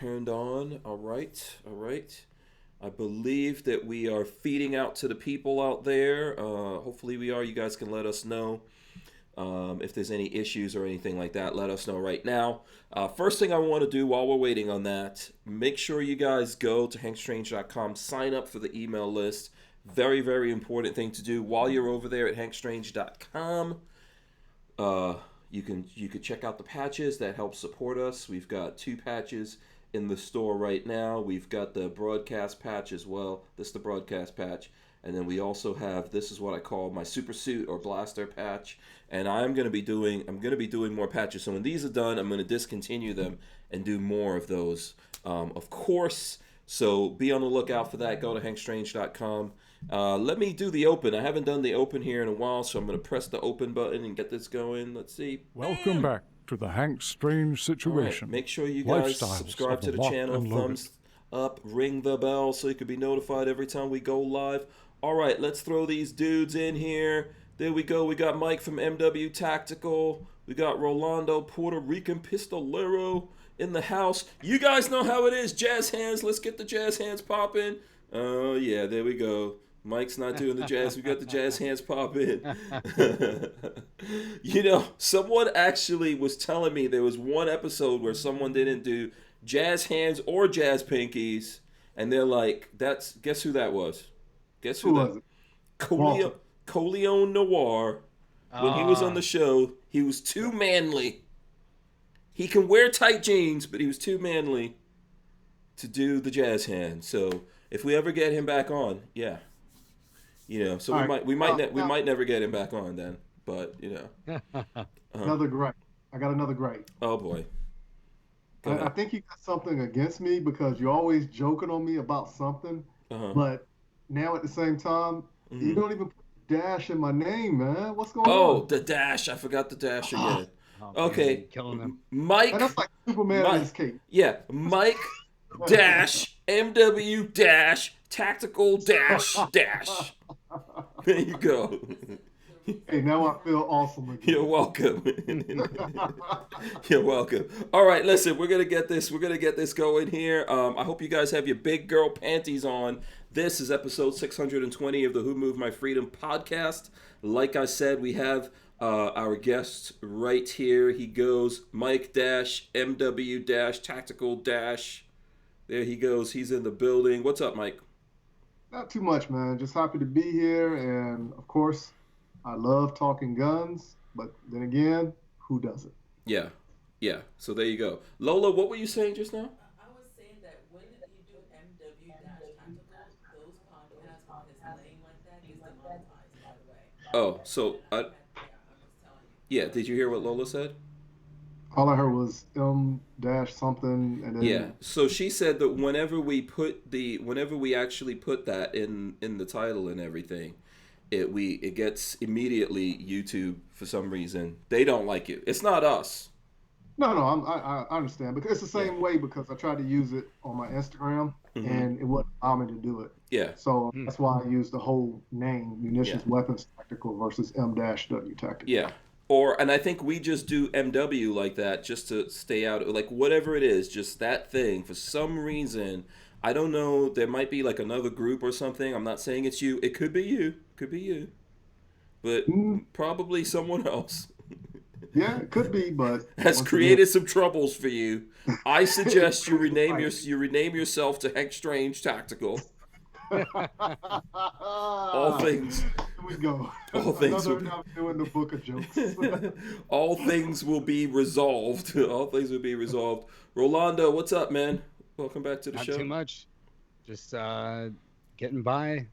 Turned on. All right. All right. I believe that we are feeding out to the people out there. Hopefully, we are. You guys can let us know if there's any issues or anything like that. Let us know right now. First thing I want to do while we're waiting on that, make sure you guys go to hankstrange.com, sign up for the email list. Very, very important thing to do while you're over there at hankstrange.com. You could check out the patches that help support us. We've got 2 patches in the store right now. We've got the broadcast patch as well. This is the broadcast patch. And then we also have, this is what I call my super suit or blaster patch. And I'm going to be doing more patches. So when these are done, I'm going to discontinue them and do more of those. Of course, so be on the lookout for that. Go to hankstrange.com. Let me do the open. I haven't done the open here in a while, so I'm going to press the open button and get this going. Let's see. Welcome back to the Hank Strange Situation. Right. Make sure you guys subscribe to the channel, thumbs up, ring the bell so you can be notified every time we go live. All right, let's throw these dudes in here. There we go. We got Mike from MW Tactical. We got Rolando, Puerto Rican Pistolero in the house. You guys know how it is. Jazz hands. Let's get the jazz hands popping. Oh, yeah, there we go. Mike's not doing the jazz. We got the jazz hands popping. You know, someone actually was telling me there was one episode where someone didn't do jazz hands or jazz pinkies. And they're like, guess who that was? Guess who that was? Coleon Noir. When he was on the show, he was too manly. He can wear tight jeans, but he was too manly to do the jazz hand. So if we ever get him back on, yeah. You know, so we might never get him back on then, but you know. Another great. I got another great. Oh boy. I think you got something against me because you're always joking on me about something, but now at the same time, you don't even put dash in my name, man. What's going on? Oh, the dash. I forgot the dash again. Okay. Killing them. Mike. And that's like Superman in his cape. Yeah. Mike dash MW dash tactical dash dash. There you go. Hey, now I feel awesome again. You're welcome. You're welcome. All right, listen, we're gonna get this going here. I hope you guys have your big girl panties on. This is episode 620 of the Who Moved My Freedom podcast. Like I said, we have our guest right here. He goes Mike dash MW dash tactical dash. There he goes. He's in the building. What's up, Mike? Not too much, man. Just happy to be here, and of course, I love talking guns. But then again, who doesn't? Yeah, yeah. So there you go. Lola, what were you saying just now? I was saying that when you do MW-tactical, those podcasts with his name like that is demonetized, by the way. Oh, so I'm just telling you. yeah. Did you hear what Lola said? All I heard was dash something, and then Yeah. So she said that whenever we actually put that in the title and everything, it gets immediately YouTube for some reason. They don't like it. It's not us. No, I understand because it's the same way because I tried to use it on my Instagram and it wouldn't allow me to do it. Yeah. So that's why I used the whole name, Munitions Weapons Tactical versus M-W Tactical. Yeah. And I think we just do MW like that just to stay out, like whatever it is, just that thing. For some reason, I don't know, there might be like another group or something. I'm not saying it's you. It could be you. But probably someone else. Yeah, it could be, but has created some troubles for you. I suggest you rename yourself to Hank Strange Tactical. All things. Here we go. All things. I'm doing the book of jokes. All things will be resolved. All things will be resolved. Rolando, what's up, man? Welcome back to the show. Not too much. Just getting by,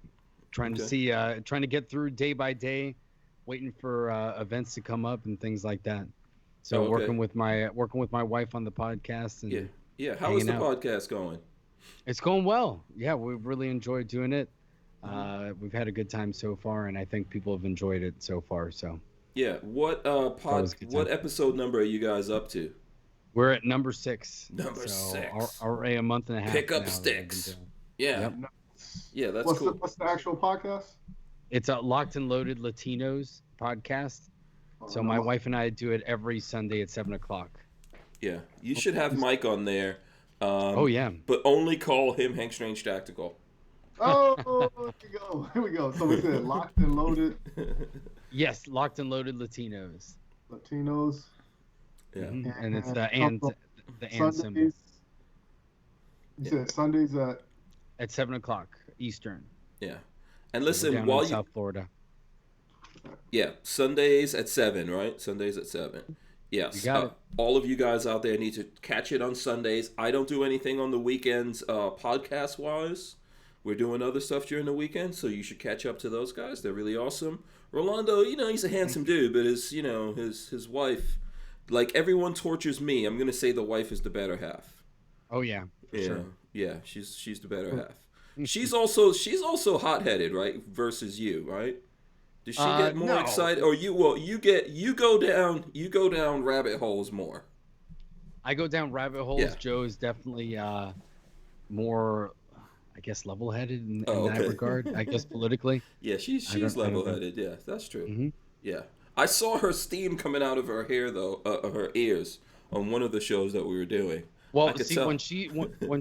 trying to get through day by day, waiting for events to come up and things like that. So working with my wife on the podcast and yeah. How is the podcast going? It's going well. Yeah, we've really enjoyed doing it. We've had a good time so far, and I think people have enjoyed it so far. So yeah, what episode number are you guys up to? We're at number 6. Number 6. Already a month and a half. Pick up sticks. Yeah. Yep. Yeah, that's cool. What's the actual podcast? It's a Locked and Loaded Latinos podcast. So my wife and I do it every Sunday at 7:00. Yeah, you should have Mike on there Oh yeah. But only call him Hank Strange Tactical. Oh, here we go. Here we go. So we said locked and loaded. Yes, locked and loaded Latinos. Latinos. Yeah. Mm-hmm. And it's the and symbol. Sundays. You said Sundays at 7:00 Eastern. Yeah. And listen, down while in South Florida. Yeah, Sundays at 7, right? Sundays at 7. Yes. You got it. All of you guys out there need to catch it on Sundays. I don't do anything on the weekends podcast-wise. We're doing other stuff during the weekend, so you should catch up to those guys. They're really awesome. Rolando, he's a handsome dude, but his wife, like everyone tortures me. I'm going to say the wife is the better half. Oh yeah. Sure. Yeah, she's the better half. She's also hot-headed, right? Versus you, right? Does she get more excited, or you go down rabbit holes more? I go down rabbit holes. Yeah. Joe is definitely more, I guess, level-headed in that regard. I guess politically. Yeah, she's level-headed. Yeah, that's true. Mm-hmm. Yeah, I saw her steam coming out of her hair though, her ears on one of the shows that we were doing. Well, see, when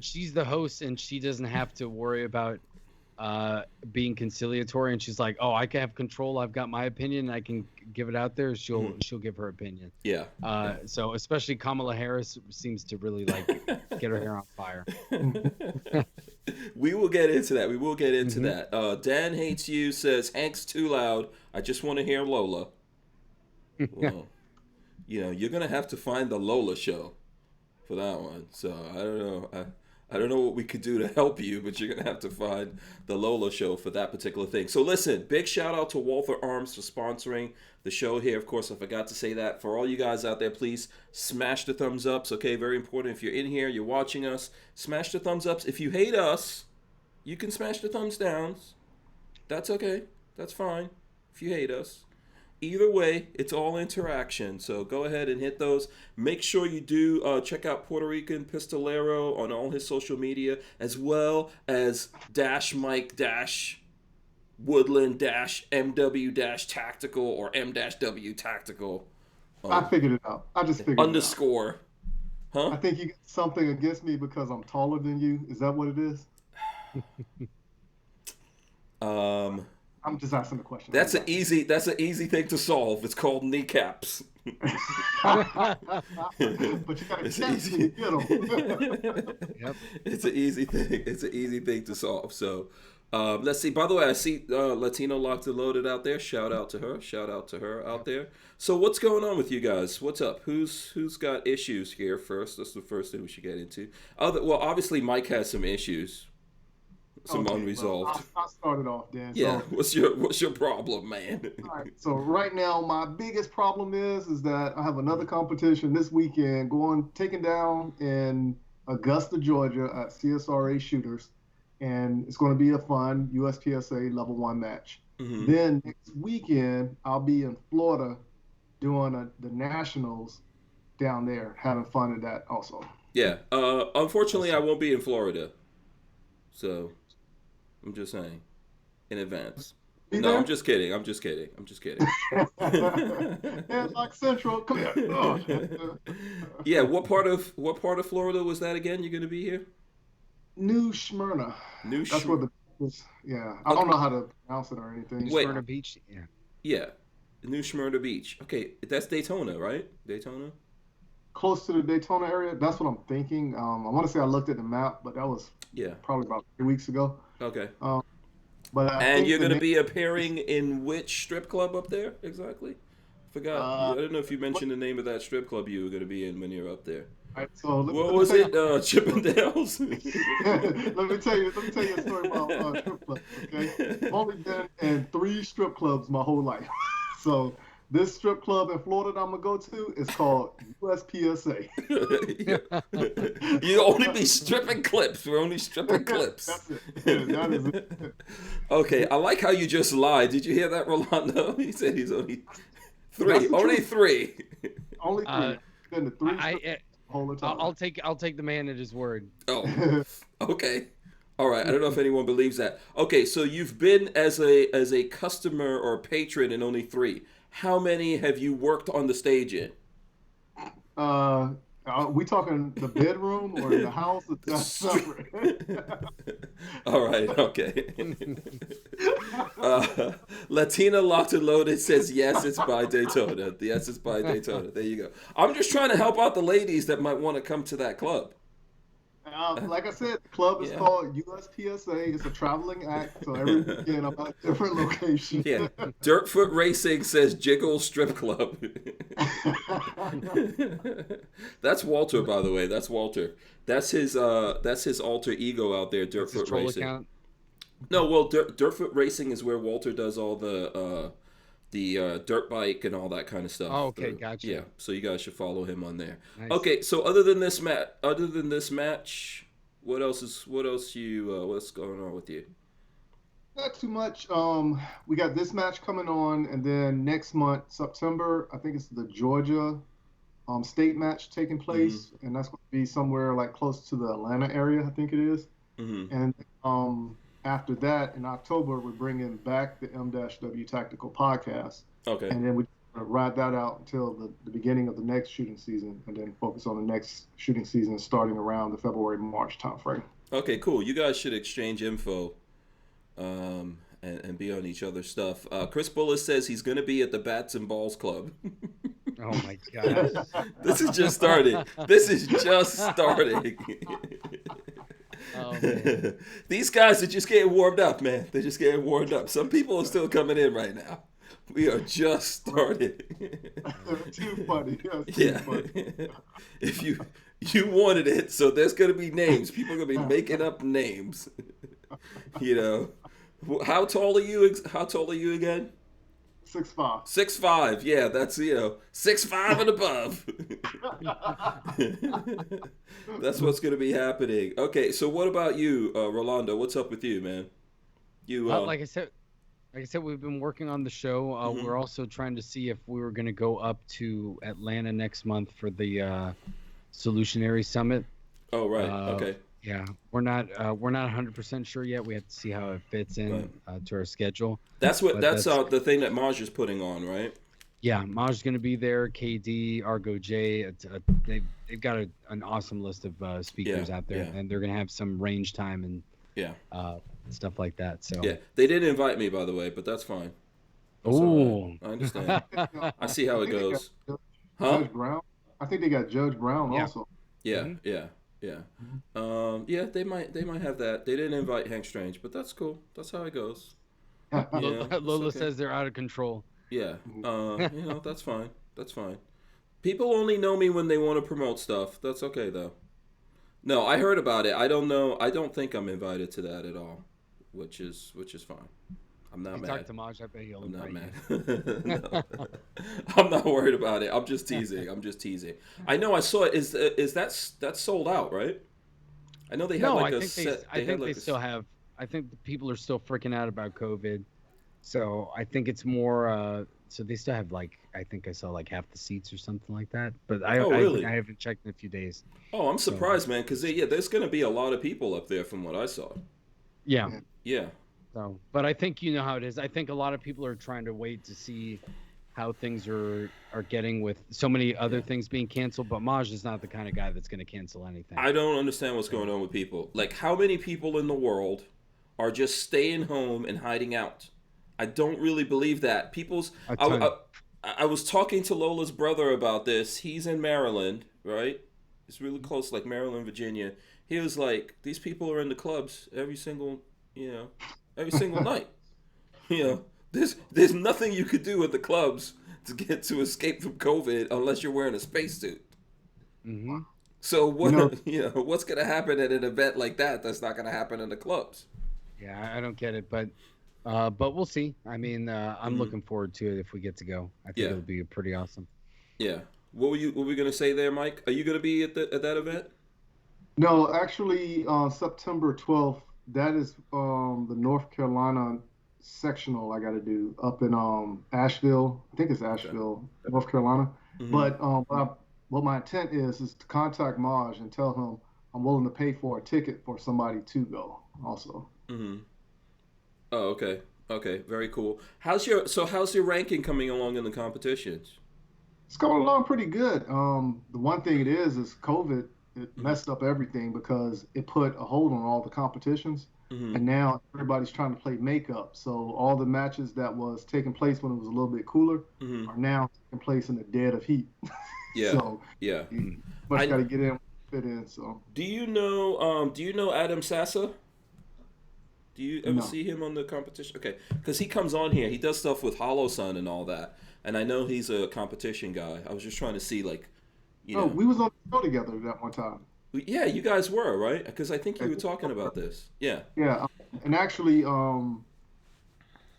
she's the host and she doesn't have to worry about being conciliatory, and she's like, "Oh, I can have control. I've got my opinion. I can give it out there." She'll give her opinion. Yeah. So especially Kamala Harris seems to really like get her hair on fire. We will get into that. that. Dan Hates You says Hank's too loud. I just want to hear Lola. Well, you're gonna have to find the Lola show for that one. So I don't know. I don't know what we could do to help you, but you're going to have to find the Lola show for that particular thing. So listen, big shout out to Walther Arms for sponsoring the show here. Of course, I forgot to say that. For all you guys out there, please smash the thumbs ups, okay? Very important. If you're in here, you're watching us, smash the thumbs ups. If you hate us, you can smash the thumbs downs. That's okay. That's fine if you hate us. Either way, it's all interaction. So go ahead and hit those. Make sure you do check out Puerto Rican Pistolero on all his social media, as well as Mike Woodland MW Tactical or M-W Tactical. I figured it out. I just figured _ it out. Huh? I think you got something against me because I'm taller than you. Is that what it is? I'm just asking the question. That's an easy thing to solve. It's called kneecaps. But you gotta catch me, Yep. It's an easy thing. It's an easy thing to solve. So let's see. By the way, I see Latino Locked and Loaded out there. Shout out to her out there. So what's going on with you guys? What's up? Who's got issues here first? That's the first thing we should get into. Well, obviously Mike has some issues. Unresolved. Well, I'll start it off, Dan. Yeah. So, what's your problem, man? All right. So right now, my biggest problem is that I have another competition this weekend taken down in Augusta, Georgia at CSRA Shooters, and it's going to be a fun USPSA Level 1 match. Mm-hmm. Then next weekend, I'll be in Florida doing the Nationals down there, having fun at that also. Yeah. Unfortunately, I won't be in Florida. So I'm just saying in advance. No, I'm just kidding. And like Central, come here. Oh. Yeah, what part of Florida was that again? You're gonna be here? New Smyrna. That's where I don't know how to pronounce it or anything. Smyrna Beach. Yeah. Yeah, New Smyrna Beach. Okay, that's Daytona, right? Daytona. Close to the Daytona area. That's what I'm thinking. I want to say I looked at the map, but that was probably about 3 weeks ago. Okay. And you're going to be appearing in which strip club up there exactly? Forgot. I don't know if you mentioned the name of that strip club you were going to be in when you're up there. Right, so what was it? Chippendales? Let me tell you a story about strip clubs. Okay, I've only been in 3 strip clubs my whole life. So this strip club in Florida that I'm gonna go to is called USPSA. You only be stripping clips. We're only stripping clips. That's it. That is it. Okay, I like how you just lied. Did you hear that, Rolando? He said he's only 3. Only 3. Only 3. Been to 3 whole time. I'll take the man at his word. Oh, okay. All right. I don't know if anyone believes that. Okay, so you've been as a customer or patron in only 3. How many have you worked on the stage in? I We talking the bedroom or in the house? That's separate. All right, okay. Latina Locked and Loaded says yes, it's by Daytona. Yes, it's by Daytona. There you go. I'm just trying to help out the ladies that might want to come to that club. Like I said, the club is called USPSA. It's a traveling act, so every weekend I'm at a different location. Yeah. Dirtfoot Racing says Jiggle Strip Club. That's Walter, by the way. That's Walter. That's his alter ego out there, Dirtfoot Racing. Account? No, well, Dirtfoot Racing is where Walter does all the dirt bike and all that kind of stuff. Oh, okay, gotcha. Yeah, so you guys should follow him on there. Nice. Okay, so other than this match, what's going on with you? Not too much. We got this match coming on, and then next month, September, I think it's the Georgia state match taking place, and that's going to be somewhere like close to the Atlanta area, I think it is. And after that, in October, we're bringing back the M-W Tactical Podcast. Okay. And then we're going to ride that out until the beginning of the next shooting season, and then focus on the next shooting season starting around the February-March timeframe. Okay, cool. You guys should exchange info and be on each other's stuff. Chris Bullis says he's going to be at the Bats and Balls Club. Oh, my gosh. This is just starting. Oh, these guys are just getting warmed up, man. They're just getting warmed up. Some people are still coming in right now. We are just started. Too funny. Yeah. Funny. If you wanted it, so there's gonna be names. People are gonna be making up names. You know. How tall are you? How tall are you again? 6'5". 6'5". Yeah, that's 6'5" and above. That's what's going to be happening. Okay, so what about you, Rolando? What's up with you, man? You like I said, we've been working on the show. We're also trying to see if we were going to go up to Atlanta next month for the Solutionary Summit. Oh, right. Okay. Yeah, we're not 100% sure yet. We have to see how it fits in to our schedule. That's the thing that Maj is putting on, right? Yeah, Maj's going to be there. KD, Argo J. They've got an awesome list of speakers out there, and they're going to have some range time and stuff like that. So yeah, they didn't invite me, by the way, but that's fine. Oh, I understand. I see how it goes. Judge Brown. I think they got Judge Brown also. Yeah, yeah. They might have that. They didn't invite Hank Strange, but that's cool. That's how it goes. Lola says they're out of control. Yeah, that's fine. That's fine. People only know me when they want to promote stuff. That's okay though. No, I heard about it. I don't know. I don't think I'm invited to that at all, which is fine. I'm not mad. Talk to Maj. I bet he'll I'm not mad. No. I'm not worried about it. I'm just teasing. I know. I saw it. Is that's sold out, right? I know they have like a set. I think they still have. I think the people are still freaking out about COVID, so I think it's more. So they still have I think I saw half the seats or something like that. But I haven't checked in a few days. Oh, I'm surprised, man, because there's going to be a lot of people up there from what I saw. Yeah. Yeah. So, but I think you know how it is. I think a lot of people are trying to wait to see how things are getting with so many other things being canceled. But Maj is not the kind of guy that's going to cancel anything. I don't understand what's going on with people. How many people in the world are just staying home and hiding out? I don't really believe that. I was talking to Lola's brother about this. He's in Maryland, right? It's really close, Maryland, Virginia. He was like, these people are in the clubs every single night. There's nothing you could do at the clubs to escape from COVID unless you're wearing a spacesuit. Mm-hmm. So what's going to happen at an event like that? That's not going to happen in the clubs. Yeah, I don't get it, but we'll see. I mean, I'm looking forward to it if we get to go. I think it'll be pretty awesome. Yeah. What were we going to say there, Mike? Are you going to be at that event? No, actually, September 12th. That is the North Carolina sectional I got to do up in Asheville. I think it's Asheville, okay. North Carolina. Mm-hmm. But what my intent is to contact Maj and tell him I'm willing to pay for a ticket for somebody to go also. Mm-hmm. Oh, okay. Okay, very cool. How's your ranking coming along in the competitions? It's going along pretty good. The one thing it is COVID. It Mm-hmm. messed up everything because it put a hold on all the competitions, Mm-hmm. and now everybody's trying to play makeup. So all the matches that was taking place when it was a little bit cooler Mm-hmm. are now taking place in the dead of heat. Yeah. So Yeah. you Mm. much got I to get in, fit in. So do you know Adam Sassa? Do you ever no. see him on the competition? Okay, because he comes on here. He does stuff with Hollow Sun and all that. And I know he's a competition guy. I was just trying to see, like, you Oh, know. we was on the show together that one time. Yeah, you guys were, right? Because I think you were talking about this. Yeah. Yeah, and actually,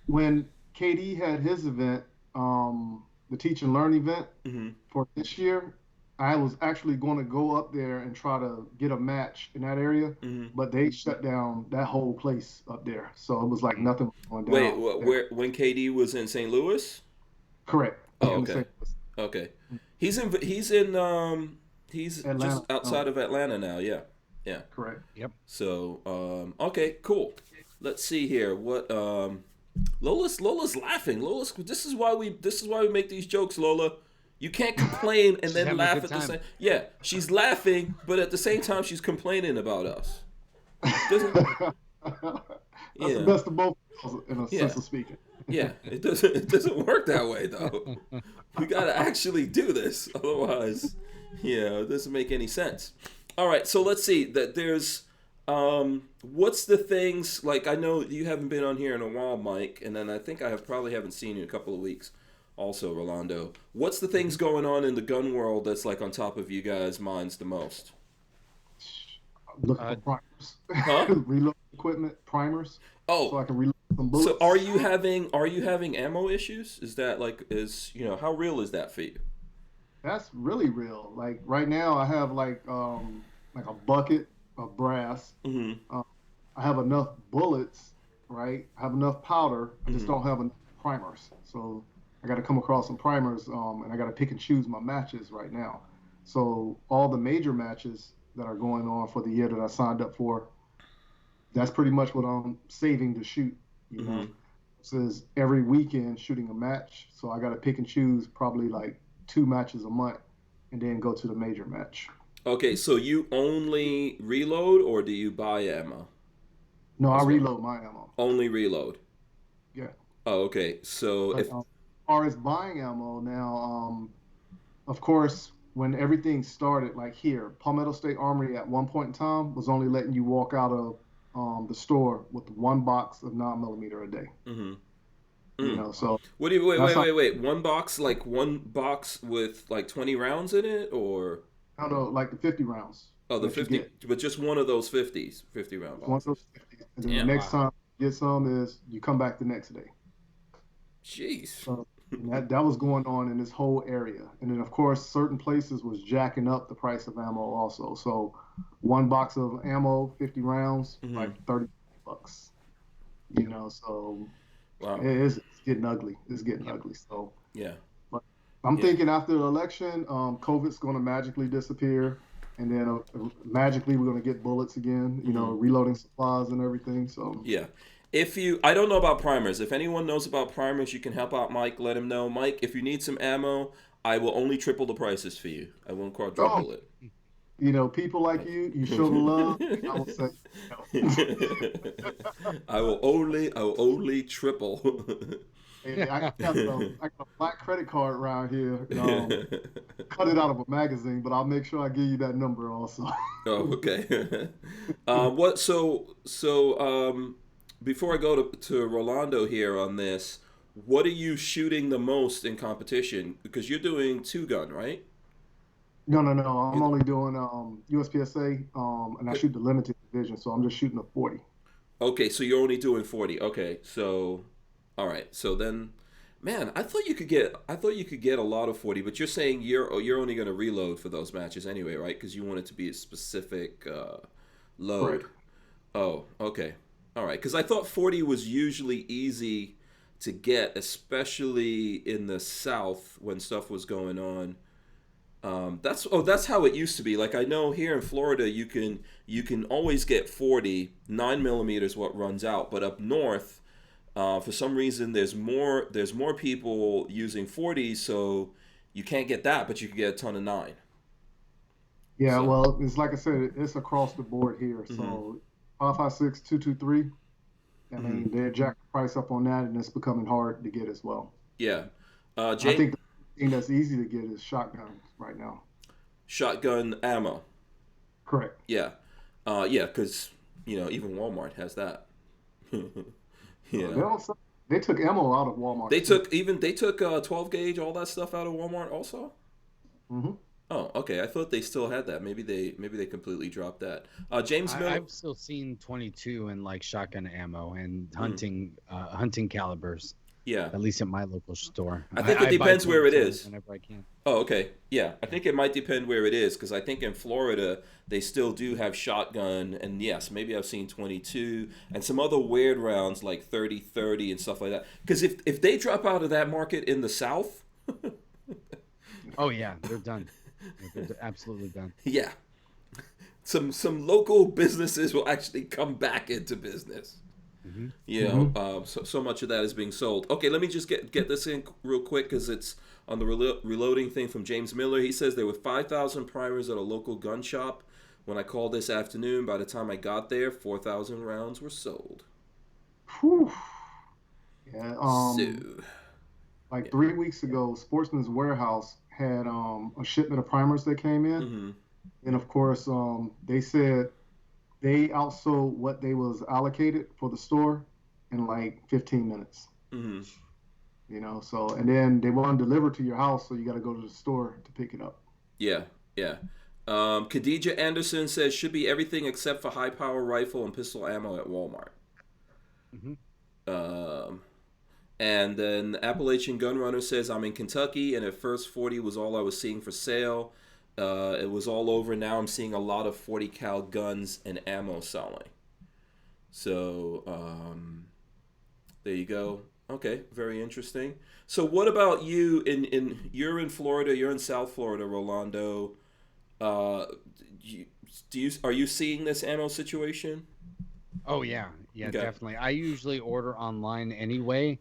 when KD had his event, the Teach and Learn event Mm-hmm. for this year, I was actually going to go up there and try to get a match in that area, Mm-hmm. but they shut down that whole place up there. So it was like Mm. nothing was going Wait, down there. where when KD was in St. Louis? Correct. Oh, In the okay. same Okay. He's just Atlanta. outside of Atlanta now. Yeah. Yeah. Correct. Yep. So, okay, cool. Let's see here. What Lola's laughing. This is why we make these jokes, Lola. You can't complain and She's then having a laugh good at the time. same. Yeah, she's laughing, but at the same time she's complaining about us. Doesn't That's the yeah. best of both worlds in a Yeah. sense of speaking. Yeah, it doesn't work that way though. We gotta actually do this, otherwise, it doesn't make any sense. All right, so let's see that there's what's the things like I know you haven't been on here in a while, Mike, and then I think probably haven't seen you in a couple of weeks. Also, Rolando, what's the things going on in the gun world that's like on top of you guys' minds the most? Looking Uh, for Huh? primers, reload equipment, primers, so Oh, I can reload some so bullets. are you having ammo issues? Is that like is how real is that for you? That's really real. Like right now, I have like a bucket of brass. Mm-hmm. Um, I have enough bullets, right? I have enough powder. I just Mm-hmm. don't have enough primers. So I got to come across some primers, and I got to pick and choose my matches right now. So all the major matches that are going on for the year that I signed up for, that's pretty much what I'm saving to shoot. You know, Mm-hmm. says every weekend shooting a match. So I got to pick and choose probably like 2 matches a month, and then go to the major match. Okay, so you only reload or do you buy ammo No, I as well? reload my ammo. Only reload. Yeah. Oh, okay. So But if as far as buying ammo now, of course, when everything started, like here, Palmetto State Armory at one point in time was only letting you walk out of the store with 1 box of 9mm a day. mm-hmm. You know, so What do you wait that's wait how wait wait one box with like 20 rounds in it or I don't know, like the 50 rounds oh the that you 50 get. but just one of those 50 round Once those boxes. 50, and then the Damn. next Wow. time you get some is you come back the next day. Jeez. So and that was going on in this whole area. And then of course certain places was jacking up the price of ammo also. So 1 box of ammo, 50 rounds, Mm-hmm. like $30. You know, so Wow. it's getting ugly. It's getting ugly. So Yeah. but I'm Yeah. thinking after the election, COVID's going to magically disappear. And then magically we're going to get bullets again, you know, Mm-hmm. reloading supplies and everything. So Yeah. I don't know about primers. If anyone knows about primers, you can help out Mike. Let him know. Mike, if you need some ammo, I will only triple the prices for you. I won't oh, quadruple it. you know, people like you show the love. I will say, I will only triple. hey, I got a black credit card around here. Cut it out of a magazine, but I'll make sure I give you that number also. Oh, okay. What? Before I go to Rolando here on this, what are you shooting the most in competition? Because you're doing two gun, right? No, no, no. I'm You- only doing USPSA, and I shoot the limited division, so I'm just shooting a 40. Okay, so you're only doing 40. Okay, so all right. So then, man, I thought you could get a lot of 40, but you're saying you're only going to reload for those matches anyway, right? Because you want it to be a specific load. Correct. Oh, okay. All right. Because I thought 40 was usually easy to get, especially in the South when stuff was going on. That's how it used to be. Like I know here in Florida, you can always get 40. 9mm what runs out, but up north, for some reason, there's more people using 40s, so You can't get that, but you can get a ton of 9. Yeah, So, well, it's like I said, it's across the board here. mm-hmm, So 556, 223. I mm-hmm. mean, they jacked the price up on that, and it's becoming hard to get as well. Yeah. I James, think the thing that's easy to get is shotguns right now. shotgun ammo. Correct. Yeah. Yeah, because, even Walmart has that. They don't. They took ammo out of Walmart They too. took 12 gauge, all that stuff out of Walmart also? Mm-hmm. Oh, okay. I thought they still had that. Maybe they completely dropped that. James Miller. I've still seen 22 and like shotgun ammo and hunting calibers. Yeah. At least at my local store. I think it I buy depends where it 22 is. whenever I can. Oh, okay. Yeah, I think it might depend where it is because I think in Florida they still do have shotgun, and yes, maybe I've seen 22 and some other weird rounds like 30-30 and stuff like that. Because if they drop out of that market in the South, oh yeah, they're done. They're absolutely done. Yeah, some local businesses will actually come back into business. Mm-hmm. So much of that is being sold. Okay, let me just get this in real quick because it's on the reloading thing from James Miller. He says there were 5,000 primers at a local gun shop when I called this afternoon. By the time I got there, 4,000 rounds were sold. Whew. Yeah. Like 3 weeks ago, Sportsman's Warehouse had a shipment of primers that came in, Mm-hmm. and of course, they said they outsold what they was allocated for the store in like 15 minutes. Mm-hmm. So, and then they want to deliver to your house, so you got to go to the store to pick it up. Yeah. Khadija Anderson says should be everything except for high power rifle and pistol ammo at Walmart. Mm-hmm. And then Appalachian Gunrunner says I'm in Kentucky, and at first 40 was all I was seeing for sale. It was all over. Now I'm seeing a lot of 40 cal guns and ammo selling. So there you go. Okay, very interesting. So what about you? You're in Florida. You're in South Florida, Rolando. Are you seeing this ammo situation? Oh yeah, Okay. definitely. I usually order online anyway,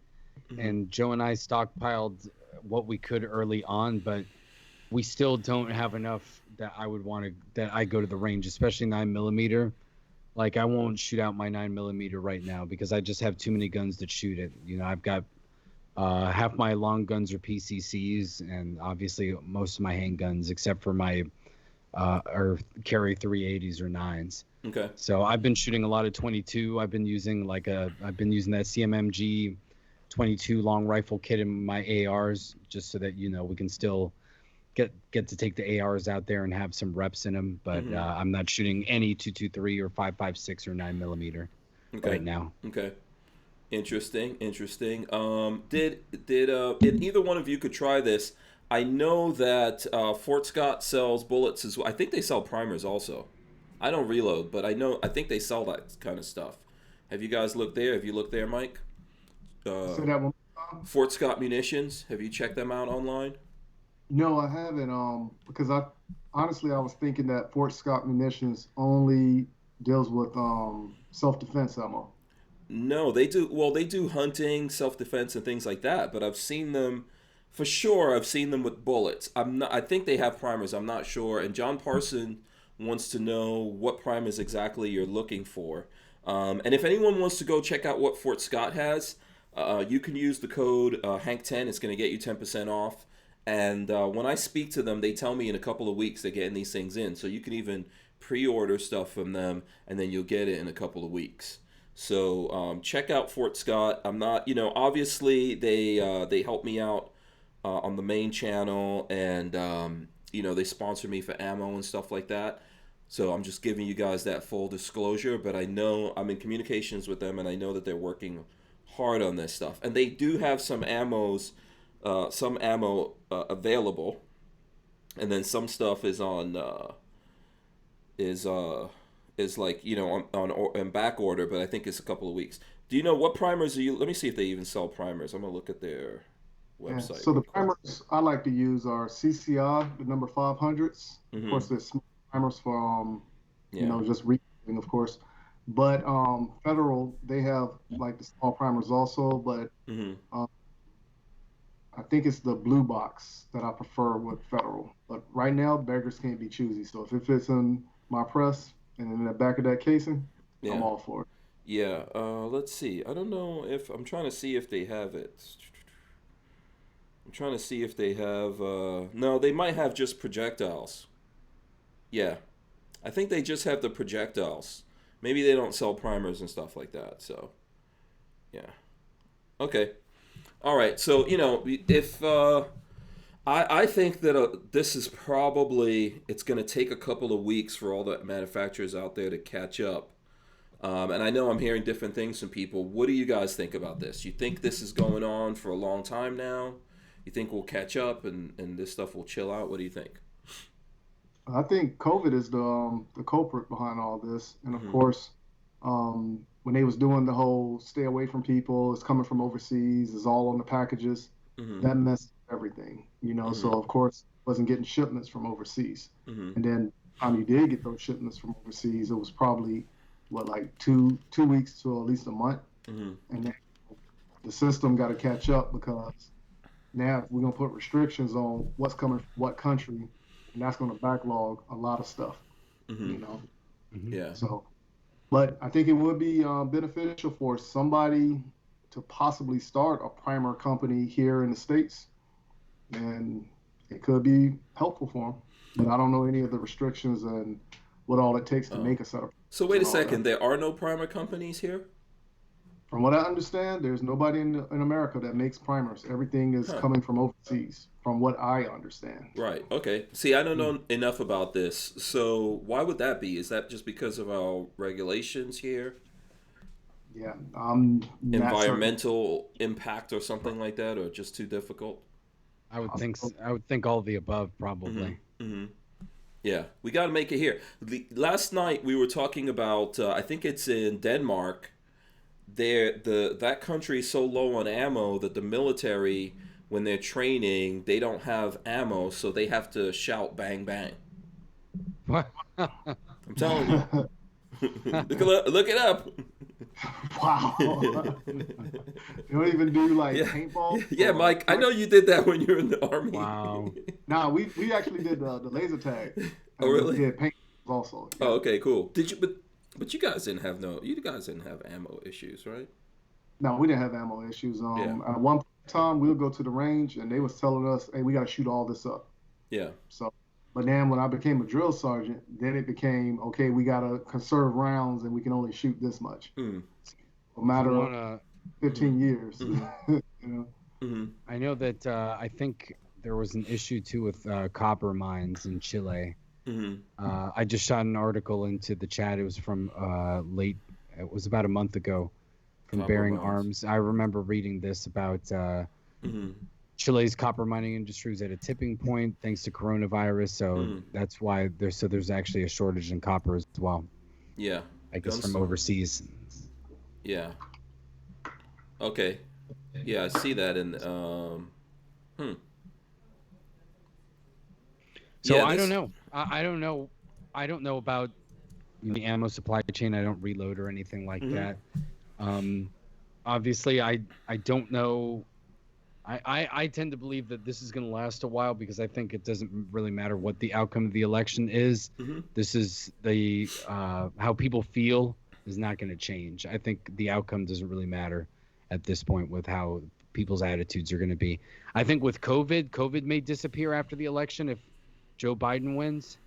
and Joe and I stockpiled what we could early on, but we still don't have enough that I would want to that I go to the range, especially 9mm. Like I won't shoot out my 9mm right now because I just have too many guns to shoot it. I've got half my long guns are PCCs, and obviously most of my handguns, except for my or carry 380s or 9s. Okay. So I've been shooting a lot of 22. I've been using that CMMG 22 long rifle kit in my ARs, just so that we can still get to take the ARs out there and have some reps in them. But I'm not shooting any 223 or 5.56 or 9mm right now. Okay. Interesting. Did either one of you could try this? I know that Fort Scott sells bullets as well. I think they sell primers also. I don't reload, but I think they sell that kind of stuff. Have you guys looked there? Have you looked there, Mike? Say that one. Fort Scott Munitions. Have you checked them out online? No, I haven't. Because I was thinking that Fort Scott Munitions only deals with self-defense ammo. No, they do. Well, they do hunting, self-defense, and things like that. But I've seen them, for sure. I've seen them with bullets. I think they have primers. I'm not sure. And John Parson wants to know what primers exactly you're looking for. And if anyone wants to go check out what Fort Scott has, you can use the code Hank10. It's going to get you 10% off. And when I speak to them, they tell me in a couple of weeks they're getting these things in. So you can even pre-order stuff from them, and then you'll get it in a couple of weeks. So check out Fort Scott. I'm not, obviously they help me out on the main channel, and they sponsor me for ammo and stuff like that. So I'm just giving you guys that full disclosure. But I know I'm in communications with them, and I know that they're working hard on this stuff. And they do have some ammo available, and then some stuff is on is like on back order, but I think it's a couple of weeks. Do you know what primers are you? Let me see if they even sell primers. I'm gonna look at their website. Yeah, so the primers I like to use are CCI, the number 500s. Of course, there's small primers for just reading, of course. But Federal, they have like the small primers also, but I think it's the blue box that I prefer with federal. But right now, beggars can't be choosy. So if it fits in my press and in the back of that casing, I'm Yeah. all for it. Yeah. Let's see. I don't know if I'm trying to see if they have it. I'm trying to see if they have. No, they might have just projectiles. Yeah. I think they just have the projectiles. Maybe they don't sell primers and stuff like that. So, yeah. Okay. All right. So, if I think that this is probably it's going to take a couple of weeks for all the manufacturers out there to catch up. And I know I'm hearing different things from people. What do you guys think about this? You think this is going on for a long time now? You think we'll catch up and this stuff will chill out? What do you think? I think COVID is the culprit behind all this, and of course, when they was doing the whole stay away from people, it's coming from overseas, it's all on the packages, that messed everything, So of course, wasn't getting shipments from overseas, and then time you did get those shipments from overseas, it was probably like two weeks to at least a month, and then the system got to catch up because now we're gonna put restrictions on what's coming from what country. And that's going to backlog a lot of stuff, Yeah. So, but I think it would be beneficial for somebody to possibly start a primer company here in the States, and it could be helpful for them. But I don't know any of the restrictions and what all it takes to make a setup. So wait a second, there are no primer companies here? From what I understand, there's nobody in America that makes primers. Everything is coming from overseas, from what I understand. Right. Okay. See, I don't know enough about this. So why would that be? Is that just because of our regulations here? Yeah. Environmental impact or something like that, or just too difficult? I would think all of the above, probably. Yeah, we got to make it here. Last night we were talking about, I think it's in Denmark. That country is so low on ammo that the military, when they're training, they don't have ammo, so they have to shout "bang bang." What? I'm telling you. Look it up. Wow. You don't even do like paintball? Yeah, Mike, I know you did that when you were in the Army. Wow. No, we actually did the laser tag. Oh, really? Yeah, paint also. Yeah. Oh, okay, cool. Did you? But you guys didn't have ammo issues, right? No, we didn't have ammo issues. At one time, we would go to the range and they was telling us, "Hey, we got to shoot all this up." Yeah. So, but then when I became a drill sergeant, then it became okay. We got to conserve rounds and we can only shoot this much. A matter of 15 years. I know that I think there was an issue too with copper mines in Chile. I just shot an article into the chat. It was from it was about a month ago from Barnauls Arms. I remember reading this about Chile's copper mining industry is at a tipping point thanks to coronavirus. So that's why there's actually a shortage in copper as well. Yeah. I guess from overseas. Yeah. Okay. Yeah, I see that in So yeah, I don't know. I don't know. I don't know about the ammo supply chain. I don't reload or anything like that. Obviously, I don't know. I tend to believe that this is going to last a while because I think it doesn't really matter what the outcome of the election is. This is the how people feel is not going to change. I think the outcome doesn't really matter at this point with how people's attitudes are going to be. I think with COVID may disappear after the election if Joe Biden wins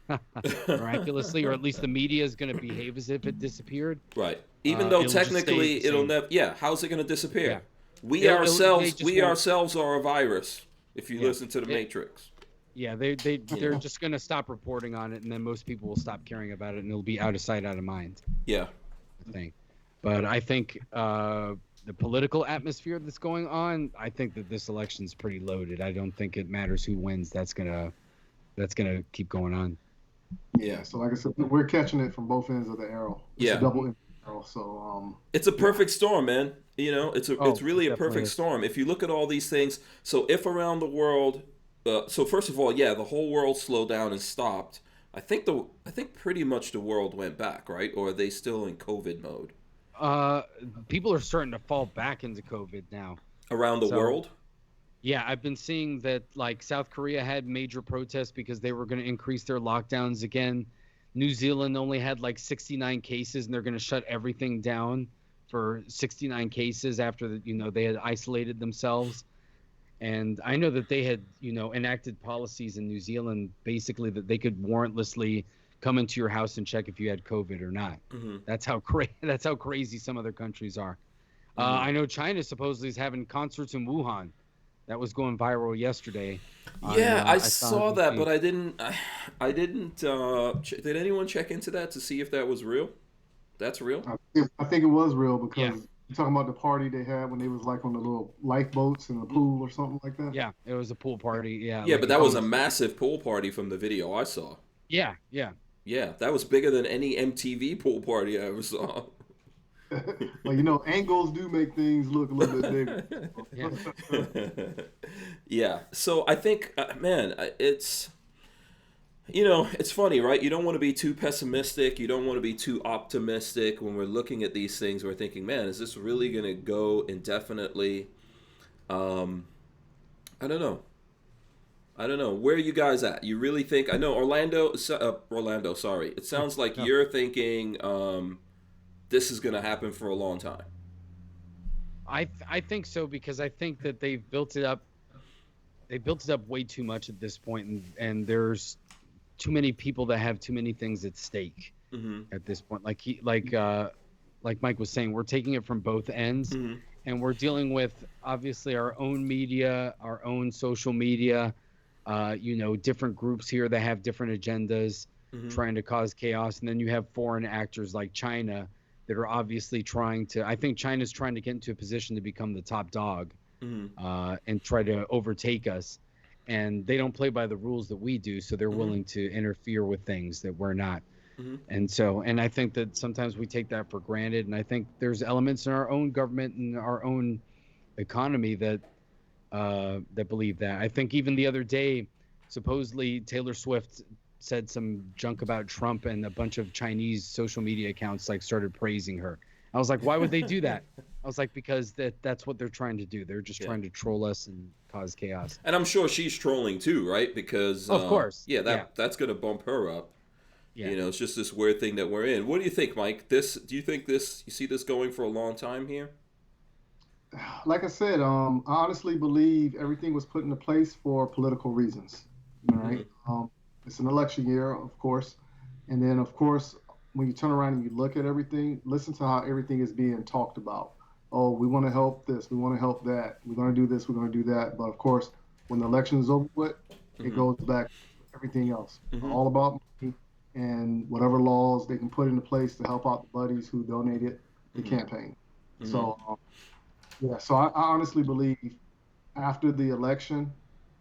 miraculously, or at least the media is going to behave as if it disappeared. Right. Even though technically it'll never. Yeah. How's it going to disappear? Yeah. We ourselves are a virus. If you listen to the Matrix. Yeah, they're just going to stop reporting on it, and then most people will stop caring about it, and it'll be out of sight, out of mind. Yeah. I think. But I think the political atmosphere that's going on, I think that this election's pretty loaded. I don't think it matters who wins. That's gonna keep going on. Yeah. So like I said, we're catching it from both ends of the arrow. It's a double arrow. So it's a perfect storm, man. It's really a perfect storm. If you look at all these things, so if around the world, so first of all, the whole world slowed down and stopped. I think pretty much the world went back, right? Or are they still in COVID mode? People are starting to fall back into COVID now. Around the world? Yeah, I've been seeing that like South Korea had major protests because they were going to increase their lockdowns again. New Zealand only had like 69 cases, and they're going to shut everything down for 69 cases after they had isolated themselves. And I know that they had, enacted policies in New Zealand basically that they could warrantlessly come into your house and check if you had COVID or not. Mm-hmm. That's how crazy some other countries are. Mm-hmm. I know China supposedly is having concerts in Wuhan. That was going viral yesterday. Yeah, I saw saw that, BBC. but I didn't. I didn't. Did anyone check into that to see if that was real? That's real. I think it was real because Yeah. you're talking about the party they had when they was like on the little lifeboats in the pool or something like that. Yeah, it was a pool party. Yeah. Yeah, like but that was a massive pool party from the video I saw. Yeah. Yeah, that was bigger than any MTV pool party I ever saw. Well, angles do make things look a little bit bigger. Yeah. Yeah. So I think, man, it's it's funny, right? You don't want to be too pessimistic. You don't want to be too optimistic when we're looking at these things. We're thinking, man, is this really going to go indefinitely? I don't know. Where are you guys at? You really think? I know Orlando. Sorry. It sounds like you're thinking this is going to happen for a long time. I think so because I think that they've built it up. They built it up way too much at this point, and there's too many people that have too many things at stake at this point. Like Mike was saying, we're taking it from both ends, and we're dealing with obviously our own media, our own social media, different groups here that have different agendas, trying to cause chaos, and then you have foreign actors like China that are obviously trying to. I think China's trying to get into a position to become the top dog. And try to overtake us, and they don't play by the rules that we do, so they're willing to interfere with things that we're not. And I think that sometimes we take that for granted, and I think there's elements in our own government and our own economy that believe that. I think even the other day, supposedly Taylor Swift said some junk about Trump, and a bunch of Chinese social media accounts started praising her. I was like, why would they do that? I was like, because that's what they're trying to do. They're just trying to troll us and cause chaos. And I'm sure she's trolling too, right? Because of course, that's going to bump her up. Yeah. It's just this weird thing that we're in. What do you think, Mike? Do you think you see this going for a long time here? Like I said, I honestly believe everything was put into place for political reasons. Right? It's an election year, of course, and then of course, when you turn around and you look at everything, listen to how everything is being talked about. Oh, we want to help this, we want to help that, we're going to do this, we're going to do that. But of course, when the election is over with, it goes back to everything else. All about money and whatever laws they can put into place to help out the buddies who donated the campaign. So, so I honestly believe after the election,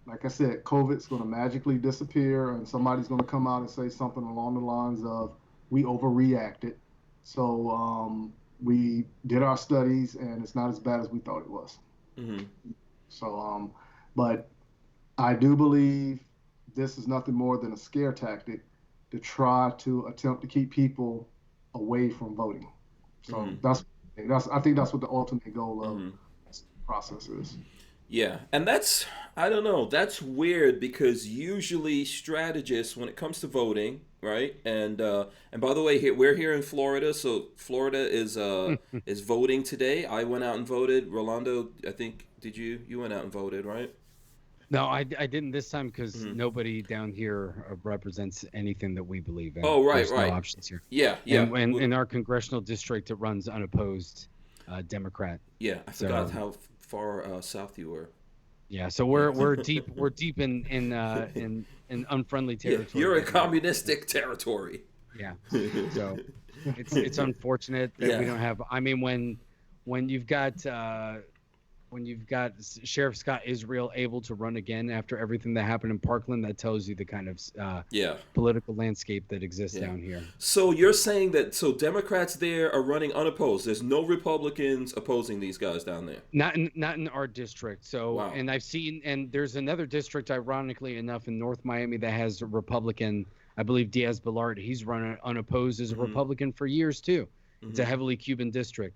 like I said, COVID's going to magically disappear, and somebody's going to come out and say something along the lines of, we overreacted. So we did our studies, and it's not as bad as we thought it was. So, but I do believe this is nothing more than a scare tactic to try to attempt to keep people away from voting. So I think that's what the ultimate goal of this process is. Yeah, and I don't know, that's weird because usually strategists, when it comes to voting, right? And by the way, we're here in Florida, so Florida is is voting today. I went out and voted. Rolando, I think, you went out and voted, right? No, I didn't this time because nobody down here represents anything that we believe in. Oh, right, There's right. no options here. Yeah. And in our congressional district, it runs unopposed Democrat. Yeah, I forgot how far south you were. Yeah, so we're deep in unfriendly territory. Yeah, you're in communistic territory. Yeah, so it's unfortunate that we don't have. I mean, when you've got Sheriff Scott Israel able to run again after everything that happened in Parkland, that tells you the kind of political landscape that exists down here. So you're saying that Democrats there are running unopposed. There's no Republicans opposing these guys down there. Not in our district. So wow. And I've seen, and there's another district, ironically enough, in North Miami that has a Republican. I believe Diaz-Balart. He's run unopposed as a Republican for years too. It's a heavily Cuban district.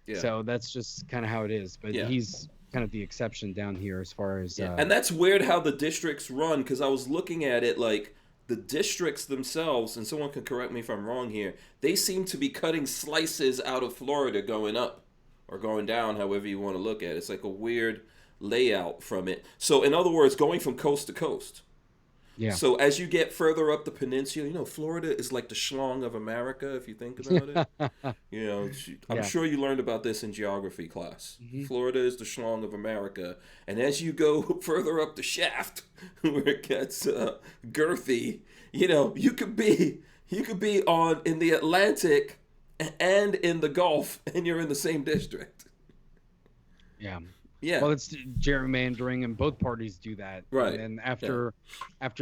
Yeah. So that's just kind of how it is. But he's kind of the exception down here as far as. And that's weird how the districts run, because I was looking at it like the districts themselves, and someone can correct me if I'm wrong here, they seem to be cutting slices out of Florida going up or going down, however you want to look at it. It's like a weird layout from it. So in other words, going from coast to coast. Yeah. So as you get further up the peninsula, Florida is like the schlong of America, if you think about it. I'm sure you learned about this in geography class. Mm-hmm. Florida is the schlong of America. And as you go further up the shaft, where it gets girthy, you could be in the Atlantic and in the Gulf, and you're in the same district. Yeah. Yeah. Well, it's gerrymandering, and both parties do that. Right. And after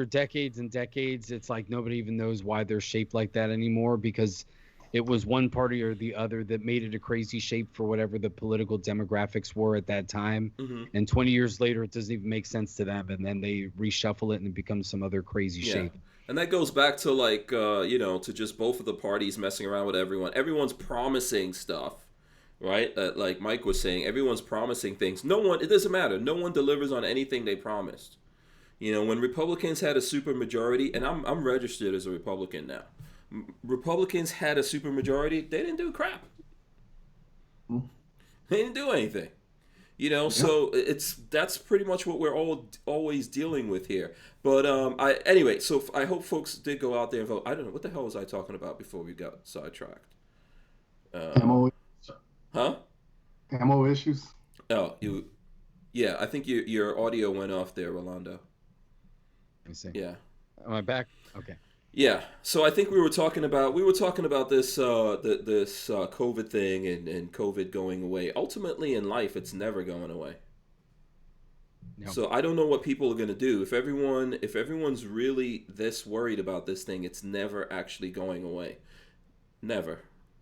decades and decades, it's like nobody even knows why they're shaped like that anymore, because it was one party or the other that made it a crazy shape for whatever the political demographics were at that time. Mm-hmm. And 20 years later, it doesn't even make sense to them, and then they reshuffle it and it becomes some other crazy shape. And that goes back to to just both of the parties messing around with everyone. Everyone's promising stuff. Right? Like Mike was saying, everyone's promising things. It doesn't matter. No one delivers on anything they promised. When Republicans had a supermajority, and I'm registered as a Republican now. Republicans had a supermajority, they didn't do crap. They didn't do anything. So that's pretty much what we're always dealing with here. But so I hope folks did go out there and vote. I don't know, what the hell was I talking about before we got sidetracked? Huh? Ammo issues. Oh, I think your audio went off there, Rolando. Let me see. Yeah. Am I back? Okay. Yeah. So I think we were talking about this this COVID thing and COVID going away. Ultimately in life, it's never going away. No. So I don't know what people are going to do. If everyone's really this worried about this thing, it's never actually going away. Never.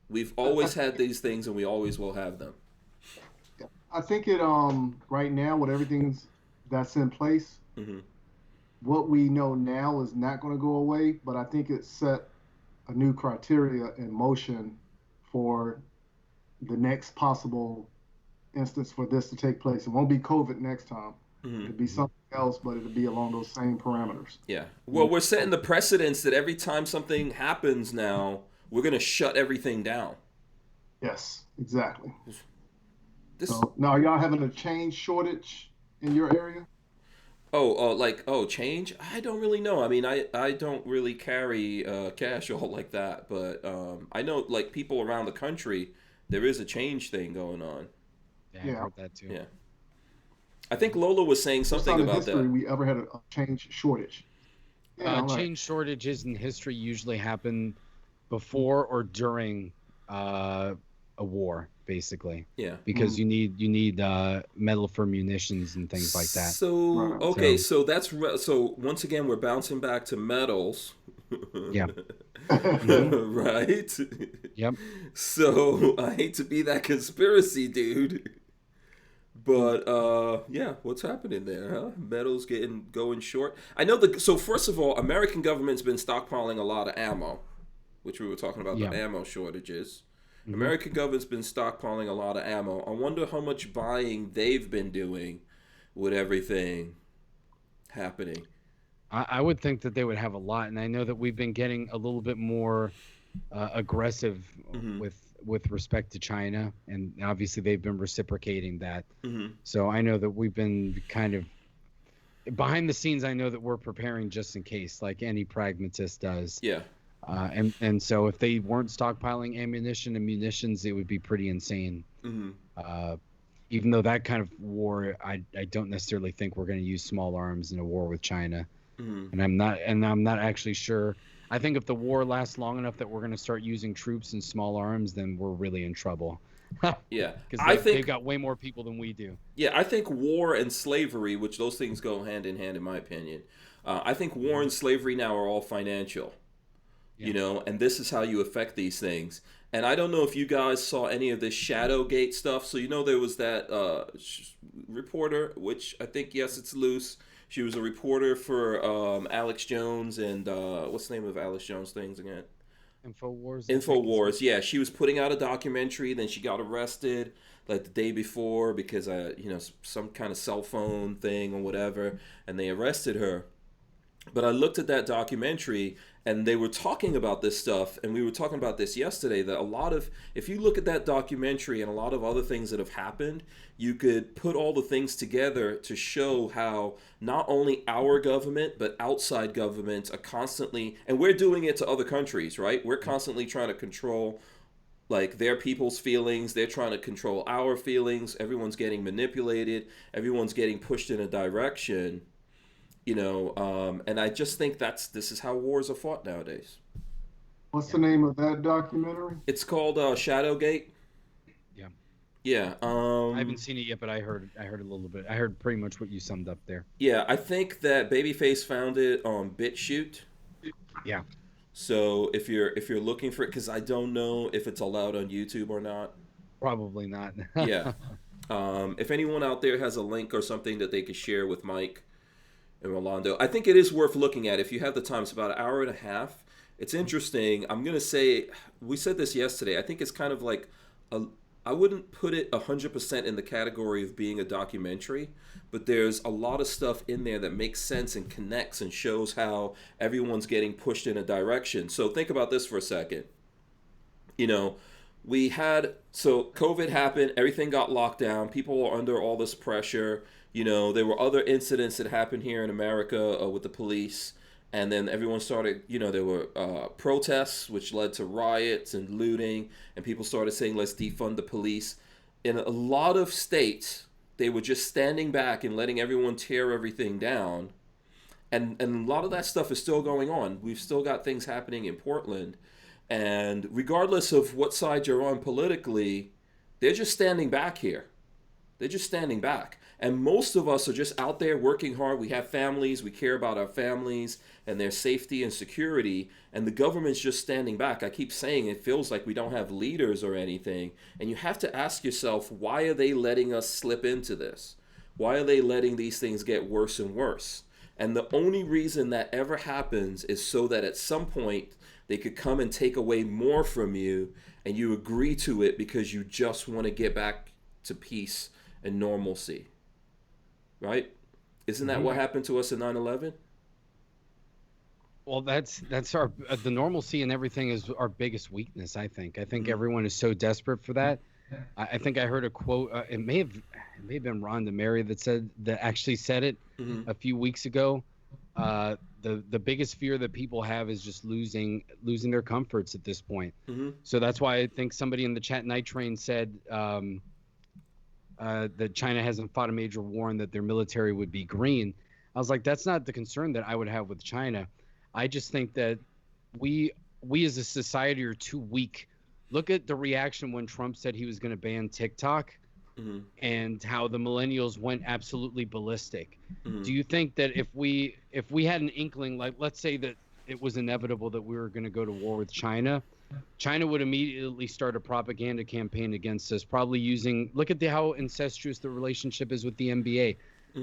We've always had these things, and we always will have them. I think it right now with everything that's in place, mm-hmm. what we know now is not going to go away. But I think it set a new criteria in motion for the next possible instance for this to take place. It won't be COVID next time. Mm-hmm. It'll be something else, but it'll be along those same parameters. Yeah. Well, we're setting the precedence that every time something happens now, we're going to shut everything down. Yes, exactly. So, now, are y'all having a change shortage in your area? Change? I don't really know. I mean, I don't really carry cash all like that, but I know, like, people around the country, there is a change thing going on. Yeah, I heard that too. Yeah. I think Lola was saying something about that. We ever had a change shortage? Change shortages in history usually happen before or during a war, basically. Yeah. Because you need metal for munitions and things like that. So once again we're bouncing back to metals. Yeah. Right? Yep. So I hate to be that conspiracy dude. But what's happening there, huh? Metals going short. I know so first of all, American government's been stockpiling a lot of ammo, which we were talking about, the ammo shortages. Mm-hmm. American government's been stockpiling a lot of ammo. I wonder how much buying they've been doing with everything happening. I would think that they would have a lot, and I know that we've been getting a little bit more aggressive mm-hmm. with respect to China, and obviously they've been reciprocating that. Mm-hmm. So I know that we've been kind of behind the scenes. I know that we're preparing just in case, like any pragmatist does. Yeah. And so if they weren't stockpiling ammunition and munitions, it would be pretty insane. Mm-hmm. Even though that kind of war, I don't necessarily think we're going to use small arms in a war with China. Mm-hmm. And I'm not actually sure. I think if the war lasts long enough that we're going to start using troops and small arms, then we're really in trouble. Yeah, because they've got way more people than we do. Yeah, I think war and slavery, which those things go hand in hand, in my opinion. I think war and slavery now are all financial. Yeah. And this is how you affect these things. And I don't know if you guys saw any of this Shadowgate stuff. So, there was that reporter, which I think, yes, it's loose. She was a reporter for Alex Jones and what's the name of Alex Jones things again? InfoWars. InfoWars, yeah. She was putting out a documentary, then she got arrested like the day before because some kind of cell phone thing or whatever, and they arrested her. But I looked at that documentary and they were talking about this stuff, and we were talking about this yesterday, that a lot of, if you look at that documentary and a lot of other things that have happened, you could put all the things together to show how not only our government but outside governments are constantly, and we're doing it to other countries, right? We're constantly trying to control like their people's feelings. They're trying to control our feelings. Everyone's getting manipulated. Everyone's getting pushed in a direction. And I just think this is how wars are fought nowadays. What's the name of that documentary? It's called Shadowgate. Yeah. Yeah. I haven't seen it yet, but I heard a little bit. I heard pretty much what you summed up there. Yeah, I think that Babyface found it on BitChute. Yeah. So if you're looking for it, because I don't know if it's allowed on YouTube or not. Probably not. Yeah. If anyone out there has a link or something that they could share with Mike and Rolando, I think it is worth looking at if you have the time. It's about an hour and a half. It's interesting. I'm going to say, we said this yesterday, I think it's kind of like, I wouldn't put it 100% in the category of being a documentary, but there's a lot of stuff in there that makes sense and connects and shows how everyone's getting pushed in a direction. So think about this for a second. COVID happened, everything got locked down, people were under all this pressure. There were other incidents that happened here in America with the police, and then everyone started, there were protests, which led to riots and looting, and people started saying, let's defund the police. In a lot of states, they were just standing back and letting everyone tear everything down. And a lot of that stuff is still going on. We've still got things happening in Portland. And regardless of what side you're on politically, they're just standing back here. They're just standing back. And most of us are just out there working hard. We have families. We care about our families and their safety and security. And the government's just standing back. I keep saying it feels like we don't have leaders or anything. And you have to ask yourself, why are they letting us slip into this? Why are they letting these things get worse and worse? And the only reason that ever happens is so that at some point they could come and take away more from you, and you agree to it because you just want to get back to peace and normalcy. Right? Isn't that what happened to us in 9/11? Well, that's our the normalcy and everything is our biggest weakness. I think everyone is so desperate for that. I think I heard a quote. It may have been Rhonda Mary that actually said it a few weeks ago. The biggest fear that people have is just losing their comforts at this point. So that's why I think somebody in the chat Night Train said that China hasn't fought a major war and that their military would be green. I was like, that's not the concern that I would have with China. I just think that we as a society are too weak. Look at the reaction when Trump said he was going to ban TikTok and how the millennials went absolutely ballistic. Do you think that if we had an inkling, like let's say that it was inevitable that we were going to go to war with China would immediately start a propaganda campaign against us, probably look at how incestuous the relationship is with the NBA.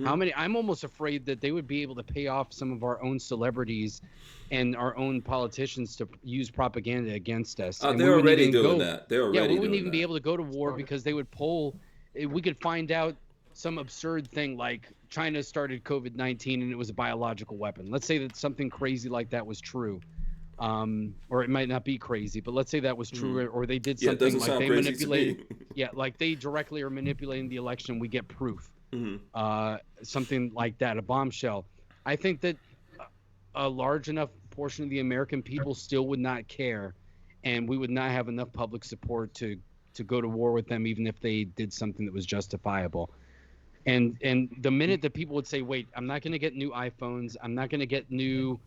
I'm almost afraid that they would be able to pay off some of our own celebrities and our own politicians to use propaganda against us. They're already doing that. We wouldn't even be able to go to war because they would we could find out some absurd thing like China started COVID-19 and it was a biological weapon. Let's say that something crazy like that was true. Or it might not be crazy, but let's say that was true, or they did something like they manipulated. Like they directly are manipulating the election. We get proof. Something like that, a bombshell. I think that a large enough portion of the American people still would not care, and we would not have enough public support to go to war with them, even if they did something that was justifiable. And the minute that people would say, wait, I'm not going to get new iPhones, I'm not going to get new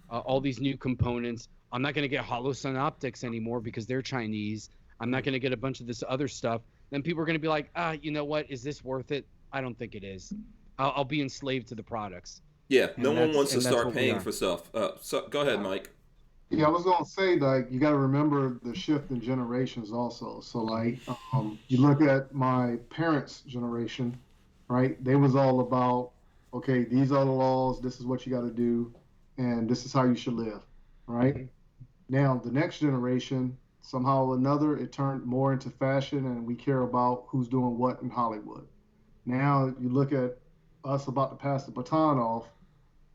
all these new components, I'm not going to get Holosun optics anymore because they're Chinese, I'm not going to get a bunch of this other stuff, then people are going to be like, you know what, is this worth it? I don't think it is. I'll be enslaved to the products. Yeah, no one wants to start paying for stuff. So go ahead, Mike. Yeah, I was going to say, like, you got to remember the shift in generations also. So, like, you look at my parents' generation, right? They was all about, okay, these are the laws, this is what you got to do, and this is how you should live, right? Now, the next generation, somehow or another, it turned more into fashion, and we care about who's doing what in Hollywood. Now, you look at us about to pass the baton off,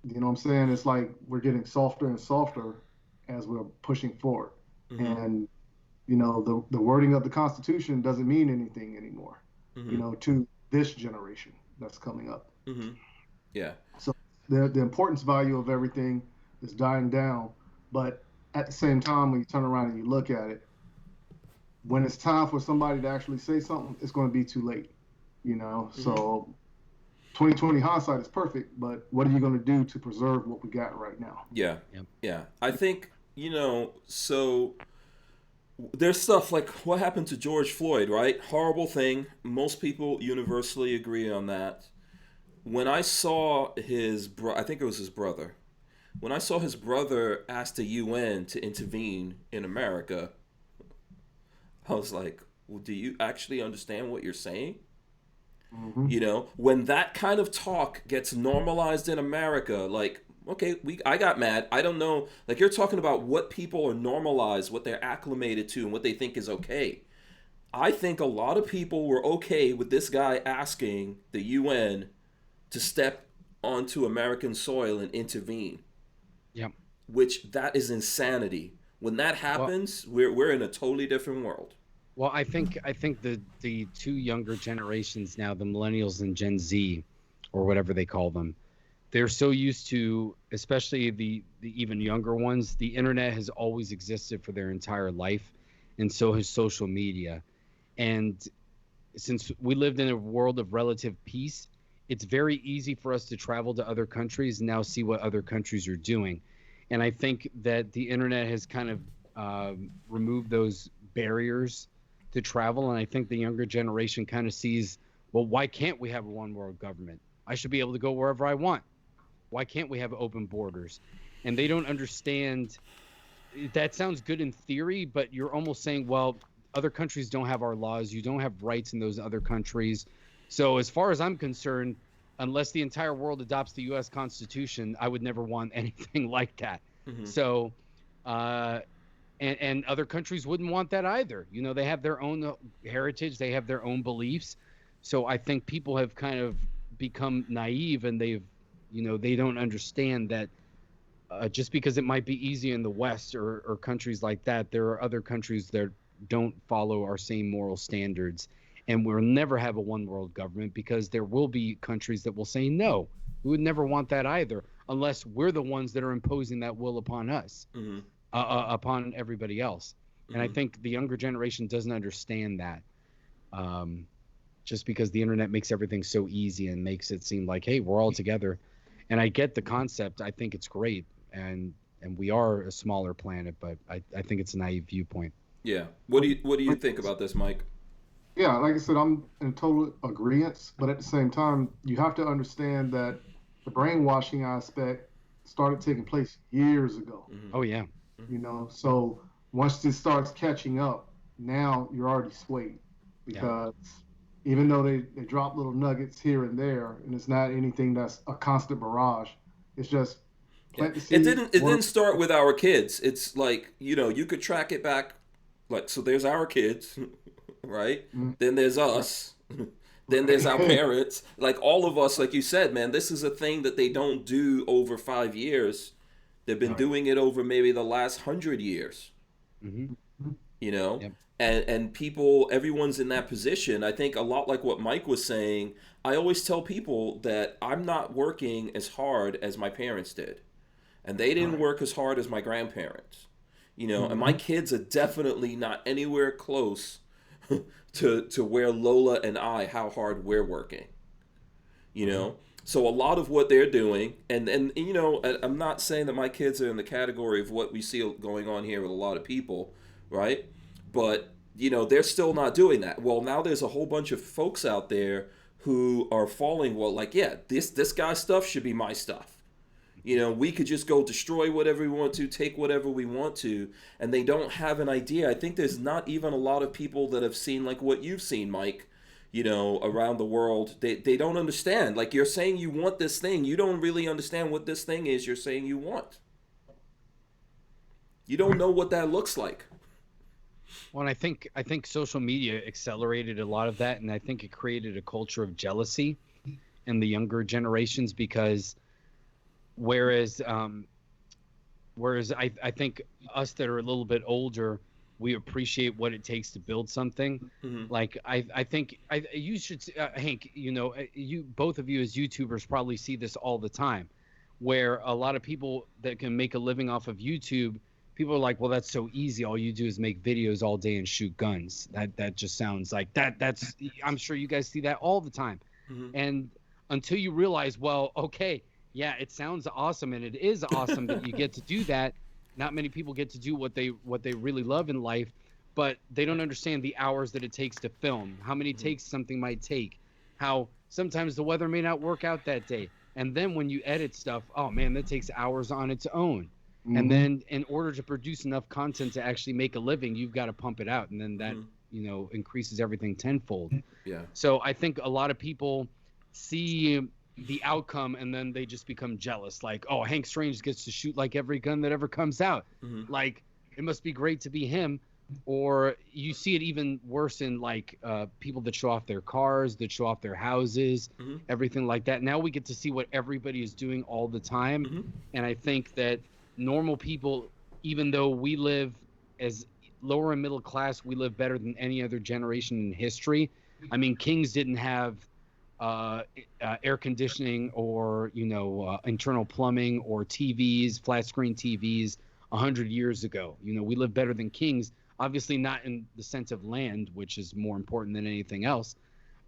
you know what I'm saying? It's like we're getting softer and softer as we're pushing forward. Mm-hmm. And, the wording of the Constitution doesn't mean anything anymore, Mm-hmm. to this generation that's coming up. Mm-hmm. Yeah. So the importance value of everything is dying down. But at the same time, when you turn around and you look at it, when it's time for somebody to actually say something, it's going to be too late. Mm-hmm. So 2020 hindsight is perfect, but what are you going to do to preserve what we got right now? Yeah. Yep. Yeah. I think, so there's stuff like what happened to George Floyd, right? Horrible thing. Most people universally agree on that. When I saw I think it was his brother. When I saw his brother ask the UN to intervene in America, I was like, well, do you actually understand what you're saying? Mm-hmm. When that kind of talk gets normalized in America, like, okay, I got mad. I don't know. Like, you're talking about what people are normalized, what they're acclimated to, and what they think is okay. I think a lot of people were okay with this guy asking the UN to step onto American soil and intervene, Yep. which that is insanity. When that Well, happens, we're in a totally different world. well, I think the two younger generations now, the millennials and Gen Z, or whatever they call them, they're so used to, especially the even younger ones, the internet has always existed for their entire life, and so has social media. And since we lived in a world of relative peace, it's very easy for us to travel to other countries and now see what other countries are doing. And I think that the internet has kind of removed those barriers to travel. And I think the younger generation kind of sees, well, why can't we have a one world government? I should be able to go wherever I want. Why can't we have open borders? And they don't understand. That sounds good in theory, but you're almost saying, well, other countries don't have our laws. You don't have rights in those other countries. So as far as I'm concerned, unless the entire world adopts the U.S. Constitution, I would never want anything like that. Mm-hmm. So, uh, and other countries wouldn't want that either. They have their own heritage. They have their own beliefs. So I think people have kind of become naive, and they don't understand that just because it might be easy in the West or countries like that, there are other countries that don't follow our same moral standards. And we'll never have a one world government because there will be countries that will say no. We would never want that either, unless we're the ones that are imposing that will upon us, Mm-hmm. upon everybody else. And I Mm-hmm. think the younger generation doesn't understand that. Just because the internet makes everything so easy and makes it seem like, hey, we're all together. And I get the concept. I think it's great. And we are a smaller planet, but I think it's a naive viewpoint. Yeah. What do you think about this, Mike? Yeah, like I said, I'm in total agreement, but at the same time, you have to understand that the brainwashing aspect started taking place years ago. Mm-hmm. Oh yeah. So once this starts catching up, now you're already swayed because even though they drop little nuggets here and there, and it's not anything that's a constant barrage, it's just plant the It seed. didn't start with our kids. It's like, you could track it back, like, so there's our kids, right? Mhm. Then there's us. Then there's our parents. Like, all of us, like you said, man, this is a thing that they don't do over 5 years. They've been Right. doing it over maybe the last 100 years, Mm-hmm. you know? Yep. And people, everyone's in that position. I think a lot like what Mike was saying, I always tell people that I'm not working as hard as my parents did. And they didn't work as hard as my grandparents. And my kids are definitely not anywhere close to where Lola and I, how hard we're working. So a lot of what they're doing, and I'm not saying that my kids are in the category of what we see going on here with a lot of people, right? But they're still not doing that. Well, now there's a whole bunch of folks out there who are falling. Well, like, yeah, this guy's stuff should be my stuff. We could just go destroy whatever we want to, take whatever we want to, and they don't have an idea. I think there's not even a lot of people that have seen like what you've seen, Mike, around the world. They don't understand. Like, you're saying you want this thing. You don't really understand what this thing is you're saying you want. You don't know what that looks like. Well, and I think social media accelerated a lot of that, and I think it created a culture of jealousy in the younger generations because whereas I think us that are a little bit older, we appreciate what it takes to build something. Mm-hmm. Like I think you should Hank, you both of you as YouTubers probably see this all the time, where a lot of people that can make a living off of YouTube, people are like, well, that's so easy. All you do is make videos all day and shoot guns. That just sounds like that's I'm sure you guys see that all the time. Mm-hmm. And until you realize, well, okay, yeah, it sounds awesome and it is awesome that you get to do that. Not many people get to do what they really love in life, but they don't understand the hours that it takes to film, how many takes something might take, how sometimes the weather may not work out that day. And then when you edit stuff, oh man, that takes hours on its own. Mm-hmm. And then in order to produce enough content to actually make a living, you've got to pump it out. And then that, increases everything tenfold. Yeah. So I think a lot of people see the outcome and then they just become jealous. Like, oh, Hank Strange gets to shoot like every gun that ever comes out. Mm-hmm. Like, it must be great to be him. Or you see it even worse in like people that show off their cars, that show off their houses, everything like that. Now we get to see what everybody is doing all the time. Mm-hmm. And I think that normal people, even though we live as lower and middle class, we live better than any other generation in history. I mean, kings didn't have air conditioning or, internal plumbing or TVs, flat screen TVs 100 years ago. We live better than kings. Obviously not in the sense of land, which is more important than anything else,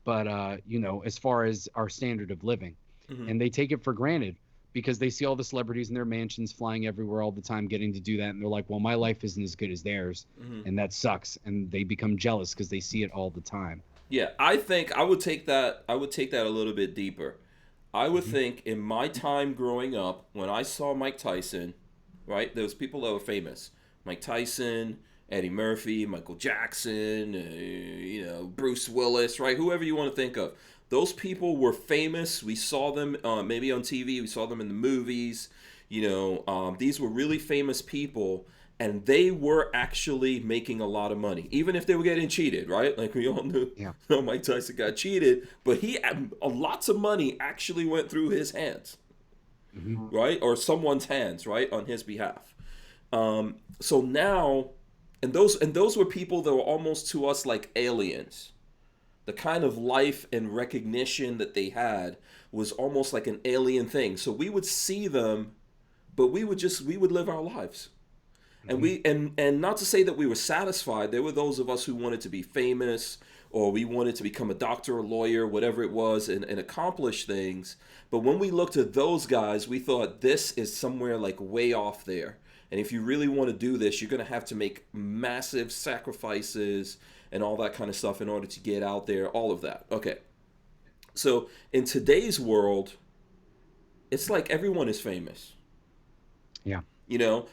but, as far as our standard of living. Mm-hmm. And they take it for granted because they see all the celebrities in their mansions flying everywhere all the time, getting to do that. And they're like, well, my life isn't as good as theirs. Mm-hmm. And that sucks. And they become jealous because they see it all the time. Yeah, I think I would take that a little bit deeper. I would think in my time growing up, when I saw Mike Tyson, right, there was people that were famous. Mike Tyson, Eddie Murphy, Michael Jackson, Bruce Willis, right? Whoever you want to think of. Those people were famous. We saw them maybe on TV. We saw them in the movies. These were really famous people, and they were actually making a lot of money, even if they were getting cheated, right? Like we all knew, Mike Tyson got cheated, but lots of money actually went through his hands, right? Or someone's hands, right, on his behalf. So now, and those were people that were almost to us like aliens. The kind of life and recognition that they had was almost like an alien thing. So we would see them, but we would live our lives. And we and not to say that we were satisfied. There were those of us who wanted to be famous, or we wanted to become a doctor, a lawyer, whatever it was, and accomplish things. But when we looked at those guys, we thought this is somewhere like way off there. And if you really want to do this, you're going to have to make massive sacrifices and all that kind of stuff in order to get out there, all of that. Okay. So in today's world, it's like everyone is famous. Yeah.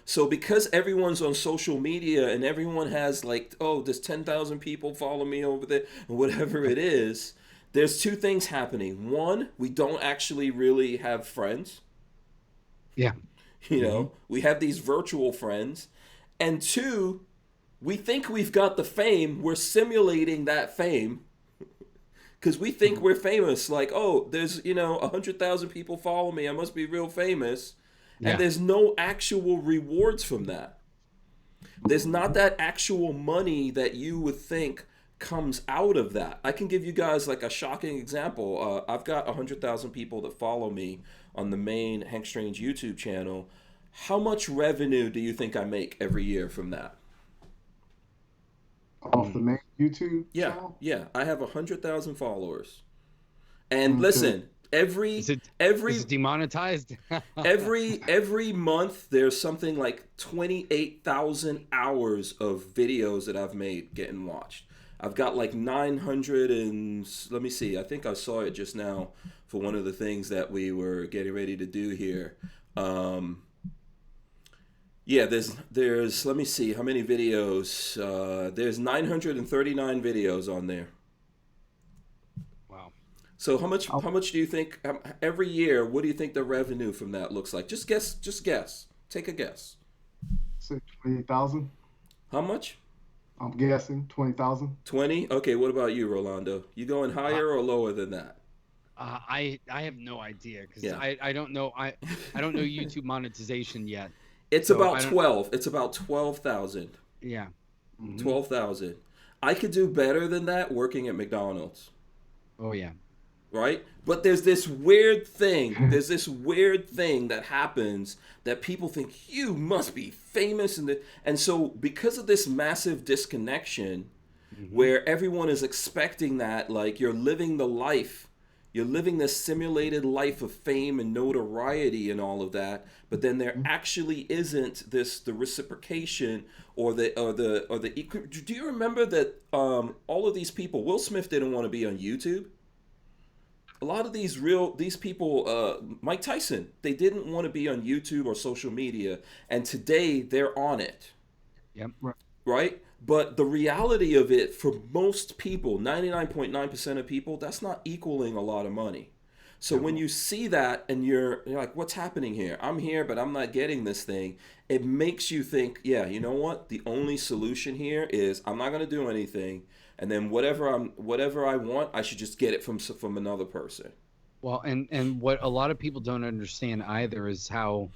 So because everyone's on social media and everyone has like, oh, there's 10,000 people follow me over there, or whatever it is, there's two things happening. One, we don't actually really have friends. Yeah. We have these virtual friends. And two, we think we've got the fame. We're simulating that fame because we think we're famous. Like, oh, there's, 100,000 people follow me. I must be real famous. And there's no actual rewards from that. There's not that actual money that you would think comes out of that. I can give you guys like a shocking example. I've got 100,000 people that follow me on the main Hank Strange YouTube channel. How much revenue do you think I make every year from that? Off the main YouTube channel? Yeah. I have 100,000 followers. And listen, Is it demonetized? every month there's something like 28,000 hours of videos that I've made getting watched. I've got like 900 and let me see. I think I saw it just now for one of the things that we were getting ready to do here. There's let me see how many videos. There's 939 videos on there. So how much do you think every year? What do you think the revenue from that looks like? Just guess. Take a guess. say 20,000. How much? I'm guessing 20,000. 20? Okay, what about you, Rolando? You going Uh, higher or lower than that? I have no idea because Yeah. I don't know I don't know YouTube monetization yet. It's So about I don't. 12. It's about 12,000. Yeah. Hmm. 12,000. I could do better than that working at McDonald's, Oh yeah. right? But there's this weird thing. There's this weird thing that happens that people think you must be famous and so because of this massive disconnection Hmm. where everyone is expecting that like you're living this simulated life of fame and notoriety and all of that, but then there actually isn't the reciprocation or the do you remember that all of these people, Will Smith didn't want to be on YouTube. A lot of these people, Mike Tyson, they didn't want to be on YouTube or social media, and today they're on it, Yep. Right. right? But the reality of it for most people, 99.9% of people, that's not equaling a lot of money. So when you see that and you're like, what's happening here? I'm here, but I'm not getting this thing. It makes you think, yeah, you know what? The only solution here is I'm not going to do anything, and then whatever I want, I should just get it from another person. Well, and what a lot of people don't understand either is how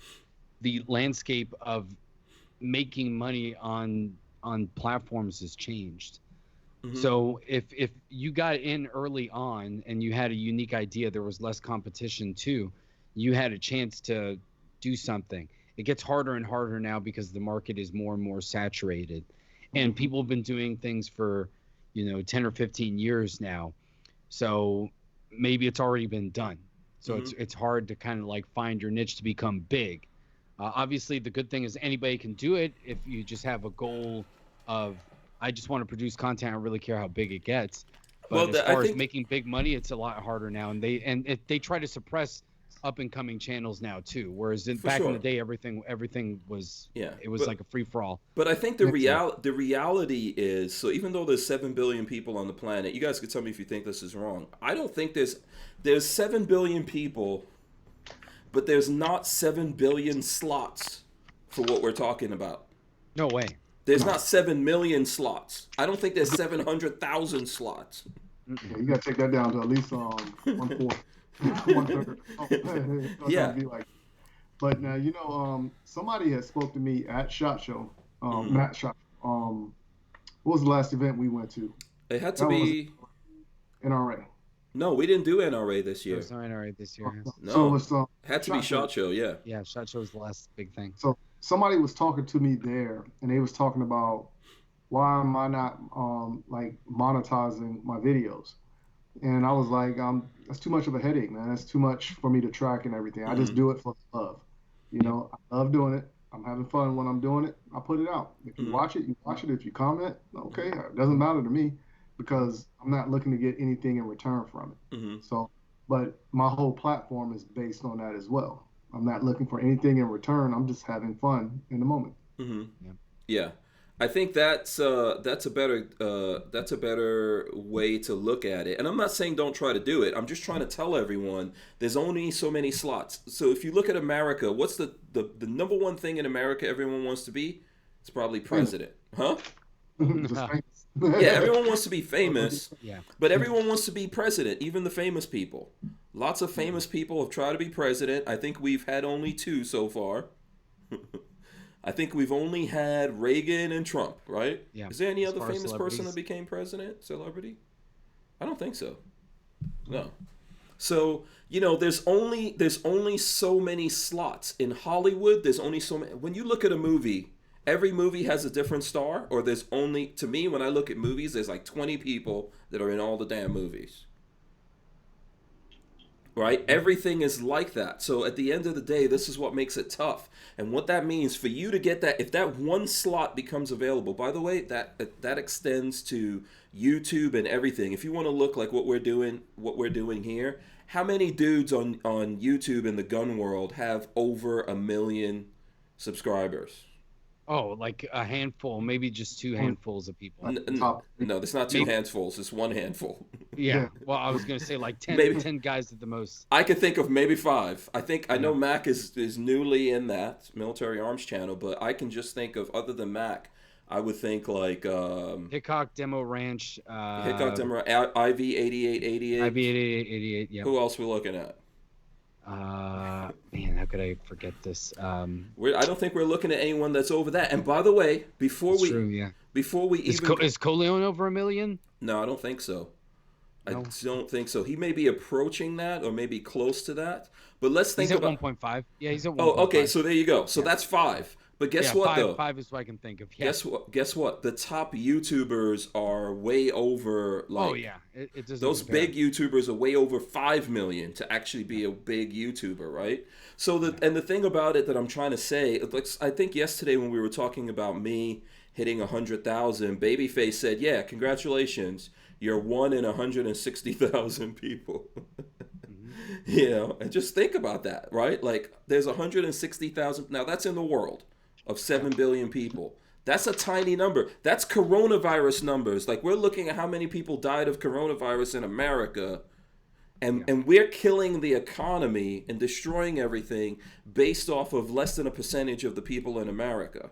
the landscape of making money on platforms has changed. Mm-hmm. So if you got in early on and you had a unique idea, there was less competition too. You had a chance to do something. It gets harder and harder now because the market is more and more saturated, and people have been doing things for 10 or 15 years now. So maybe it's already been done. So Mm-hmm. it's hard to kind of like find your niche to become big. Obviously, the good thing is anybody can do it if you just have a goal of, I just want to produce content. I don't really care how big it gets. But Well, as I far as think making big money, it's a lot harder now. And they try to suppress up and coming channels now too. Whereas for back in sure, the day, everything was, yeah, it was but like a free for all. But I think Yeah. the reality is, so even though there's 7 billion people on the planet, you guys could tell me if you think this is wrong. I don't think there's 7 billion people, but there's not 7 billion slots for what we're talking about. No way. There's not 7 million slots. I don't think there's 700,000 slots. Yeah, you got to take that down to at least 1/4, 1/3. It's gonna Yeah. be like. But now somebody had spoke to me at SHOT Show. Mhm. Not SHOT. What was the last event we went to? It had to That was be. NRA. No, we didn't do NRA this It year. was not all right this year. So No, it's it had to be SHOT Show. SHOT Show. Yeah. Yeah, SHOT Show was the last big thing. So somebody was talking to me there, and they was talking about why am I not like monetizing my videos? And I was like, that's too much of a headache, man. That's too much for me to track and everything. I just do it for love. I love doing it. I'm having fun when I'm doing it. I put it out. If you watch it, you watch it. If you comment, okay, it doesn't matter to me because I'm not looking to get anything in return from it. Mm-hmm. So, but my whole platform is based on that as well. I'm not looking for anything in return. I'm just having fun in the moment. Mm-hmm. Yeah. Yeah, I think that's a better way to look at it. And I'm not saying don't try to do it. I'm just trying to tell everyone there's only so many slots. So if you look at America, what's the number one thing in America everyone wants to be? It's probably president, huh? Just famous. Yeah, everyone wants to be famous, Yeah. but everyone wants to be president, even the famous people. Lots of famous people have tried to be president. I think we've had only two so far. I think we've only had Reagan and Trump, right? Yeah. Is there any As other far as famous person celebrities. that became president? Celebrity? I don't think so. No. So, there's only so many slots. In Hollywood, there's only so many. When you look at a movie, every movie has a different star, or there's only, to me, when I look at movies, there's like 20 people that are in all the damn movies. Right? Everything is like that. So at the end of the day, this is what makes it tough. And what that means for you to get that, if that one slot becomes available, by the way, that extends to YouTube and everything. If you want to look like what we're doing here, how many dudes on YouTube in the gun world have over 1 million subscribers? Oh, like a handful, maybe just two handfuls of people. No, there's not two handfuls. It's one handful. Yeah. Well, I was gonna say like 10, Maybe 10 guys at the most. I could think of maybe 5. I know Mac is newly in that military arms channel, but I can just think of, other than Mac, I would think like Hickok Demo Ranch. Hickok Demmer, IV 8888. IV 8888. Yep. Who else we looking at? Man, how could I forget this? I don't think we're looking at anyone that's over that. And by the way, before we is Coleon over 1 million? No, I don't think so. No. I don't think so. He may be approaching that, or maybe close to that. But let's think He's at about 1.5. Yeah, he's at 1.5. Oh, okay. So there you go. So that's 5. But guess what, though? 5 is what I can think of. Yeah. Guess what? The top YouTubers are way over. Like, oh yeah, it doesn't. Those compare. big YouTubers are way over 5 million to actually be a big YouTuber, right? So the thing about it that I'm trying to say, I think yesterday when we were talking about me hitting 100,000, Babyface said, "Yeah, congratulations, you're 1 in 160,000 people." You know, and just think about that, right? Like, there's 160,000. Now that's in the world of 7 billion people. That's a tiny number. That's coronavirus numbers. Like, we're looking at how many people died of coronavirus in America, and we're killing the economy and destroying everything based off of less than a percentage of the people in America.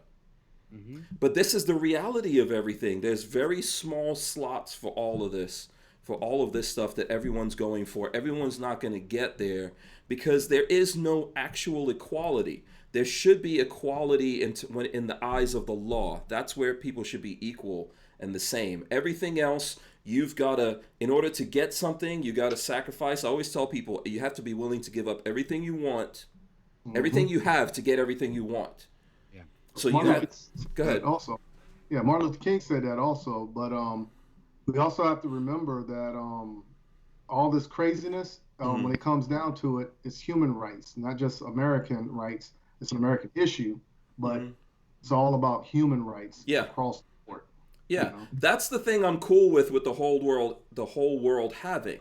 Mm-hmm. But this is the reality of everything. There's very small slots for all of this. For all of this stuff that everyone's going for. Everyone's not going to get there because there is no actual equality. There should be equality in the eyes of the law. That's where people should be equal and the same. Everything else, you've got to, in order to get something, you got to sacrifice. I always tell people, you have to be willing to give up everything you want, everything you have to get everything you want. Yeah. So go ahead. Also, yeah, Martin Luther King said that also, but we also have to remember that all this craziness, when it comes down to it, it's human rights, not just American rights. It's an American issue, but it's all about human rights across the board. Yeah, that's the thing I'm cool with the whole world having.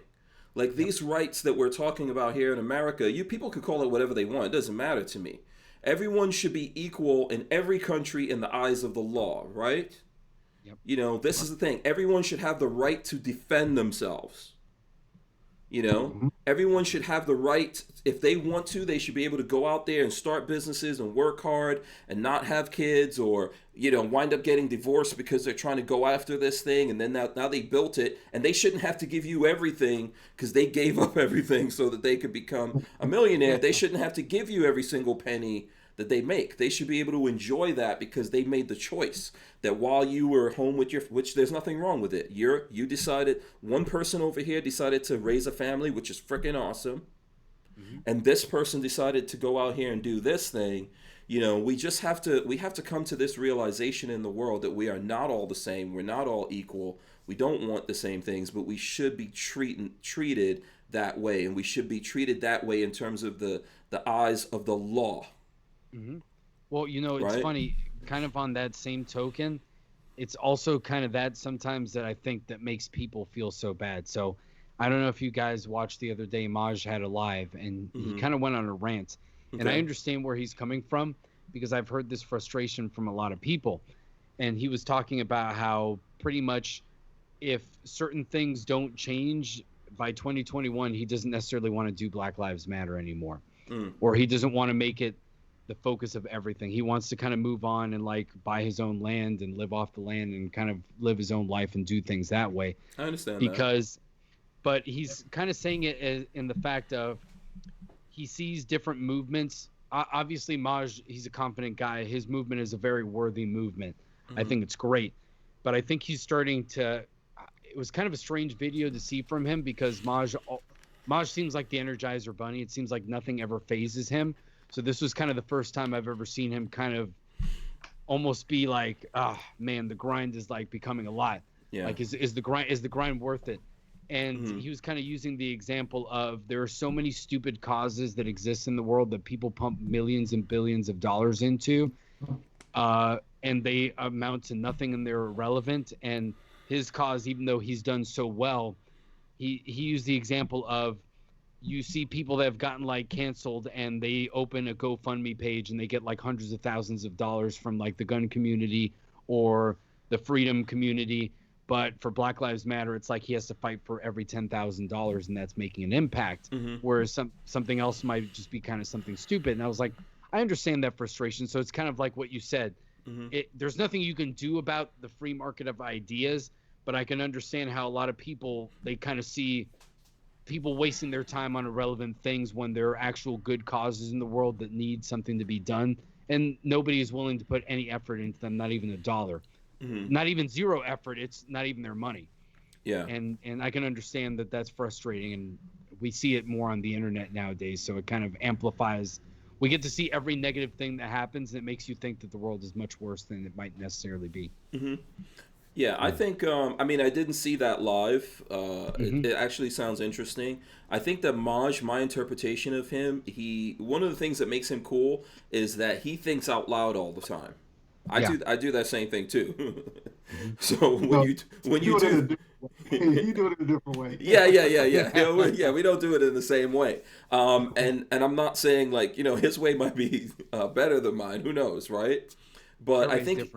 Like, these rights that we're talking about here in America, people can call it whatever they want. It doesn't matter to me. Everyone should be equal in every country in the eyes of the law, right? Yep. You know, this is the thing. Everyone should have the right to defend themselves. You know, everyone should have the right, if they want to, they should be able to go out there and start businesses and work hard and not have kids, or, you know, wind up getting divorced because they're trying to go after this thing, and then now they built it, and they shouldn't have to give you everything because they gave up everything so that they could become a millionaire. They shouldn't have to give you every single penny that they make. They should be able to enjoy that because they made the choice that while you were home with which there's nothing wrong with it. You decided, one person over here decided to raise a family, which is freaking awesome. And this person decided to go out here and do this thing. You know, we have to come to this realization in the world that we are not all the same. We're not all equal. We don't want the same things, but we should be treated that way. And we should be treated that way in terms of the eyes of the law. Mm-hmm. Well, you know, it's funny, kind of on that same token, it's also kind of that sometimes that I think that makes people feel so bad. So I don't know if you guys watched the other day, Maj had a live, and he kind of went on a rant. Okay. And I understand where he's coming from because I've heard this frustration from a lot of people. And he was talking about how pretty much if certain things don't change by 2021, he doesn't necessarily want to do Black Lives Matter anymore. Or he doesn't want to make it the focus of everything. He wants to kind of move on and like buy his own land and live off the land and kind of live his own life and do things that way. I understand but he's kind of saying it in the fact of he sees different movements. Obviously, Maj, he's a confident guy. His movement is a very worthy movement. I think it's great. But I think he's starting to it was kind of a strange video to see from him because Maj seems like the Energizer Bunny. It seems like nothing ever phases him. So this was kind of the first time I've ever seen him kind of almost be like, man, the grind is like becoming a lot. Yeah. Like, is the grind worth it? And he was kind of using the example of there are so many stupid causes that exist in the world that people pump millions and billions of dollars into, and they amount to nothing and they're irrelevant. And his cause, even though he's done so well, he used the example of, you see people that have gotten like canceled and they open a GoFundMe page and they get like hundreds of thousands of dollars from like the gun community or the freedom community. But for Black Lives Matter, it's like he has to fight for every $10,000, and that's making an impact. Whereas something else might just be kind of something stupid. And I was like, I understand that frustration. So it's kind of like what you said. There's nothing you can do about the free market of ideas, but I can understand how a lot of people, they kind of see people wasting their time on irrelevant things when there are actual good causes in the world that need something to be done, and nobody is willing to put any effort into them, not even $1, not even zero effort. It's not even their money. Yeah. And I can understand that that's frustrating, and we see it more on the internet nowadays, so it kind of amplifies. We get to see every negative thing that happens, and it makes you think that the world is much worse than it might necessarily be. Yeah, I think, I mean, I didn't see that live. It actually sounds interesting. I think that Maj, my interpretation of him, one of the things that makes him cool is that he thinks out loud all the time. I do that same thing too. So when you do you do it in a different way. Yeah, we don't do it in the same way. And I'm not saying like, his way might be better than mine. Who knows, right? But I think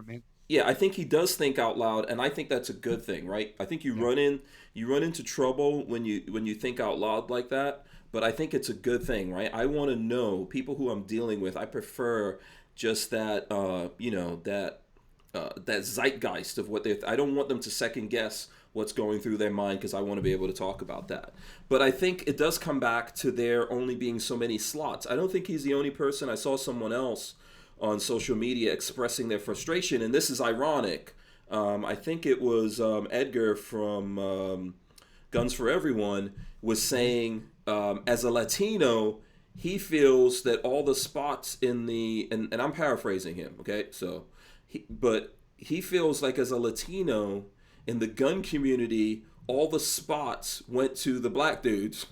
I think he does think out loud, and I think that's a good thing, right? I think you run into trouble when you think out loud like that, but I think it's a good thing, right? I want to know people who I'm dealing with. I prefer just that that zeitgeist of what they. I don't want them to second guess what's going through their mind, because I want to be able to talk about that. But I think it does come back to there only being so many slots. I don't think he's the only person. I saw someone else on social media expressing their frustration, and this is ironic. I think it was Edgar from Guns for Everyone was saying, as a Latino, he feels that all the spots in the, and I'm paraphrasing him, okay? So, but he feels like as a Latino in the gun community, all the spots went to the black dudes,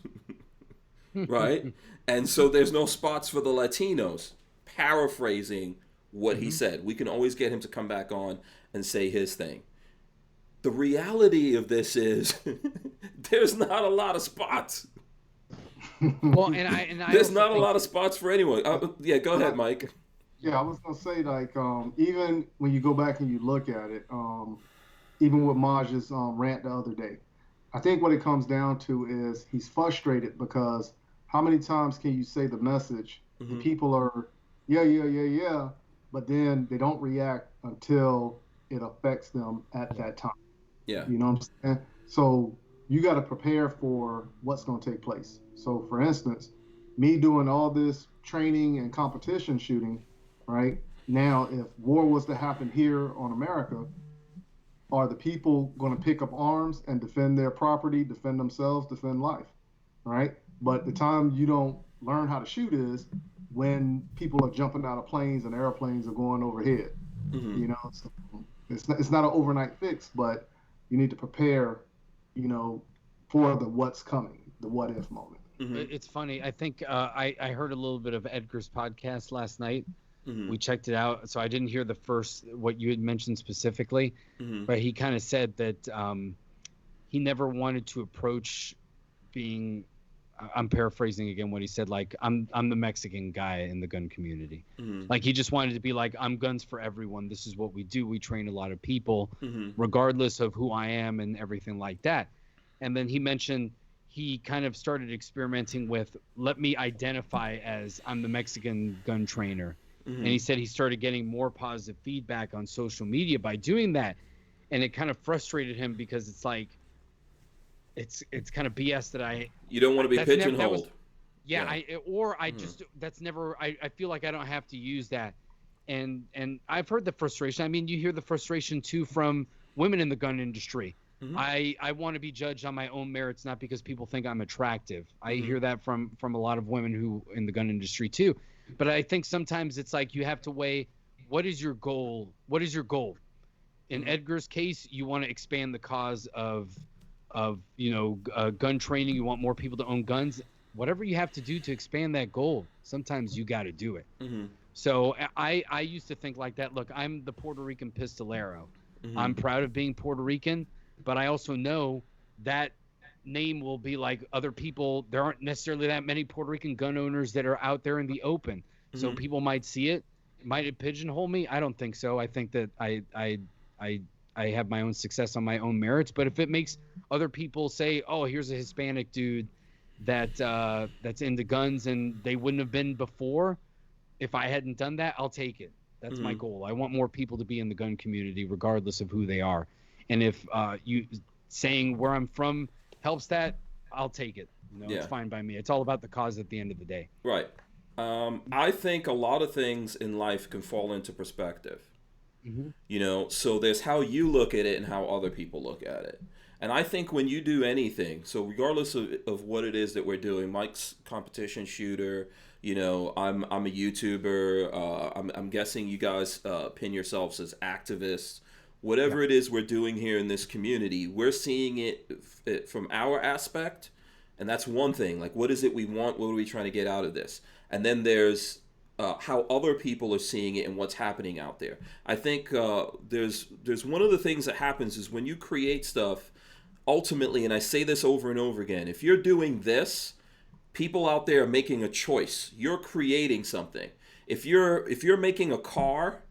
right? And so there's no spots for the Latinos. Paraphrasing what he said. We can always get him to come back on and say his thing. The reality of this is there's not a lot of spots. Well, and I there's not a lot of spots for anyone. Yeah, go ahead, Mike. Yeah, I was gonna say, like, even when you go back and you look at it, even with Maj's rant the other day, I think what it comes down to is he's frustrated because how many times can you say the message and people are yeah, but then they don't react until it affects them at that time. Yeah. You know what I'm saying? So you got to prepare for what's going to take place. So for instance, me doing all this training and competition shooting, right? Now, if war was to happen here on America, are the people going to pick up arms and defend their property, defend themselves, defend life, right? But the time you don't learn how to shoot is when people are jumping out of planes and airplanes are going overhead. You know, so it's not an overnight fix, but you need to prepare, for the what's coming, the what if moment. It's funny. I think I heard a little bit of Edgar's podcast last night. We checked it out, so I didn't hear the first what you had mentioned specifically, but he kind of said that he never wanted to approach being. I'm paraphrasing again what he said. Like I'm the Mexican guy in the gun community. Like he just wanted to be like, I'm Guns for Everyone. This is what we do. We train a lot of people, regardless of who I am and everything like that. And then he mentioned he kind of started experimenting with, let me identify as I'm the Mexican gun trainer. And he said he started getting more positive feedback on social media by doing that. And it kind of frustrated him because it's like, it's kind of BS that you don't want to be pigeonholed. That's never, I feel like I don't have to use that. And I've heard the frustration. I mean, you hear the frustration too from women in the gun industry. I want to be judged on my own merits, not because people think I'm attractive. I hear that from a lot of women who in the gun industry too. But I think sometimes it's like you have to weigh, what is your goal? What is your goal? In Edgar's case, you want to expand the cause of gun training. You want more people to own guns. Whatever you have to do to expand that goal, sometimes you got to do it. So I used to think like that. Look, I'm the Puerto Rican Pistolero. I'm proud of being Puerto Rican, but I also know that name will be like other people. There aren't necessarily that many Puerto Rican gun owners that are out there in the open. So people might see it. Might it pigeonhole me? I don't think so. I think that I I have my own success on my own merits. But if it makes other people say, oh, here's a Hispanic dude that's into guns and they wouldn't have been before, if I hadn't done that, I'll take it. That's my goal. I want more people to be in the gun community, regardless of who they are. And if you saying where I'm from helps that, I'll take it. It's fine by me. It's all about the cause at the end of the day. Right. I think a lot of things in life can fall into perspective. So there's how you look at it and how other people look at it. And I think when you do anything, so regardless of what it is that we're doing, Mike's competition shooter, I'm a YouTuber. I'm guessing you guys pin yourselves as activists. Whatever it is we're doing here in this community, we're seeing it from our aspect, and that's one thing. Like, what is it we want? What are we trying to get out of this? And then there's how other people are seeing it and what's happening out there. I think there's one of the things that happens is when you create stuff, ultimately, and I say this over and over again, if you're doing this, people out there are making a choice. You're creating something. If you're making a car,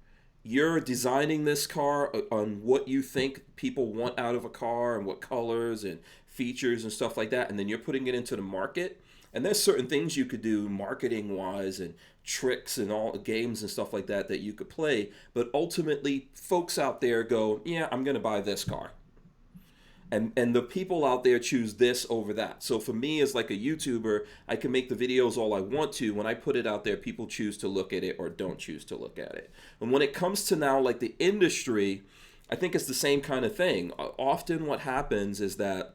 you're designing this car on what you think people want out of a car and what colors and features and stuff like that, and then you're putting it into the market. And there's certain things you could do marketing wise and tricks and all games and stuff like that you could play, but ultimately folks out there go, yeah, I'm going to buy this car. And the people out there choose this over that. So for me as like a YouTuber, I can make the videos all I want to. When I put it out there, people choose to look at it or don't choose to look at it. And when it comes to now like the industry, I think it's the same kind of thing. Often what happens is that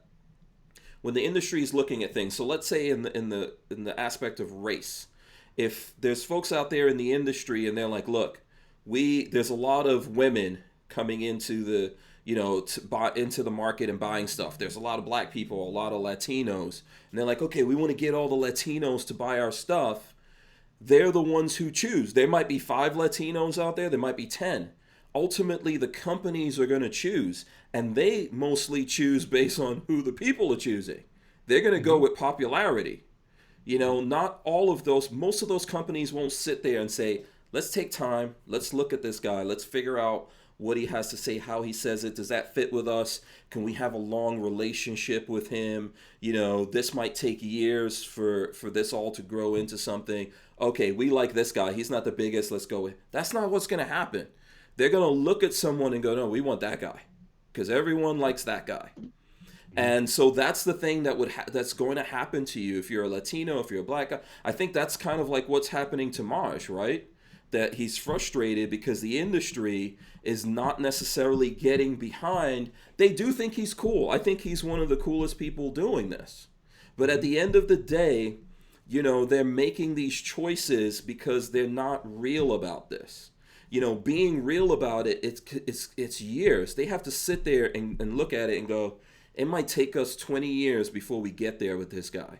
when the industry is looking at things, so let's say in the aspect of race, if there's folks out there in the industry and they're like, look, there's a lot of women coming into the to buy into the market and buying stuff. There's a lot of black people, a lot of Latinos, and they're like, okay, we want to get all the Latinos to buy our stuff. They're the ones who choose. There might be 5 Latinos out there. There might be 10. Ultimately, the companies are going to choose, and they mostly choose based on who the people are choosing. They're going to go with popularity. Not all of those, most of those companies won't sit there and say, let's take time, let's look at this guy, let's figure out what he has to say, how he says it. Does that fit with us? Can we have a long relationship with him? This might take years for this all to grow into something. Okay, we like this guy. He's not the biggest. Let's go with. That's not what's going to happen. They're going to look at someone and go, no, we want that guy because everyone likes that guy. And so that's the thing that's going to happen to you if you're a Latino, if you're a black guy. I think that's kind of like what's happening to Maj, right? That he's frustrated because the industry is not necessarily getting behind. They do think he's cool. I think he's one of the coolest people doing this. But at the end of the day, they're making these choices because they're not real about this. Being real about it, it's years. They have to sit there and look at it and go, it might take us 20 years before we get there with this guy.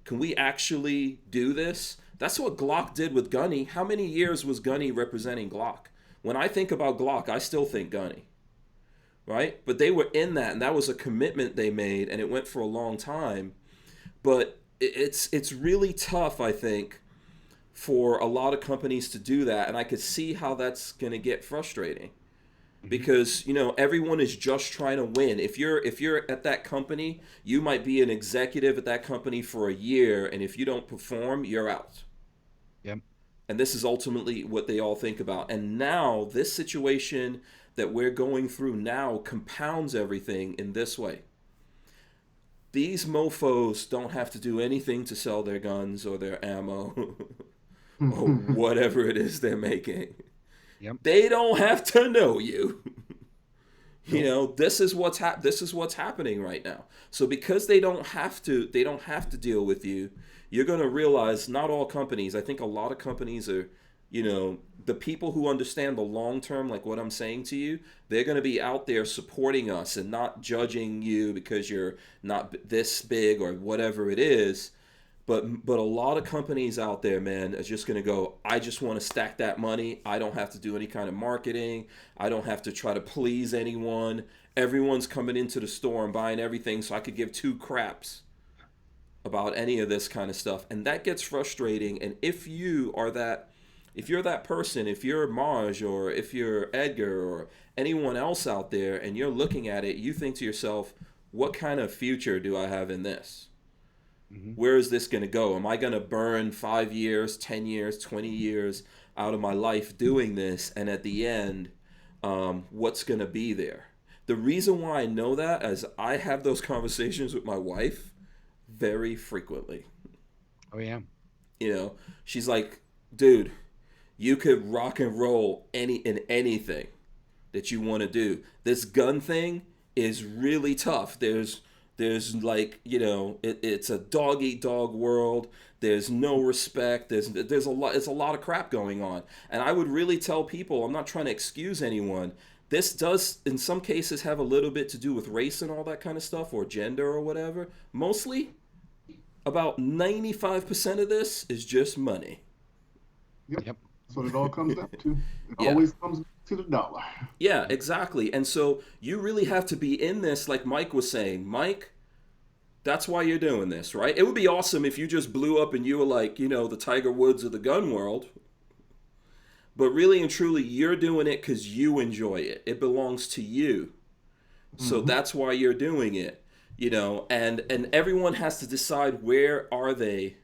Can we actually do this? That's what Glock did with Gunny. How many years was Gunny representing Glock? When I think about Glock, I still think Gunny, right? But they were in that, and that was a commitment they made, and it went for a long time. But it's really tough, I think, for a lot of companies to do that, and I could see how that's going to get frustrating. Because everyone is just trying to win. If you're at that company, you might be an executive at that company for a year, and if you don't perform, you're out. Yep. And this is ultimately what they all think about. And now this situation that we're going through now compounds everything in this way. These mofos don't have to do anything to sell their guns or their ammo or whatever it is they're making. Yep. They don't have to know you. This is what's happening right now. So because they don't have to deal with you, you're going to realize not all companies, I think a lot of companies are, the people who understand the long term, like what I'm saying to you, they're going to be out there supporting us and not judging you because you're not this big or whatever it is. But a lot of companies out there, man, are just going to go, I just want to stack that money. I don't have to do any kind of marketing. I don't have to try to please anyone. Everyone's coming into the store and buying everything, so I could give 2 craps about any of this kind of stuff. And that gets frustrating. And if you are that If you're that person, if you're Marge or if you're Edgar or anyone else out there and you're looking at it, you think to yourself, what kind of future do I have in this? Where is this going to go? Am I going to burn 5 years, 10 years, 20 years out of my life doing this? And at the end, what's going to be there? The reason why I know that is I have those conversations with my wife very frequently. Oh, yeah. You know, she's like, dude, you could rock and roll in anything that you want to do. This gun thing is really tough. There's like, you know, it's a dog eat dog world. There's no respect. There's a lot. It's a lot of crap going on. And I would really tell people, I'm not trying to excuse anyone. This does, in some cases, have a little bit to do with race and all that kind of stuff, or gender or whatever. Mostly, about 95% of this is just money. Yep. That's what it all comes down to. It always comes to the dollar. Yeah, exactly. And so you really have to be in this, like Mike was saying. Mike, that's why you're doing this, right? It would be awesome if you just blew up and you were like, you know, the Tiger Woods of the gun world. But really and truly, you're doing it because you enjoy it. It belongs to you. So that's why you're doing it, you know, and everyone has to decide where are they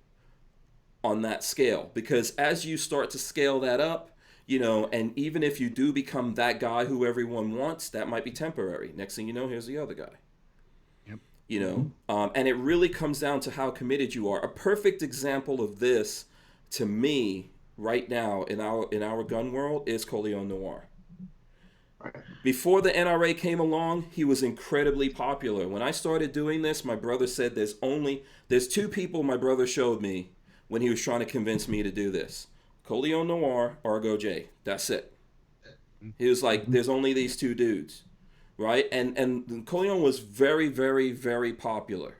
on that scale. Because as you start to scale that up, you know, and even if you do become that guy who everyone wants, that might be temporary. Next thing you know, here's the other guy. Yep. You know, and it really comes down to how committed you are. A perfect example of this, to me, right now in our gun world is Coleon Noir. Before the NRA came along, he was incredibly popular. When I started doing this, my brother said there's two people my brother showed me when he was trying to convince me to do this. Coleon Noir, Argo J. That's it. He was like, there's only these two dudes. Right? And Coleon was very, very, very popular,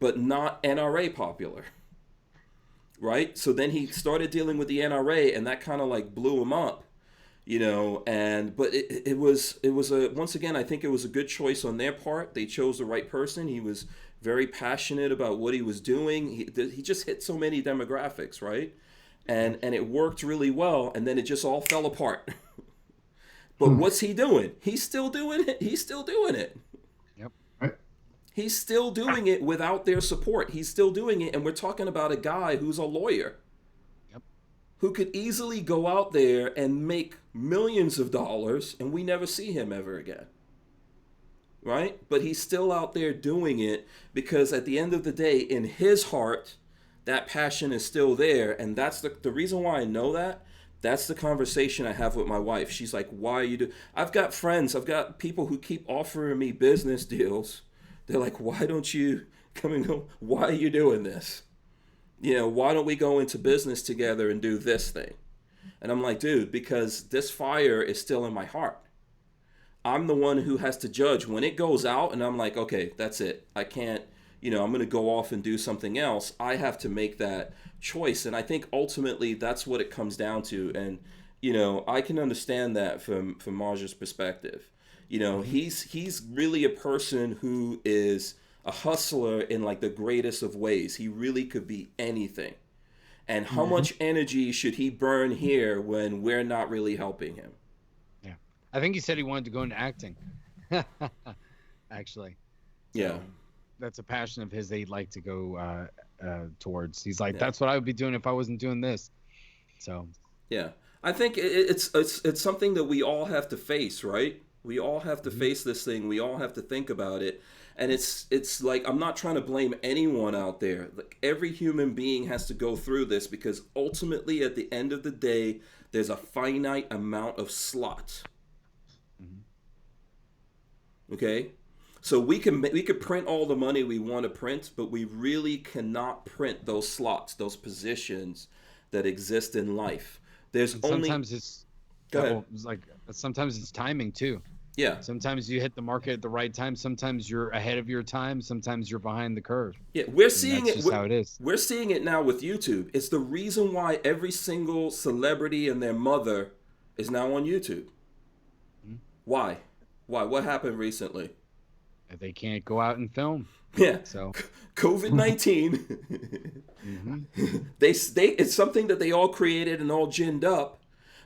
but not NRA popular. Right? So then he started dealing with the NRA, and that kind of like blew him up, you know. But it was once again, I think it was a good choice on their part. They chose the right person. He was very passionate about what he was doing. He just hit so many demographics, right? And it worked really well. And then it just all fell apart. But what's he doing? He's still doing it. He's still doing it. He's still doing it without their support. He's still doing it, and we're talking about a guy who's a lawyer. Who could easily go out there and make millions of dollars, and we never see him ever again. Right? But he's still out there doing it because at the end of the day, in his heart, that passion is still there. And that's the reason why I know that. That's the conversation I have with my wife. She's like, why are you doing? I've got friends. I've got people who keep offering me business deals. They're like, why don't you come and go? Why are you doing this? You know, why don't we go into business together and do this thing? And I'm like, dude, because this fire is still in my heart. I'm the one who has to judge when it goes out, and I'm like, okay, that's it. I can't, you know, I'm going to go off and do something else. I have to make that choice. And I think ultimately that's what it comes down to. And, you know, I can understand that from Marge's perspective. You know, he's really a person who is a hustler in like the greatest of ways. He really could be anything. And how much energy should he burn here when we're not really helping him? Yeah. I think he said he wanted to go into acting. Actually. So yeah. That's a passion of his that he'd like to go towards. He's like, that's what I would be doing if I wasn't doing this. So. Yeah. I think it's something that we all have to face, right? We all have to face this thing. We all have to think about it. And it's like, I'm not trying to blame anyone out there. Like, every human being has to go through this because ultimately at the end of the day, there's a finite amount of slots. Okay? So we could print all the money we want to print, but we really cannot print those slots, those positions that exist in life. There's sometimes it's like sometimes it's timing too. Yeah. Sometimes you hit the market at the right time. Sometimes you're ahead of your time. Sometimes you're behind the curve. Yeah, we're seeing it. That's just how it is. We're seeing it now with YouTube. It's the reason why every single celebrity and their mother is now on YouTube. Why? What happened recently? They can't go out and film. Yeah. So COVID-19. It's something that they all created and all ginned up,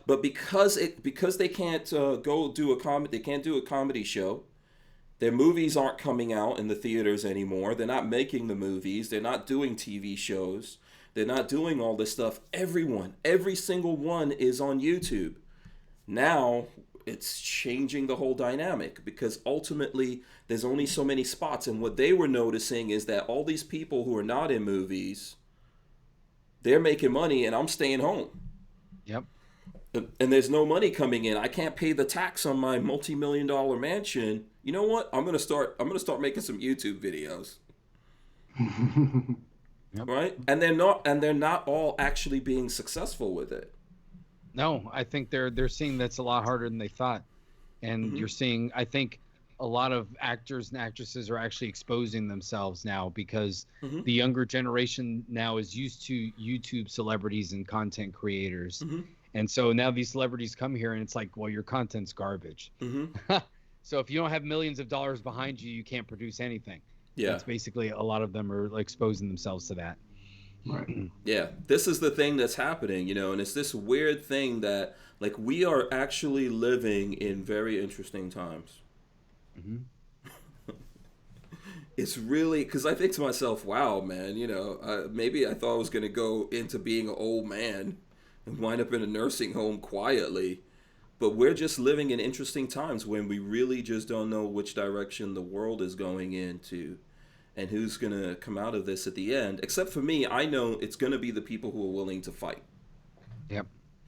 but because they can't go do a comedy, they can't do a comedy show. Their movies aren't coming out in the theaters anymore. They're not making the movies. They're not doing TV shows. They're not doing all this stuff. Every single one is on YouTube. Now it's changing the whole dynamic because ultimately there's only so many spots. And what they were noticing is that all these people who are not in movies, they're making money and I'm staying home. Yep. And there's no money coming in. I can't pay the tax on my multi-million-dollar mansion. You know what? I'm gonna start making some YouTube videos. Yep. Right? And they're not all actually being successful with it. No, I think they're seeing that's a lot harder than they thought. And you're seeing, I think a lot of actors and actresses are actually exposing themselves now because the younger generation now is used to YouTube celebrities and content creators. And so now these celebrities come here and it's like, well, your content's garbage. So if you don't have millions of dollars behind you, you can't produce anything. Yeah. That's basically a lot of them are like exposing themselves to that. Right. Yeah. This is the thing that's happening, and it's this weird thing that like we are actually living in very interesting times. It's really, because I think to myself, wow, man, maybe I thought I was going to go into being an old man and wind up in a nursing home quietly. But we're just living in interesting times when we really just don't know which direction the world is going into and who's going to come out of this at the end. Except for me, I know it's going to be the people who are willing to fight. Yep.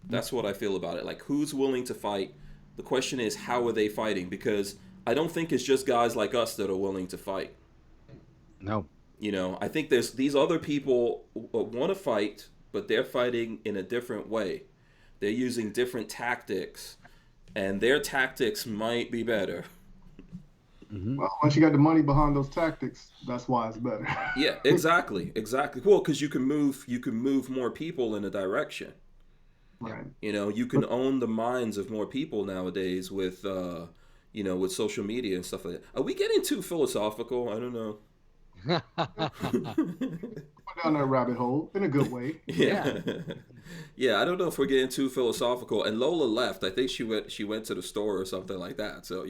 That's what I feel about it. Like, who's willing to fight? The question is, how are they fighting? Because I don't think it's just guys like us that are willing to fight. No. I think there's these other people want to fight, but they're fighting in a different way. They're using different tactics, and their tactics might be better. Well, once you got the money behind those tactics, that's why it's better. Yeah, exactly. Well, because you can move more people in a direction. Right. You can own the minds of more people nowadays with, with social media and stuff like that. Are we getting too philosophical? I don't know. Down that rabbit hole in a good way. Yeah. Yeah, I don't know if we're getting too philosophical. And Lola left. I think she went to the store or something like that. So,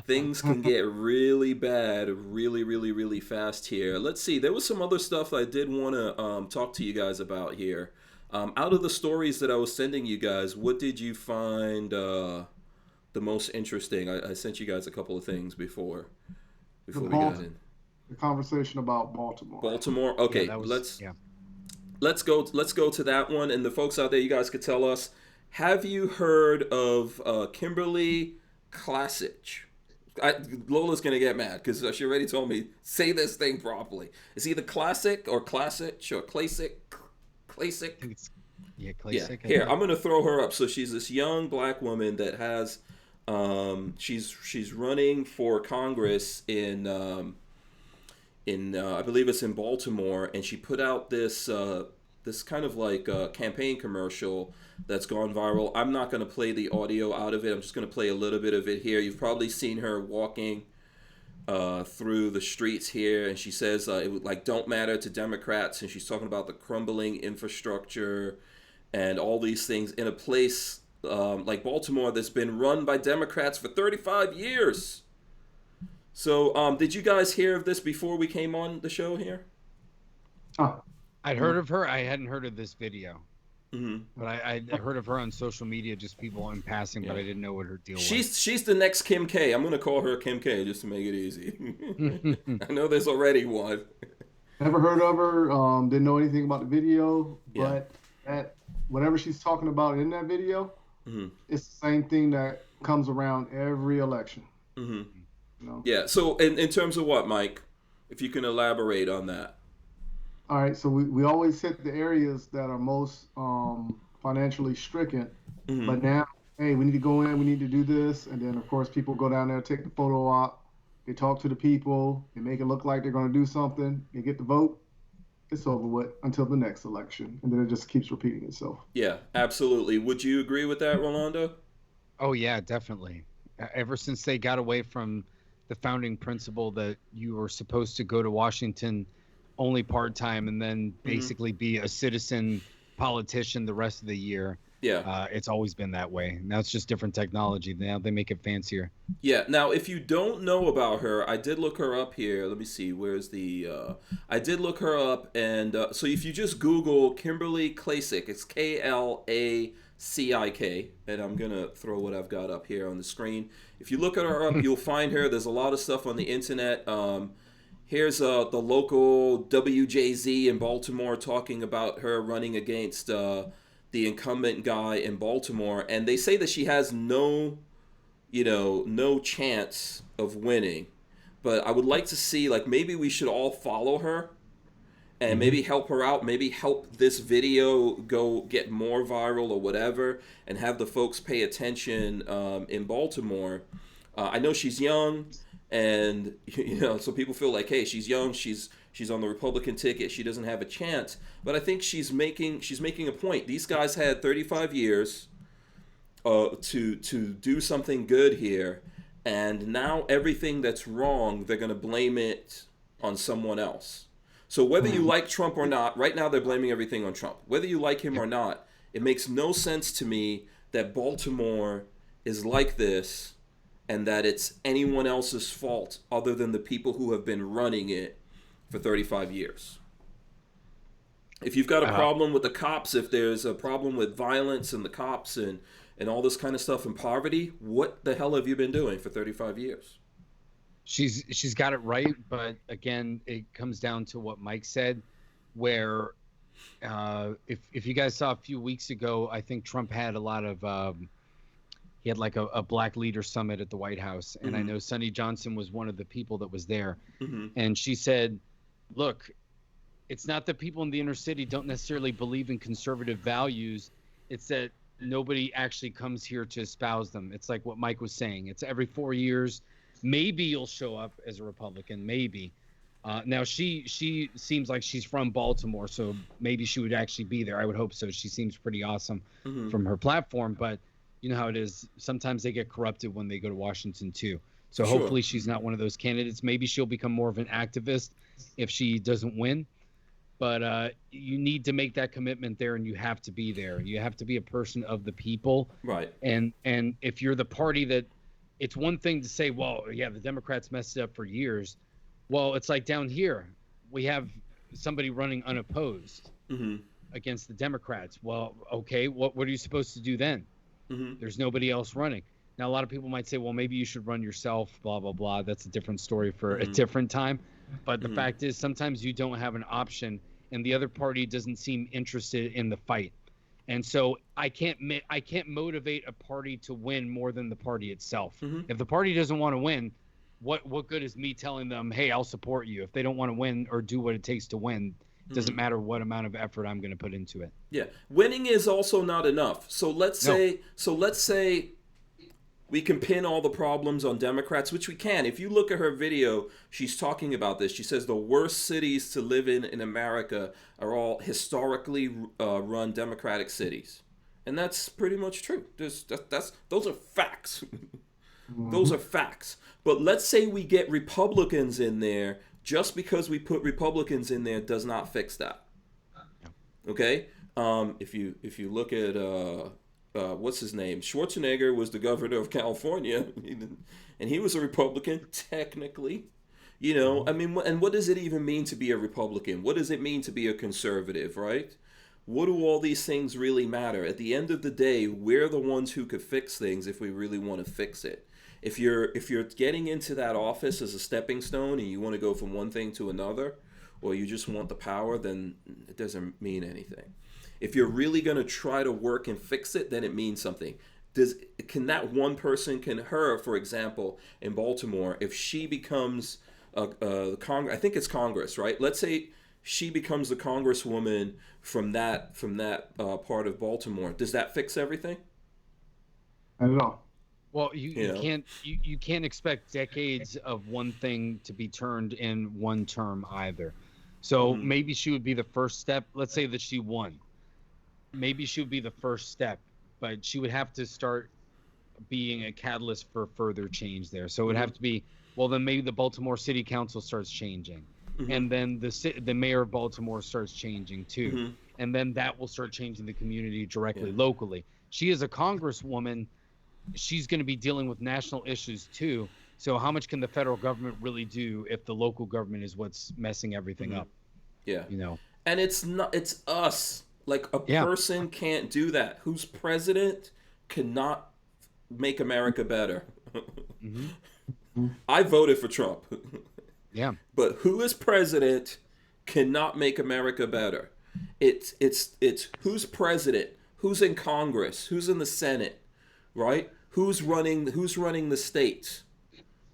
things can get really bad really, really, really fast here. Let's see. There was some other stuff I did want to talk to you guys about here. Out of the stories that I was sending you guys, what did you find the most interesting? I sent you guys a couple of things before we got in. The conversation about Baltimore. Baltimore. Okay, yeah, let's go to that one. And the folks out there, you guys could tell us. Have you heard of Kimberly Classic? Lola's gonna get mad because she already told me say this thing properly. It's either classic or classic or classic. Yeah, classic. Yeah. Here, I'm gonna throw her up. So she's this young black woman that has, she's running for Congress in I believe it's in Baltimore, and she put out this kind of like campaign commercial that's gone viral. I'm not going to play the audio out of it. I'm just going to play a little bit of it here. You've probably seen her walking through the streets here, and she says it would like don't matter to Democrats, and she's talking about the crumbling infrastructure and all these things in a place like Baltimore that's been run by Democrats for 35 years. So, did you guys hear of this before we came on the show here? I'd heard of her. I hadn't heard of this video. But I heard of her on social media, just people in passing, but I didn't know what her deal was. She's the next Kim K. I'm going to call her Kim K just to make it easy. I know there's already one. Never heard of her. Didn't know anything about the video, but whatever she's talking about in that video, it's the same thing that comes around every election. Yeah. So in terms of what, Mike, if you can elaborate on that. All right. So we always hit the areas that are most financially stricken. But now, hey, we need to go in. We need to do this. And then, of course, people go down there, take the photo op. They talk to the people. They make it look like they're going to do something. They get the vote. It's over with until the next election. And then it just keeps repeating itself. Yeah, absolutely. Would you agree with that, Rolando? Oh, yeah, definitely. Ever since they got away from the founding principle that you were supposed to go to Washington only part-time and then basically be a citizen politician the rest of the year. Yeah. It's always been that way. Now it's just different technology. Now they make it fancier. Yeah. Now, if you don't know about her, I did look her up here. Let me see. Where's the? I did look her up, and so if you just Google Kimberly Klacik, it's Klacik, and I'm gonna throw what I've got up here on the screen. If you look at her up, you'll find her. There's a lot of stuff on the internet. Here's the local WJZ in Baltimore talking about her running against the incumbent guy in Baltimore, and they say that she has no chance of winning. But I would like to see, like, maybe we should all follow her and maybe help her out, maybe help this video go get more viral or whatever, and have the folks pay attention in Baltimore. I know she's young, and so people feel like, hey, she's young, she's on the Republican ticket, she doesn't have a chance. But I think she's making a point. These guys had 35 years to do something good here, and now everything that's wrong, they're going to blame it on someone else. So whether you like Trump or not, right now they're blaming everything on Trump. Whether you like him or not, it makes no sense to me that Baltimore is like this and that it's anyone else's fault other than the people who have been running it for 35 years. If you've got a problem with the cops, if there's a problem with violence and the cops and all this kind of stuff and poverty, what the hell have you been doing for 35 years? She's got it right, but again, it comes down to what Mike said, where if you guys saw a few weeks ago, I think Trump had a lot of he had like a Black Leader Summit at the White House, and I know Sonny Johnson was one of the people that was there, and she said, look, it's not that people in the inner city don't necessarily believe in conservative values, it's that nobody actually comes here to espouse them. It's like what Mike was saying. It's every 4 years. Maybe you'll show up as a Republican, maybe. Now, she seems like she's from Baltimore, so maybe she would actually be there. I would hope so. She seems pretty awesome from her platform, but you know how it is. Sometimes they get corrupted when they go to Washington, too. So hopefully she's not one of those candidates. Maybe she'll become more of an activist if she doesn't win. But you need to make that commitment there, and you have to be there. You have to be a person of the people. Right. And if you're the party that – it's one thing to say, well, yeah, the Democrats messed it up for years. Well, it's like down here, we have somebody running unopposed against the Democrats. Well, okay, what are you supposed to do then? There's nobody else running. Now, a lot of people might say, well, maybe you should run yourself, blah, blah, blah. That's a different story for a different time. But the fact is, sometimes you don't have an option, and the other party doesn't seem interested in the fight. And so I can't motivate a party to win more than the party itself. If the party doesn't want to win, what good is me telling them, hey, I'll support you? If they don't want to win or do what it takes to win, it doesn't matter what amount of effort I'm going to put into it. Yeah, winning is also not enough. So let's say we can pin all the problems on Democrats, which we can. If you look at her video, she's talking about this. She says the worst cities to live in America are all historically run Democratic cities. And that's pretty much true. Those are facts. Those are facts. But let's say we get Republicans in there. Just because we put Republicans in there does not fix that. Okay? If you look at what's his name? Schwarzenegger was the governor of California, and he was a Republican, technically. I mean, and what does it even mean to be a Republican? What does it mean to be a conservative, right? What do all these things really matter? At the end of the day, we're the ones who could fix things if we really want to fix it. If you're getting into that office as a stepping stone and you want to go from one thing to another, or you just want the power, then it doesn't mean anything. If you're really going to try to work and fix it, then it means something. Can that one person, her, for example, in Baltimore, if she becomes I think it's Congress, right? Let's say she becomes the congresswoman from that part of Baltimore. Does that fix everything? I don't know. Well, you can't expect decades of one thing to be turned in one term either. So maybe she would be the first step. Let's say that she won. Maybe she would be the first step, but she would have to start being a catalyst for further change there. So it would have to be well, then maybe the Baltimore City Council starts changing, and then the mayor of Baltimore starts changing too, and then that will start changing the community directly locally. She is a congresswoman. She's going to be dealing with national issues too. So how much can the federal government really do if the local government is what's messing everything up? Yeah. You know. And it's us. Like a person can't do that. Who's president cannot make America better. I voted for Trump. Yeah. But who is president cannot make America better. It's who's president, who's in Congress, who's in the Senate, right? Who's running the states?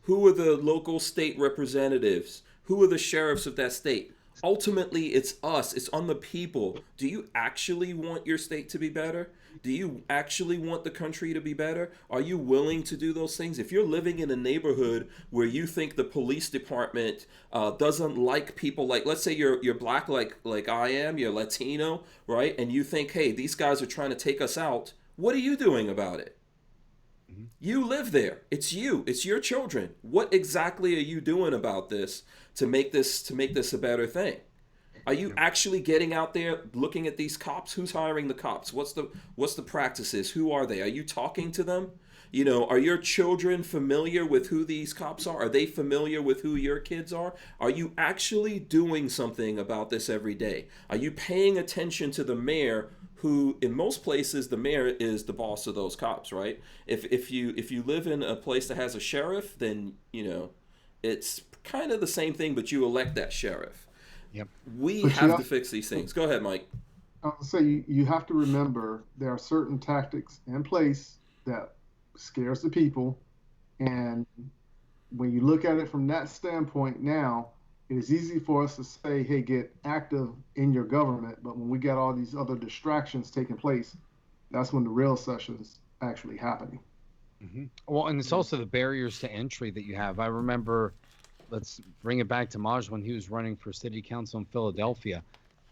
Who are the local state representatives? Who are the sheriffs of that state? Ultimately, it's us. It's on the people. Do you actually want your state to be better? Do you actually want the country to be better? Are you willing to do those things? If you're living in a neighborhood where you think the police department doesn't like people, like let's say you're black like I am, you're Latino, right? And you think, hey, these guys are trying to take us out. What are you doing about it? You live there. It's you. It's your children. What exactly are you doing about this to make this a better thing? Are you actually getting out there looking at these cops? Who's hiring the cops? What's the practices? Who are they? Are you talking to them? You know, are your children familiar with who these cops are? Are they familiar with who your kids are? Are you actually doing something about this every day? Are you paying attention to the mayor, who in most places the mayor is the boss of those cops, right? If you live in a place that has a sheriff, then you know it's kind of the same thing, but you elect that sheriff. Yep. We have to fix these things. Go ahead, Mike. I would say you have to remember there are certain tactics in place that scares the people, and when you look at it from that standpoint now, it is easy for us to say, hey, get active in your government, but when we got all these other distractions taking place, that's when the real session's actually happening. Well, and it's also the barriers to entry that you have. I remember, let's bring it back to Maj when he was running for city council in Philadelphia.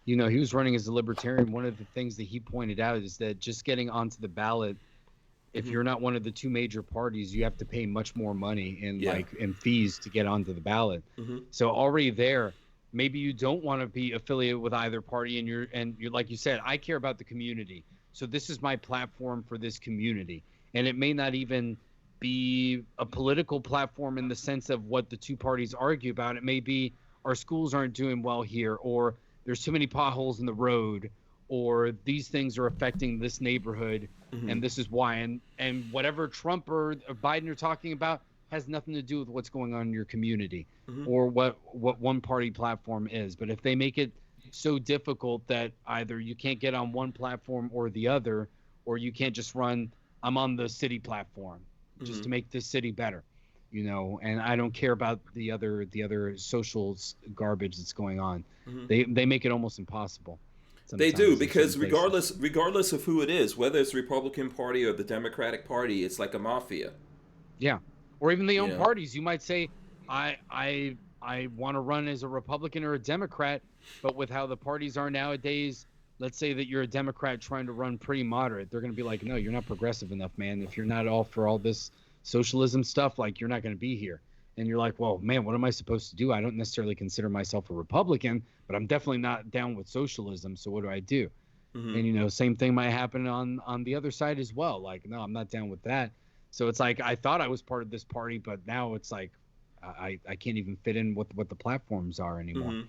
You know, he was running as a libertarian. One of the things that he pointed out is that just getting onto the ballot, if you're not one of the two major parties, you have to pay much more money in fees to get onto the ballot. So already there, maybe you don't want to be affiliated with either party, and you're like you said, I care about the community. So this is my platform for this community. And it may not even be a political platform in the sense of what the two parties argue about. It may be our schools aren't doing well here, or there's too many potholes in the road, or these things are affecting this neighborhood, and this is why. And whatever Trump or Biden are talking about has nothing to do with what's going on in your community or what one party platform is. But if they make it so difficult that either you can't get on one platform or the other, or you can't just run, I'm on the city platform just to make this city better, you know, and I don't care about the other social garbage that's going on. They make it almost impossible. They do, because regardless of who it is, whether it's the Republican Party or the Democratic Party, it's like a mafia. Yeah, or even the own parties. You might say, I want to run as a Republican or a Democrat, but with how the parties are nowadays, let's say that you're a Democrat trying to run pretty moderate. They're going to be like, no, you're not progressive enough, man. If you're not all for all this socialism stuff, like you're not going to be here. And you're like, well, man, what am I supposed to do? I don't necessarily consider myself a Republican, but I'm definitely not down with socialism. So what do I do? And, you know, same thing might happen on the other side as well. Like, no, I'm not down with that. So it's like, I thought I was part of this party, but now it's like, I can't even fit in with what the platforms are anymore.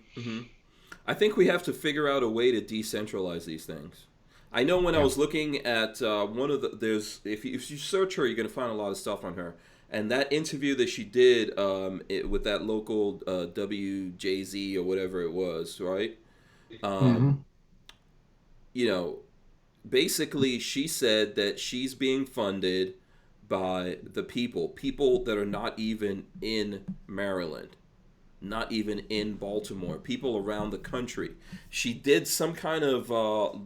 I think we have to figure out a way to decentralize these things. I know when I was looking at one of if you search her, you're going to find a lot of stuff on her. And that interview that she did with that local WJZ or whatever it was, right? You know, basically she said that she's being funded by the people that are not even in Maryland, not even in Baltimore, people around the country. She did some kind of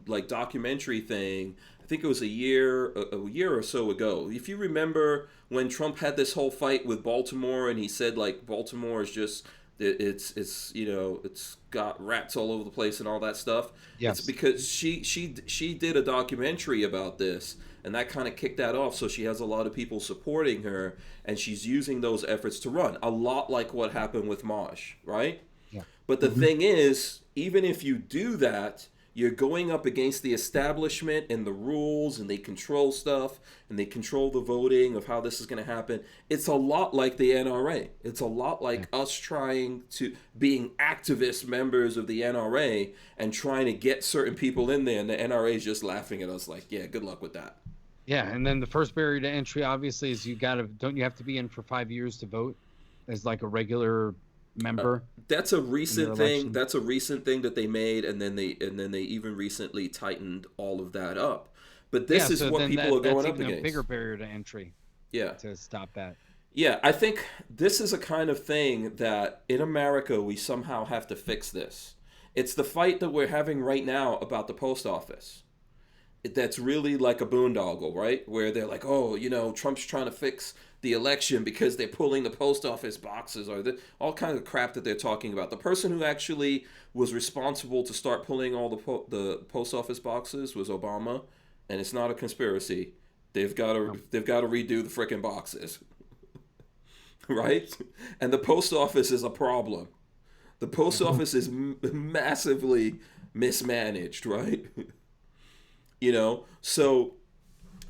like documentary thing. I think it was a year or so ago. If you remember when Trump had this whole fight with Baltimore, and he said like Baltimore is just It's it's got rats all over the place and all that stuff. It's Yes. because she did a documentary about this, and that kind of kicked that off. So she has a lot of people supporting her, and she's using those efforts to run a lot like what happened with Mosh, right? Yeah. But the thing is, even if you do that, you're going up against the establishment and the rules, and they control stuff, and they control the voting of how this is going to happen. It's a lot like the NRA. It's a lot like us trying to being activist members of the NRA and trying to get certain people in there, and the NRA is just laughing at us like, yeah, good luck with that. Yeah, and then the first barrier to entry, obviously, is don't you have to be in for 5 years to vote as like a regular member? That's a recent thing. election? That's a recent thing that they made, and then they even recently tightened all of that up. But this is so what then people are going that's up even against. a bigger barrier to entry Yeah. to stop that. Yeah, I think this is a kind of thing that in America we somehow have to fix this. It's the fight that we're having right now about the post office. That's really like a boondoggle, right? Where they're like, oh, Trump's trying to fix the election because they're pulling the post office boxes, or all kinds of crap that they're talking about. The person who actually was responsible to start pulling all the post office boxes was Obama, and it's not a conspiracy. They've got to redo the frickin' boxes. Right? And the post office is a problem. The post office is massively mismanaged, right? So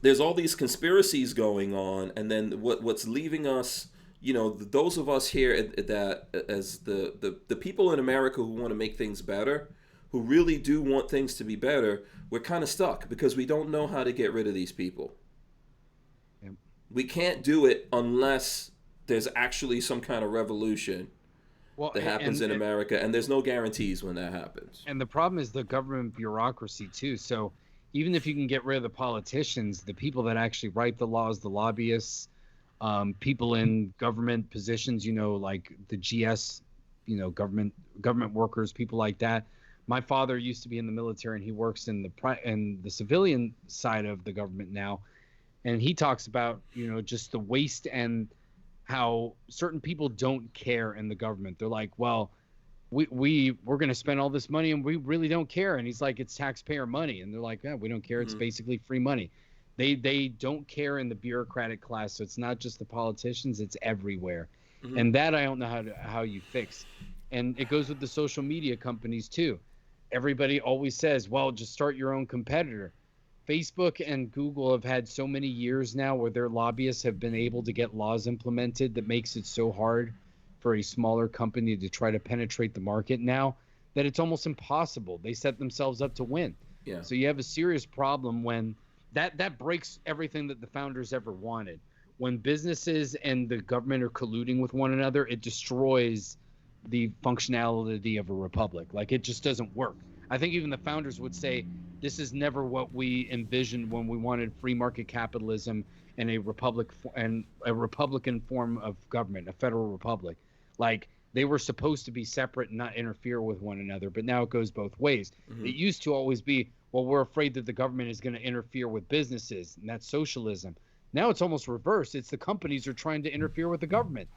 there's all these conspiracies going on, and then what's leaving us, those of us here that as the people in America who want to make things better, who really do want things to be better, we're kind of stuck because we don't know how to get rid of these people. Yep. We can't do it unless there's actually some kind of revolution that happens in America, and there's no guarantees when that happens. And the problem is the government bureaucracy too. So even if you can get rid of the politicians, the people that actually write the laws, the lobbyists, people in government positions, like the GS, government workers, people like that. My father used to be in the military, and he works in the civilian side of the government now, and he talks about just the waste and how certain people don't care in the government. They're like, well, we're going to spend all this money and we really don't care. And he's like, it's taxpayer money. And they're like, yeah, we don't care. It's basically free money. They don't care in the bureaucratic class. So it's not just the politicians, it's everywhere. And that I don't know how you fix. And it goes with the social media companies too. Everybody always says, well, just start your own competitor. Facebook and Google have had so many years now where their lobbyists have been able to get laws implemented that makes it so hard for a smaller company to try to penetrate the market now that it's almost impossible. They set themselves up to win. Yeah. So you have a serious problem when that breaks everything that the founders ever wanted. When businesses and the government are colluding with one another, it destroys the functionality of a republic. Like, it just doesn't work. I think even the founders would say this is never what we envisioned when we wanted free market capitalism and a republican form of government, a federal republic. Like, they were supposed to be separate and not interfere with one another, but now it goes both ways. It used to always be, well, we're afraid that the government is going to interfere with businesses, and that's socialism. Now it's almost reversed. It's the companies are trying to interfere with the government.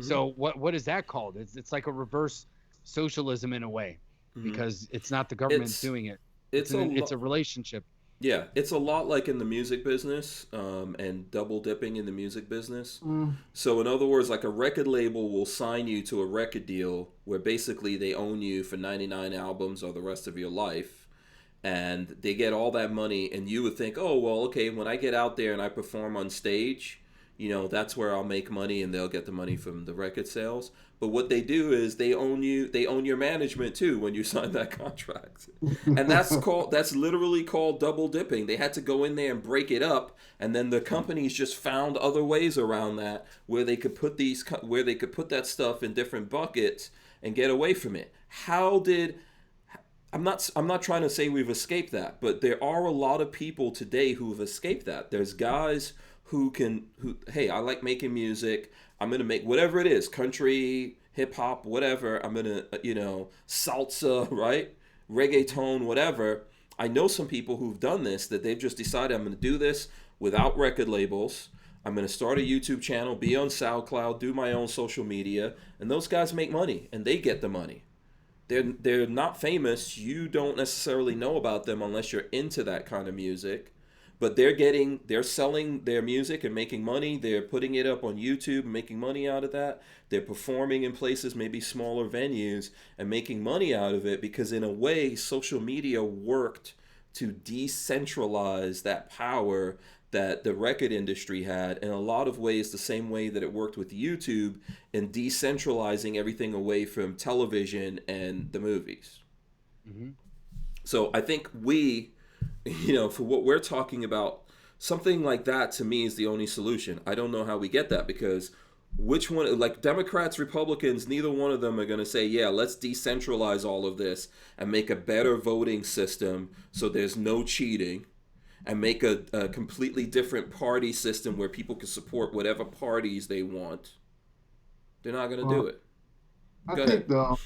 So what is that called? It's like a reverse socialism in a way, because it's not the government doing it. It's a relationship. Yeah, it's a lot like in the music business, and double dipping in the music business. So in other words, like, a record label will sign you to a record deal where basically they own you for 99 albums or the rest of your life, and they get all that money, and you would think, oh, well, okay, when I get out there and I perform on stage, that's where I'll make money, and they'll get the money from the record sales. But what they do is they own your management too when you sign that contract. And that's literally called double dipping. They had to go in there and break it up, and then the companies just found other ways around that where they could put that stuff in different buckets and get away from it. I'm not trying to say we've escaped that, but there are a lot of people today who have escaped that. There's guys who hey, I like making music. I'm going to make whatever it is, country, hip hop, whatever. I'm going to, salsa, right? Reggaeton, whatever. I know some people who've done this, that they've just decided, I'm going to do this without record labels. I'm going to start a YouTube channel, be on SoundCloud, do my own social media, and those guys make money and they get the money. They're not famous. You don't necessarily know about them unless you're into that kind of music. But they're selling their music and making money. They're putting it up on YouTube and making money out of that. They're performing in places, maybe smaller venues, and making money out of it because in a way, social media worked to decentralize that power that the record industry had in a lot of ways, the same way that it worked with YouTube in decentralizing everything away from television and the movies. Mm-hmm. So I think for what we're talking about, something like that to me is the only solution. I don't know how we get that because which one, like Democrats, Republicans, neither one of them are going to say, yeah, let's decentralize all of this and make a better voting system so there's no cheating and make a completely different party system where people can support whatever parties they want. They're not going to do it. I think the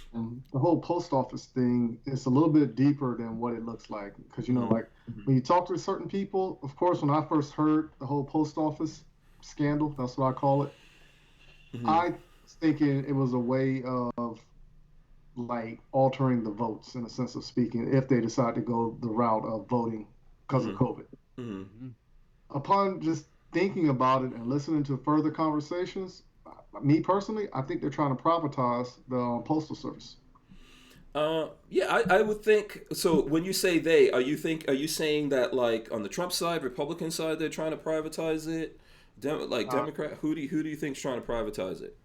whole post office thing is a little bit deeper than what it looks like. Because, like when you talk to certain people, of course, when I first heard the whole post office scandal, that's what I call it, I was thinking it was a way of like altering the votes in a sense of speaking if they decide to go the route of voting because of COVID. Upon just thinking about it and listening to further conversations, me personally, I think they're trying to privatize the postal service. Yeah, I would think so. When you say they, are you saying that like on the Trump side, Republican side, they're trying to privatize it? Democrat, who do you think's trying to privatize it?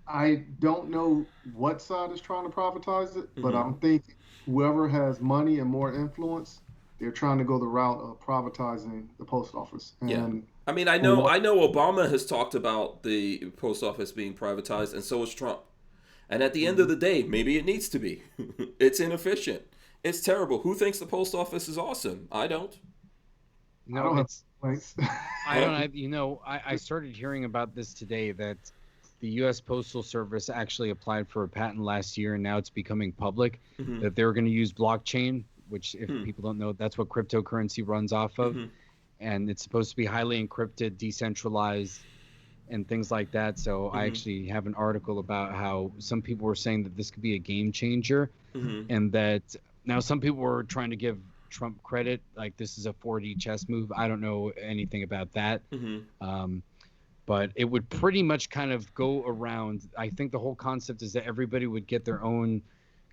I don't know what side is trying to privatize it, but I'm thinking whoever has money and more influence, they're trying to go the route of privatizing the post office. And yeah. I mean, I know Obama has talked about the post office being privatized, and so has Trump. And at the end of the day, maybe it needs to be. It's inefficient. It's terrible. Who thinks the post office is awesome? I don't. No, I don't. I started hearing about this today that the U.S. Postal Service actually applied for a patent last year, and now it's becoming public that they were going to use blockchain, which, if people don't know, that's what cryptocurrency runs off of. And it's supposed to be highly encrypted, decentralized, and things like that. So I actually have an article about how some people were saying that this could be a game changer, and that now some people were trying to give Trump credit, like this is a 4D chess move. I don't know anything about that. But it would pretty much kind of go around. I think the whole concept is that everybody would get their own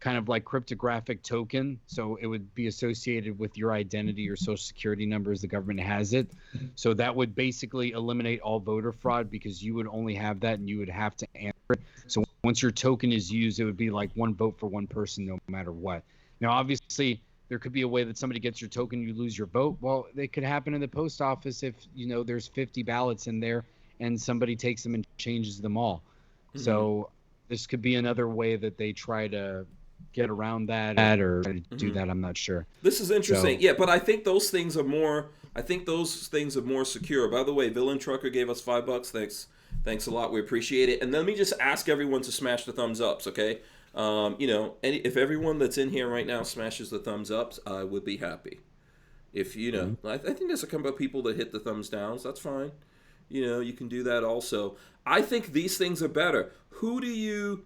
kind of like cryptographic token. So it would be associated with your identity or social security number as the government has it. So that would basically eliminate all voter fraud because you would only have that and you would have to answer it. So once your token is used, it would be like one vote for one person no matter what. Now, obviously, there could be a way that somebody gets your token, you lose your vote. Well, it could happen in the post office if, there's 50 ballots in there and somebody takes them and changes them all. So this could be another way that they try to get around that or do that. I'm not sure. This is interesting. Yeah, but I think those things are more secure. By the way, Villain Trucker gave us $5. Thanks a lot. We appreciate it. And let me just ask everyone to smash the thumbs ups, okay? If everyone that's in here right now smashes the thumbs ups, I would be happy. If I think there's a couple of people that hit the thumbs downs. That's fine. You can do that also. I think these things are better. We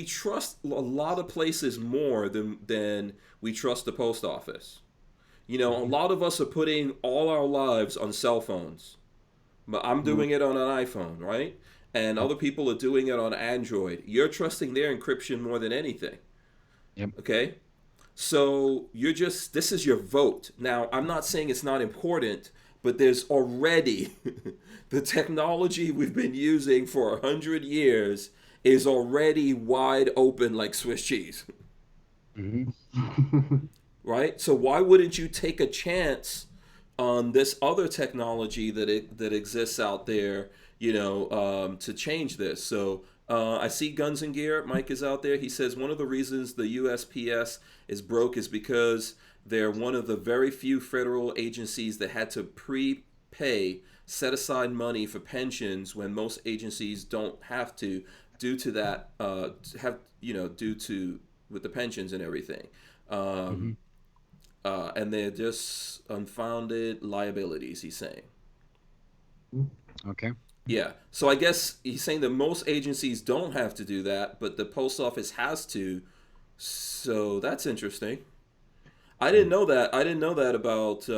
trust a lot of places more than we trust the post office. A lot of us are putting all our lives on cell phones. But I'm doing it on an iPhone, right? And other people are doing it on Android. You're trusting their encryption more than anything. Yep. Okay? So this is your vote. Now, I'm not saying it's not important, but there's already the technology we've been using for 100 years is already wide open like Swiss cheese. Right? So why wouldn't you take a chance on this other technology that exists out there, to change this? So I see Guns and Gear. Mike is out there. He says one of the reasons the USPS is broke is because they're one of the very few federal agencies that had to prepay, set aside money for pensions when most agencies don't have to, due to that, due to with the pensions and everything. And they're just unfounded liabilities, he's saying. Okay. Yeah. So I guess he's saying that most agencies don't have to do that, but the post office has to. So that's interesting. I didn't know that. I didn't know that about.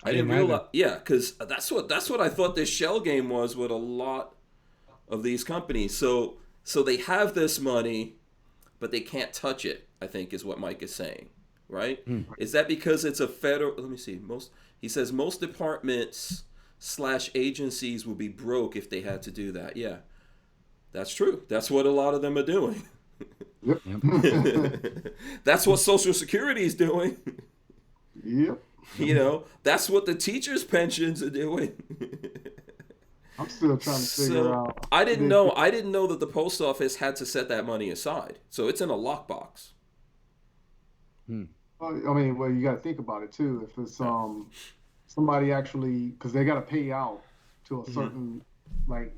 I I didn't didn't either. realize. Yeah, because that's what I thought this shell game was with a lot of these companies. So they have this money, but they can't touch it. I think is what Mike is saying, right? Is that because it's a federal? Let me see. He says most departments / agencies would be broke if they had to do that. Yeah, that's true. That's what a lot of them are doing. Yep. That's what Social Security is doing. Yep. That's what the teachers' pensions are doing. I'm still trying to figure out. I didn't know that the post office had to set that money aside. So it's in a lockbox. I mean, well, you got to think about it too. If it's somebody actually, because they got to pay out to a certain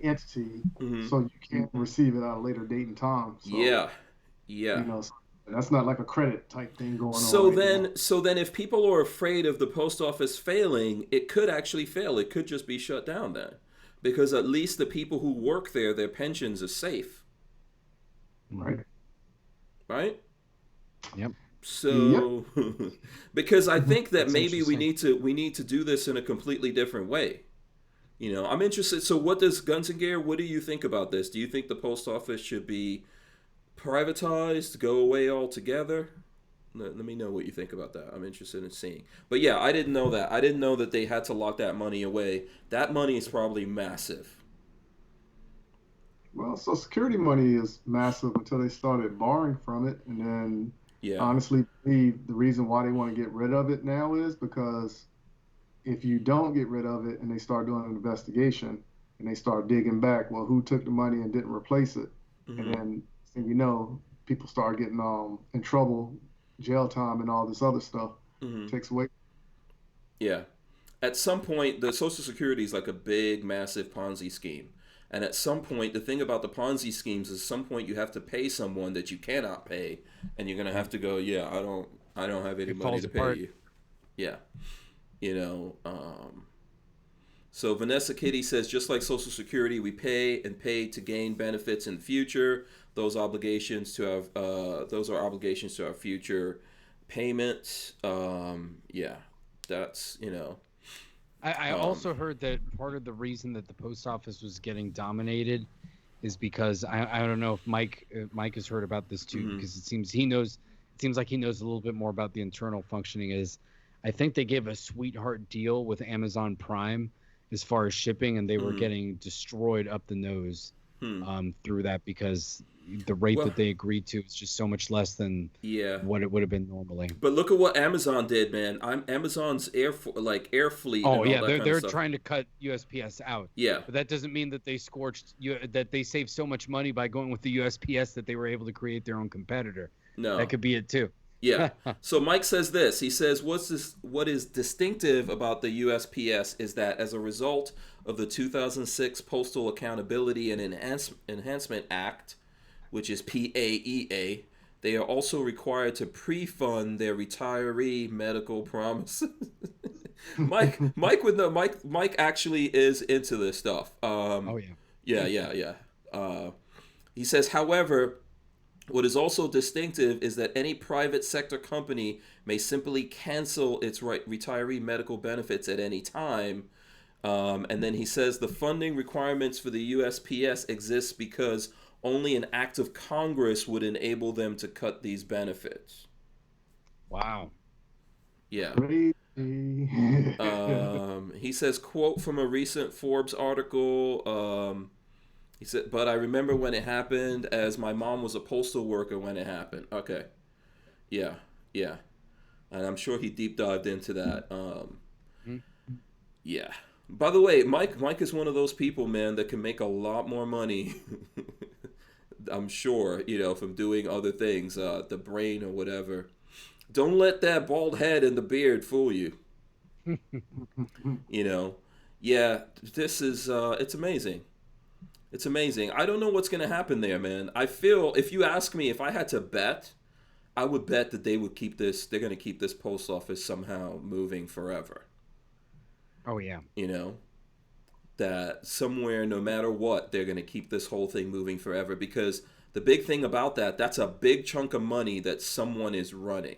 entity, so you can't receive it at a later date and time. So, yeah. So that's not like a credit type thing going on. So then, if people are afraid of the post office failing, it could actually fail. It could just be shut down then, because at least the people who work there, their pensions are safe. Right. Right. Yep. So, because I think that maybe we need to do this in a completely different way. I'm interested. So, what does Guns and Gear? What do you think about this? Do you think the post office should be privatized, go away altogether? Let me know what you think about that. I'm interested in seeing. But yeah, I didn't know that. I didn't know that they had to lock that money away. That money is probably massive. Well, so security money is massive until they started borrowing from it, and then honestly, the reason why they want to get rid of it now is because if you don't get rid of it and they start doing an investigation and they start digging back, well, who took the money and didn't replace it? And then people start getting in trouble, jail time, and all this other stuff. Takes away. Yeah. At some point, the Social Security is like a big, massive Ponzi scheme. And at some point, the thing about the Ponzi schemes is at some point you have to pay someone that you cannot pay, and you're gonna have to go, I don't have any money to pay you. Yeah. So Vanessa Kitty says, just like Social Security, we pay to gain benefits in the future. Those are obligations to our future payments. That's I also heard that part of the reason that the post office was getting dominated is because I don't know if Mike has heard about this too, because it seems like he knows a little bit more about the internal functioning. Is I think they gave a sweetheart deal with Amazon Prime as far as shipping, and they were getting destroyed up the nose through that because the rate that they agreed to is just so much less than what it would have been normally. But look at what Amazon did, man. Amazon's air fleet. Oh yeah, they're trying to cut USPS out. Yeah, but that doesn't mean that they that they saved so much money by going with the USPS that they were able to create their own competitor. No, that could be it too. Yeah. So Mike says this. He says, what is distinctive about the USPS is that as a result of the 2006 Postal Accountability and Enhancement Act, which is PAEA, they are also required to pre-fund their retiree medical promises. Mike actually is into this stuff. Yeah. He says, however, what is also distinctive is that any private sector company may simply cancel its retiree medical benefits at any time. And then he says the funding requirements for the USPS exist because only an act of Congress would enable them to cut these benefits. Wow. Yeah. He says, quote from a recent Forbes article, he said, but I remember when it happened, as my mom was a postal worker when it happened. Okay. Yeah. And I'm sure he deep dived into that. Yeah. By the way, Mike is one of those people, man, that can make a lot more money, I'm sure, from doing other things, the brain or whatever. Don't let that bald head and the beard fool you. Yeah, this is, it's amazing. It's amazing. I don't know what's going to happen there, man. I feel, if you ask me, if I had to bet, I would bet that they're going to keep this post office somehow moving forever. Oh, yeah. that somewhere, no matter what, they're going to keep this whole thing moving forever, because the big thing about that's a big chunk of money that someone is running.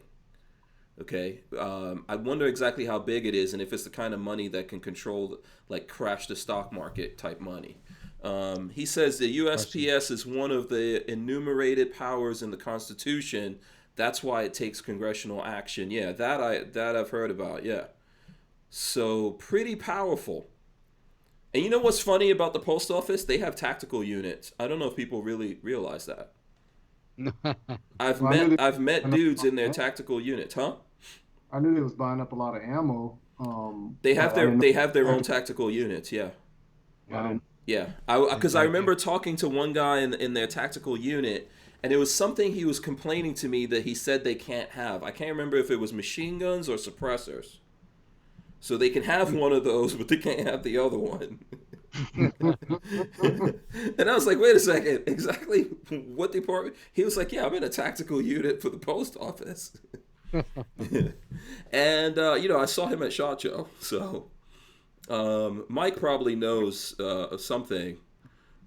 Okay, I wonder exactly how big it is, and if it's the kind of money that can control, like, crash the stock market type money. He says the USPS is one of the enumerated powers in the Constitution. That's why it takes congressional action. Yeah, that I've heard about. Yeah, so pretty powerful. And you know what's funny about the post office? They have tactical units. I don't know if people really realize that. I've met dudes in their tactical units, huh? I knew they was buying up a lot of ammo. They have their own tactical units. Yeah. Wow. Yeah. Because I remember talking to one guy in their tactical unit, and it was something he was complaining to me that he said they can't have. I can't remember if it was machine guns or suppressors. So they can have one of those, but they can't have the other one. And I was like, wait a second, exactly what department? He was like, yeah, I'm in a tactical unit for the post office. And, I saw him at SHOT Show. So Mike probably knows something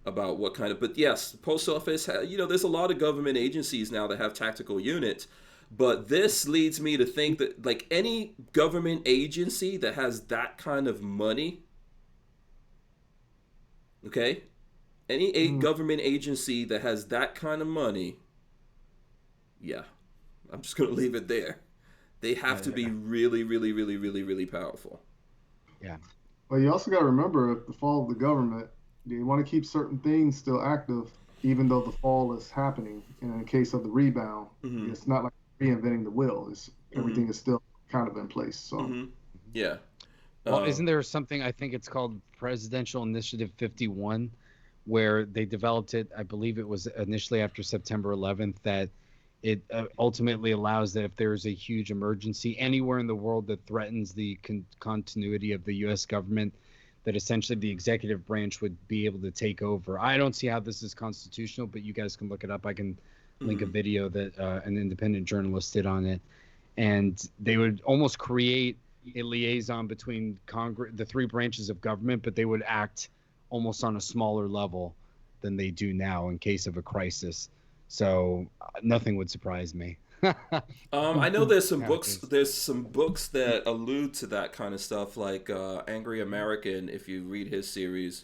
about what kind of, but yes, the post office, there's a lot of government agencies now that have tactical units. But this leads me to think that, like, any government agency that has that kind of money, okay? Any government agency that has that kind of money, yeah, I'm just going to leave it there. They have to be really, really, really, really, really powerful. Yeah. Well, you also got to remember, if the fall of the government, they want to keep certain things still active, even though the fall is happening. And in the case of the rebound, it's not like reinventing the wheel. Everything is still kind of in place. So, yeah. Well, isn't there something, I think it's called Presidential Initiative 51, where they developed it, I believe it was initially after September 11th, that it ultimately allows that if there's a huge emergency anywhere in the world that threatens the continuity of the U.S. government, that essentially the executive branch would be able to take over. I don't see how this is constitutional, but you guys can look it up. I can link a video that an independent journalist did on it. And they would almost create a liaison between the three branches of government, but they would act almost on a smaller level than they do now in case of a crisis. So nothing would surprise me. I know there's some books. There's some books that allude to that kind of stuff, like Angry American. If you read his series,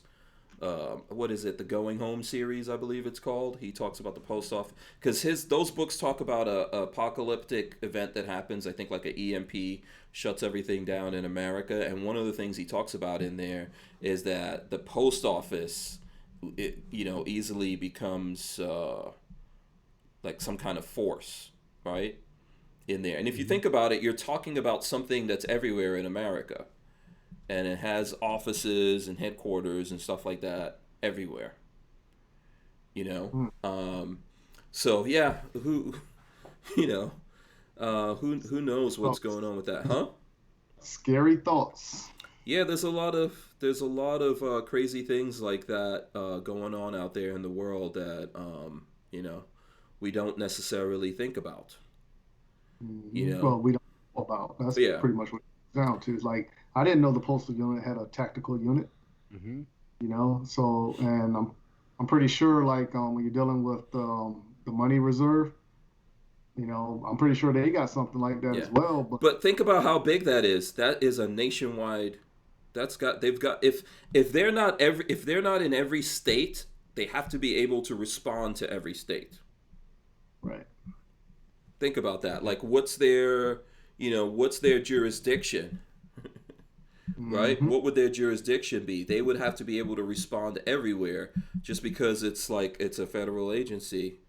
what is it? The Going Home series, I believe it's called. He talks about the post office, because those books talk about a apocalyptic event that happens. I think like an EMP shuts everything down in America, and one of the things he talks about in there is that the post office, easily becomes like some kind of force, right, in there. And if you think about it, you're talking about something that's everywhere in America, and it has offices and headquarters and stuff like that everywhere. So yeah, who knows what's going on with that, huh? Scary thoughts. Yeah, there's a lot of crazy things like that going on out there in the world that we don't necessarily think about. Well, we don't know about. That's pretty much what it's down to. It's like, I didn't know the postal unit had a tactical unit. So, and I'm pretty sure, like, when you're dealing with the money reserve, I'm pretty sure they got something like that as well. But think about how big that is. That is a nationwide. If they're not in every state, they have to be able to respond to every state. Right. Think about that. Like, what's their jurisdiction? Right? What would their jurisdiction be? They would have to be able to respond everywhere, just because it's a federal agency,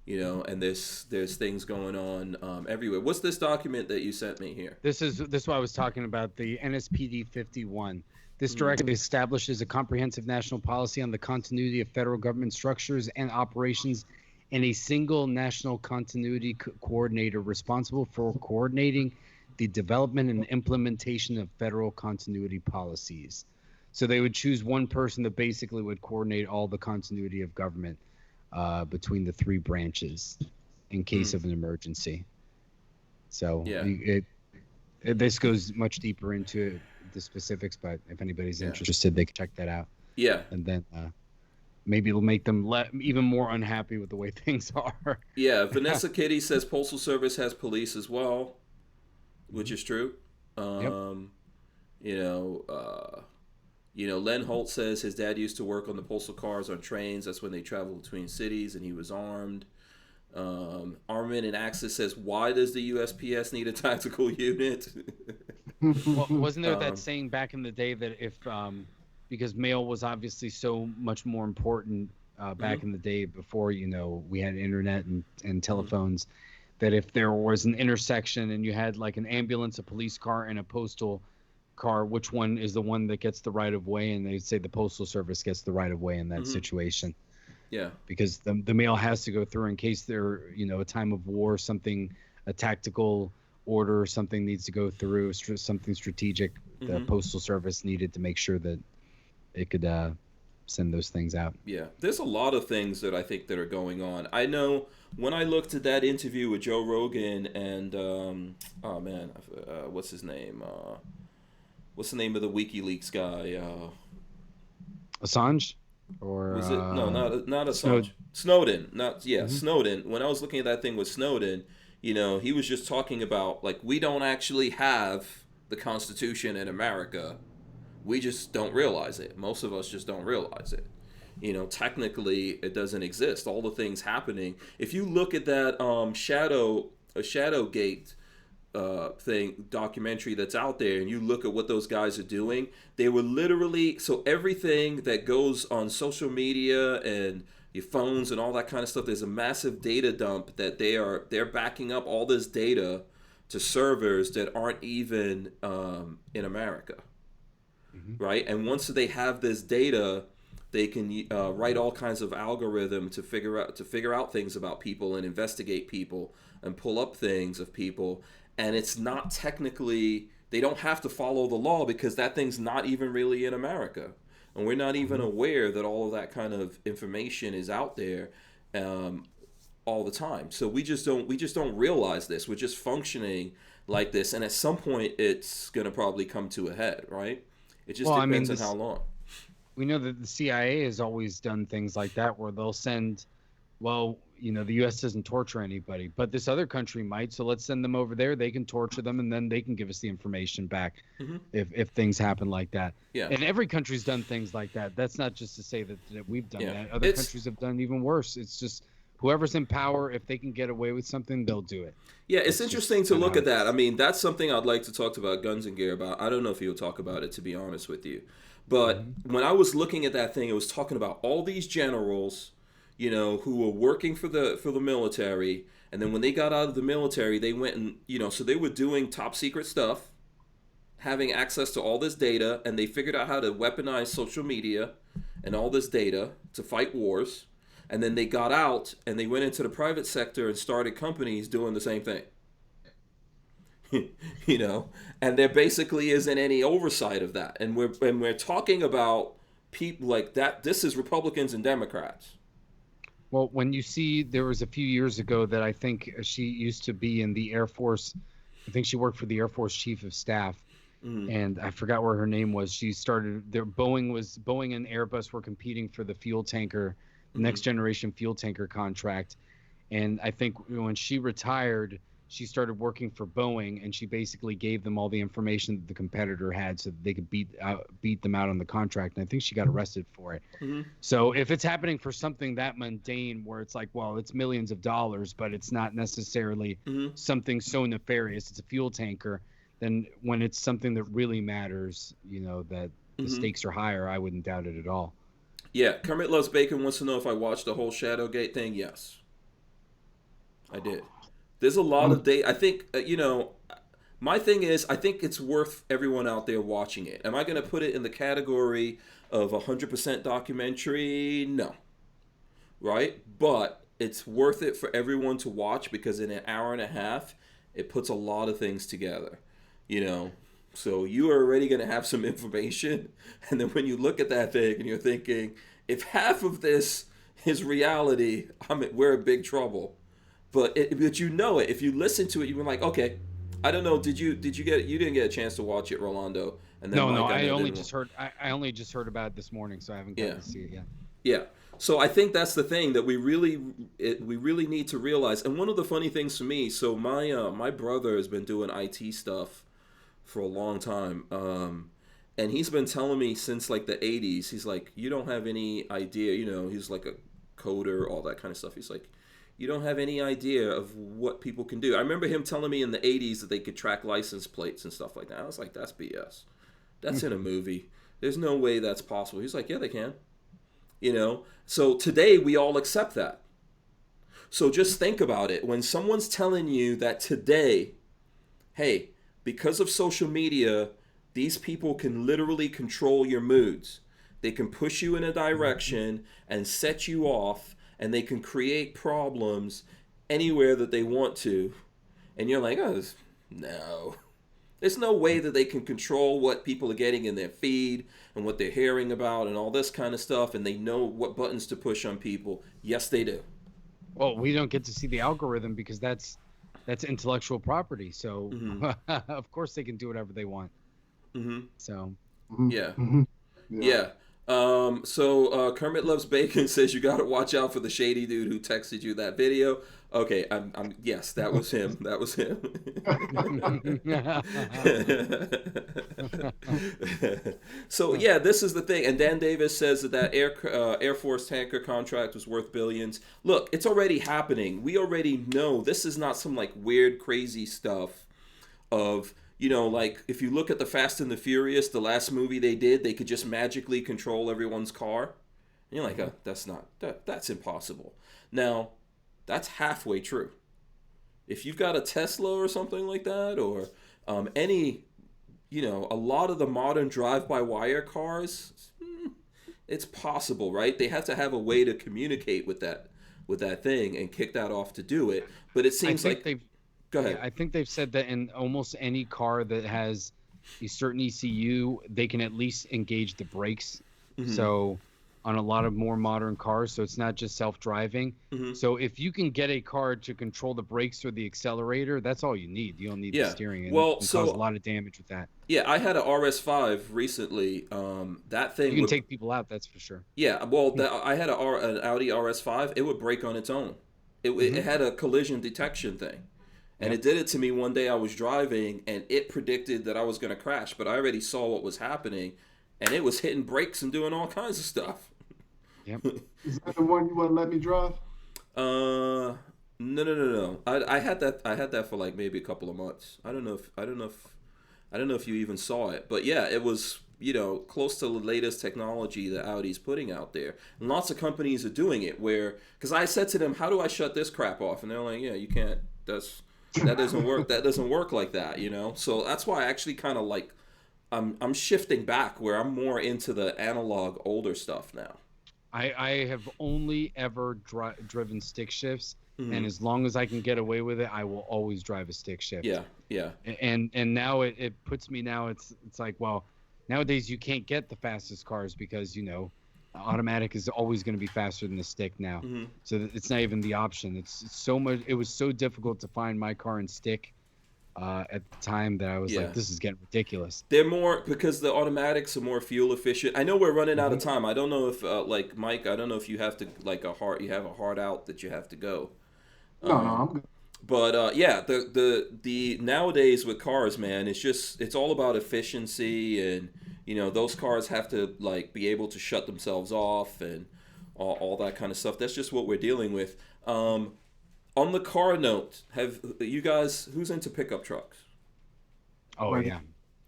and there's things going on everywhere. What's this document that you sent me here? This is what I was talking about, the NSPD 51. This directive establishes a comprehensive national policy on the continuity of federal government structures and operations, and a single national continuity coordinator responsible for coordinating the development and implementation of federal continuity policies. So they would choose one person that basically would coordinate all the continuity of government between the three branches in case of an emergency. So this goes much deeper into the specifics, but if anybody's Yeah. interested, they can check that out. Yeah. And then maybe it'll make them even more unhappy with the way things are. Yeah. Vanessa Kitty says Postal Service has police as well, which is true. Yep. Len Holt says his dad used to work on the postal cars on trains. That's when they traveled between cities, and he was armed. Armin and Axis says, why does the USPS need a tactical unit? Well, wasn't there that saying back in the day that if because mail was obviously so much more important back in the day before we had internet and telephones, that if there was an intersection and you had like an ambulance, a police car, and a postal car, which one is the one that gets the right of way? And they'd say the Postal Service gets the right of way in that situation. Yeah, because the mail has to go through in case there, a time of war, a tactical order or something needs to go through, something strategic. The Postal Service needed to make sure that it could send those things out. Yeah, there's a lot of things that I think that are going on. I know when I looked at that interview with Joe Rogan and what's his name? What's the name of the WikiLeaks guy? Assange. Or was it not Assange? Snowden. Snowden. When I was looking at that thing with Snowden, he was just talking about like we don't actually have the Constitution in America. We just don't realize it. Most of us just don't realize it. Technically it doesn't exist. All the things happening. If you look at that Shadowgate documentary that's out there, and you look at what those guys are doing, they were literally, so everything that goes on social media and your phones and all that kind of stuff, there's a massive data dump that they're backing up all this data to servers that aren't even in America, right? And once they have this data, they can write all kinds of algorithm to figure out things about people and investigate people and pull up things of people. And it's not technically, they don't have to follow the law because that thing's not even really in America. And we're not even aware that all of that kind of information is out there all the time. So we just don't realize this. We're just functioning like this. And at some point, it's going to probably come to a head, right? It just depends on how long. We know that the CIA has always done things like that where they'll send, the U.S. doesn't torture anybody, but this other country might, so let's send them over there. They can torture them, and then they can give us the information back if things happen like that. Yeah. And every country's done things like that. That's not just to say that we've done that. Other countries have done even worse. It's just whoever's in power, if they can get away with something, they'll do it. Yeah, it's interesting to look at that. I mean, that's something I'd like to talk about Guns and Gear about. I don't know if you'll talk about it, to be honest with you. But when I was looking at that thing, it was talking about all these generals, who were working for the military, and then when they got out of the military, they went and so they were doing top secret stuff, having access to all this data, and they figured out how to weaponize social media and all this data to fight wars, and then they got out and they went into the private sector and started companies doing the same thing. And there basically isn't any oversight of that, and we're talking about people like that. This is Republicans and Democrats. Well, when you see, there was a few years ago that I think she used to be in the Air Force. I think she worked for the Air Force Chief of Staff, and I forgot where her name was. She started there. Boeing and Airbus were competing for the fuel tanker, next generation fuel tanker contract, and I think when she retired, she started working for Boeing, and she basically gave them all the information that the competitor had so that they could beat them out on the contract. And I think she got arrested for it. So if it's happening for something that mundane where it's like, well, it's millions of dollars, but it's not necessarily something so nefarious, it's a fuel tanker, then when it's something that really matters, that the stakes are higher, I wouldn't doubt it at all. Yeah, Kermit Loves Bacon wants to know if I watched the whole Shadowgate thing. Yes, I did. There's a lot of I think, my thing is, I think it's worth everyone out there watching it. Am I going to put it in the category of 100% documentary? No. Right? But it's worth it for everyone to watch because in an hour and a half, it puts a lot of things together. So you are already going to have some information. And then when you look at that thing and you're thinking, if half of this is reality, we're in big trouble. But you know it. If you listen to it, you're like, okay, I don't know. You didn't get a chance to watch it, Rolando. And then No, Mike, no, I I know only didn't. just heard. I only just heard about it this morning, so I haven't Yeah. gotten to see it yet. Yeah. So I think that's the thing that we really need to realize. And one of the funny things for me, so my brother has been doing IT stuff for a long time, and he's been telling me since like the '80s. He's like, you don't have any idea. He's like a coder, all that kind of stuff. He's like, you don't have any idea of what people can do. I remember him telling me in the '80s that they could track license plates and stuff like that. I was like, that's BS. That's in a movie. There's no way that's possible. He's like, yeah, they can. So today we all accept that. So just think about it. When someone's telling you that today, hey, because of social media, these people can literally control your moods. They can push you in a direction and set you off, and they can create problems anywhere that they want to. And you're like, oh, no. There's no way that they can control what people are getting in their feed and what they're hearing about and all this kind of stuff, and they know what buttons to push on people. Yes, they do. Well, we don't get to see the algorithm because that's intellectual property. So of course they can do whatever they want. So yeah. Yeah. So Kermit Loves Bacon says you got to watch out for the shady dude who texted you that video. Okay, I'm yes, that was him. That was him. So yeah, this is the thing. And Dan Davis says that Air Force tanker contract was worth billions. Look, it's already happening. We already know this is not some like weird, crazy stuff of. Like if you look at the Fast and the Furious, the last movie they did, they could just magically control everyone's car. And you're like, oh, that's impossible. Now, that's halfway true. If you've got a Tesla or something like that, or any, a lot of the modern drive-by-wire cars, it's possible, right? They have to have a way to communicate with that thing and kick that off to do it. But it seems like they've. Go ahead. Yeah, I think they've said that in almost any car that has a certain ECU, they can at least engage the brakes. So on a lot of more modern cars, so it's not just self-driving. So if you can get a car to control the brakes or the accelerator, that's all you need. You don't need the steering. And cause a lot of damage with that. Yeah, I had an RS5 recently. That thing you can take people out, that's for sure. Yeah, well, I had an Audi RS5. It would brake on its own. It had a collision detection thing. And it did it to me one day. I was driving, and it predicted that I was going to crash, but I already saw what was happening, and it was hitting brakes and doing all kinds of stuff. Yep. Is that the one you want to let me drive? No. I had that for like maybe a couple of months. I don't know if you even saw it, but yeah, it was close to the latest technology that Audi's putting out there, and lots of companies are doing it. Because I said to them, "How do I shut this crap off?" And they're like, "Yeah, you can't. That doesn't work. That doesn't work like that, So that's why I actually kind of like I'm shifting back where I'm more into the analog older stuff now. I have only ever driven stick shifts, and as long as I can get away with it, I will always drive a stick shift. Yeah. And now it puts me now. It's like, well, nowadays you can't get the fastest cars because automatic is always going to be faster than the stick now. So it's not even the option. It's so much. It was so difficult to find my car in stick at the time that I was like, this is getting ridiculous. They're more because the automatics are more fuel efficient. I know we're running out of time. I don't know if like Mike, I don't know if you have to you have a hard out that you have to go. No, I'm good. But yeah, the nowadays with cars, man, it's all about efficiency, and those cars have to like be able to shut themselves off and all that kind of stuff. That's just what we're dealing with. On the car note, have you guys, who's into pickup trucks? Oh yeah.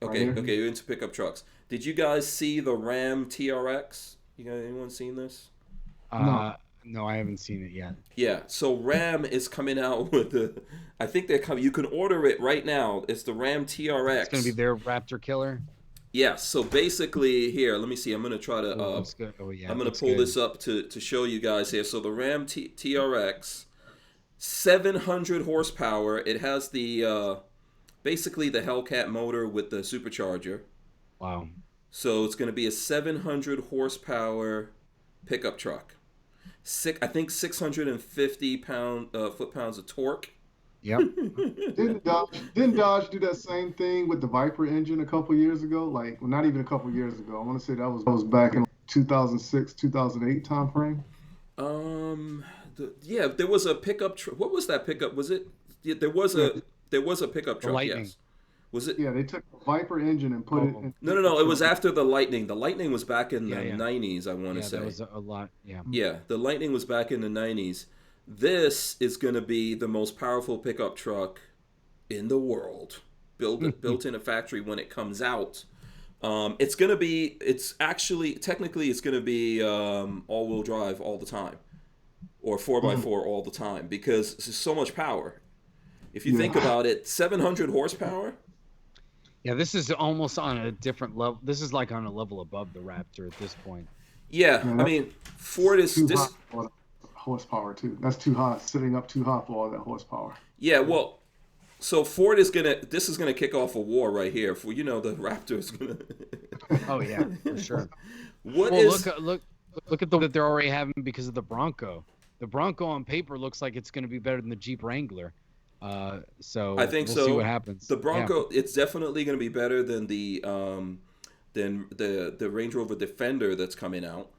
Okay, you're into pickup trucks. Did you guys see the Ram TRX? Anyone seen this? No, I haven't seen it yet. Yeah, so Ram is coming out with I think they're coming. You can order it right now. It's the Ram TRX. It's gonna be their Raptor killer. Yeah. So basically, here, let me see. I'm gonna try to. That's good. Oh yeah. I'm gonna pull this up to show you guys here. So the Ram TRX, 700 horsepower. It has the basically the Hellcat motor with the supercharger. Wow. So it's gonna be a 700 horsepower pickup truck. I think 650 foot-pounds of torque. Yep. Didn't Dodge do that same thing with the Viper engine a couple years ago? Like, well, not even a couple years ago. I want to say that was back in 2006, 2008 time frame. Um, yeah, there was a pickup truck. What was that pickup? Was it? Yeah, Yeah, there was a pickup The truck. Lightning. Yes. Was it? yeah, they took the Viper engine and put it Oh, in No, a no, pickup no. It was truck. after the Lightning. The Lightning was back in yeah, the yeah, 90s, I want to yeah. There say. was a lot. Yeah. Yeah, the Lightning was back in the 90s. This is going to be the most powerful pickup truck in the world. Built in a factory when it comes out. It's going to be, it's actually, technically, it's going to be all-wheel drive all the time. Or 4x4 all the time because there's so much power. If you think Yeah. about it, 700 horsepower. Yeah, this is almost on a different level. This is like on a level above the Raptor at this point. Yeah, Man, I that's mean, Ford is too this. hot for that horsepower too. That's too hot, sitting up too hot for all that horsepower. Yeah, well, so Ford is gonna. This is gonna kick off a war right here. For the Raptor is gonna. Oh yeah, for sure. What Well, is? look at the that they're already having because of the Bronco. The Bronco on paper looks like it's going to be better than the Jeep Wrangler. So I think we'll so. see what happens. The Bronco, it's definitely going to be better than the Range Rover Defender that's coming out.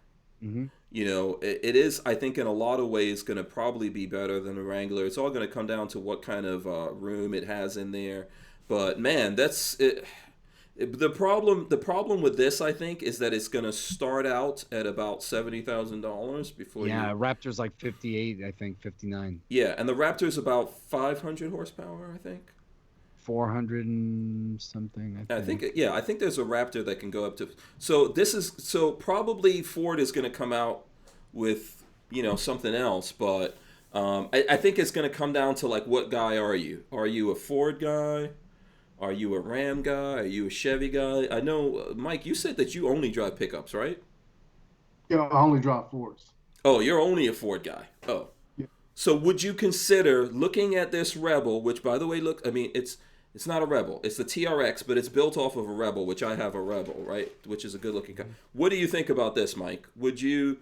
Mm-hmm. It is. I think in a lot of ways going to probably be better than the Wrangler. It's all going to come down to what kind of room it has in there. But man, that's it. The problem with this, I think, is that it's going to start out at about $70,000 before Yeah, Raptor's like 58, I think 59, Yeah, and the Raptor's about 500 horsepower, I think. 400 and something. I think I think there's a Raptor that can go up to. So probably Ford is going to come out with something else, but I think it's going to come down to like what guy are you? Are you a Ford guy? Are you a Ram guy? Are you a Chevy guy? I know, Mike, you said that you only drive pickups, right? Yeah, I only drive Fords. Oh, you're only a Ford guy. Oh. Yeah. So would you consider looking at this Rebel, which by the way, it's not a Rebel. It's the TRX, but it's built off of a Rebel, which I have a Rebel, right? Which is a good looking car. What do you think about this, Mike? Would you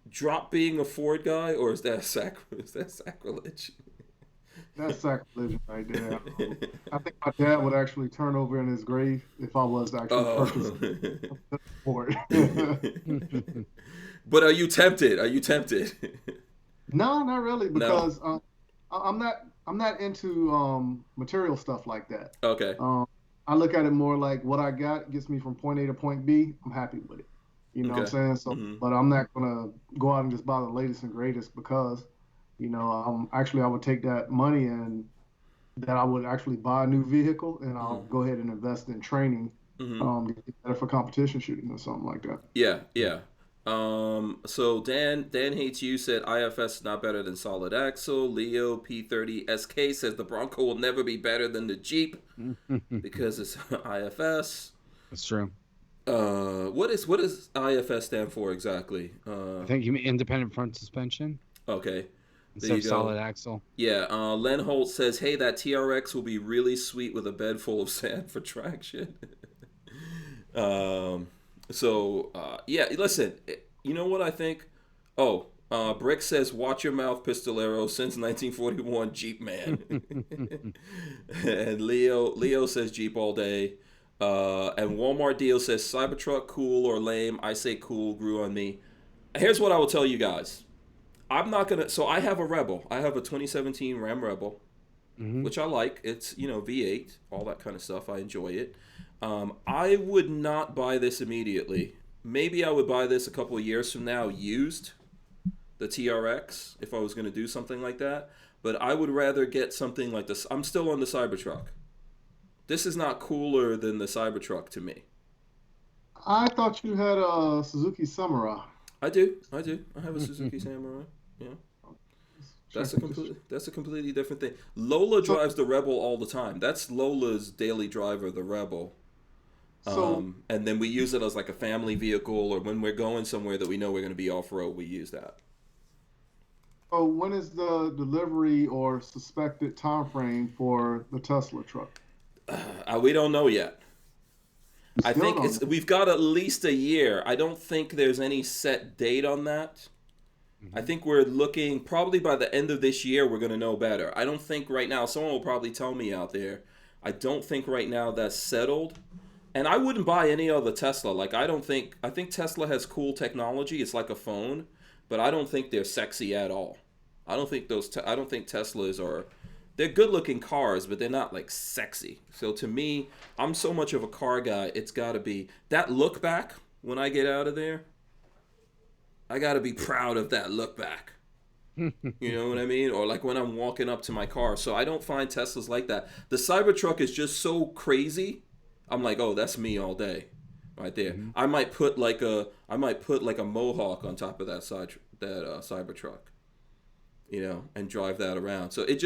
drop being a Ford guy, or is that sacrilege? That's sacrilege right there. I think my dad would actually turn over in his grave if I was to actually purchase a Ford. But are you tempted? Are you tempted? No, not really, No. because I'm not into material stuff like that. Okay. I look at it more like what I got gets me from point A to point B. I'm happy with it. You know what I'm Okay. saying? So, but I'm not gonna go out and just buy the latest and greatest because, actually I would take that money and that I would actually buy a new vehicle and I'll go ahead and invest in training, to get better for competition shooting or something like that. Yeah, yeah. So Dan Hates You said IFS is not better than Solid Axle. Leo P30 SK says the Bronco will never be better than the Jeep because it's IFS. That's true. What does IFS stand for exactly? I think you mean independent front suspension Okay. instead of solid axle. Yeah, Len Holt says, hey, that TRX will be really sweet with a bed full of sand for traction. Yeah, listen, you know what I think? Oh, Brick says, watch your mouth, Pistolero, since 1941, Jeep man. And Leo says Jeep all day. And Walmart Deal says, Cybertruck, cool or lame? I say cool, grew on me. Here's what I will tell you guys. I'm not gonna. So I have a Rebel. I have a 2017 Ram Rebel, which I like. It's V8, all that kind of stuff. I enjoy it. I would not buy this immediately. Maybe I would buy this a couple of years from now, used, the TRX, if I was going to do something like that. But I would rather get something like this. I'm still on the Cybertruck. This is not cooler than the Cybertruck to me. I thought you had a Suzuki Samurai. I do. I have a Suzuki Samurai. Yeah. That's a completely different thing. Lola drives the Rebel all the time. That's Lola's daily driver, the Rebel. And then we use it as like a family vehicle, or when we're going somewhere that we know we're going to be off road, we use that. So when is the delivery or suspected time frame for the Tesla truck? We don't know yet. I Still think don't know. we've got at least a year. I don't think there's any set date on that. I think we're looking probably by the end of this year we're going to know better. I don't think right now, someone will probably tell me out there, I don't think right now that's settled. And I wouldn't buy any other Tesla. Like I think Tesla has cool technology. It's like a phone, but I don't think they're sexy at all. I don't think I don't think Teslas are, they're good-looking cars, but they're not like sexy. So to me, I'm so much of a car guy. It's got to be that look back when I get out of there. I got to be proud of that look back. You know what I mean? Or like when I'm walking up to my car. So I don't find Teslas like that. The Cybertruck is just so crazy. I'm like, oh, that's me all day, right there. I might put like a Mohawk on top of that Cybertruck, you know, and drive that around. So it's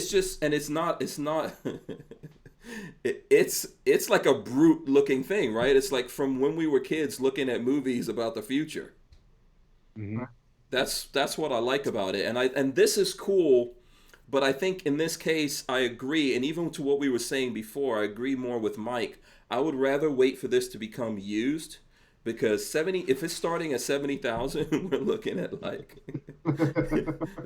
just, and it's not, it's like a brute looking thing, right? It's like from when we were kids looking at movies about the future. That's what I like about it, and this is cool. But I think in this case, I agree, and even to what we were saying before, I agree more with Mike. I would rather wait for this to become used, because if it's starting at 70,000, we're looking at like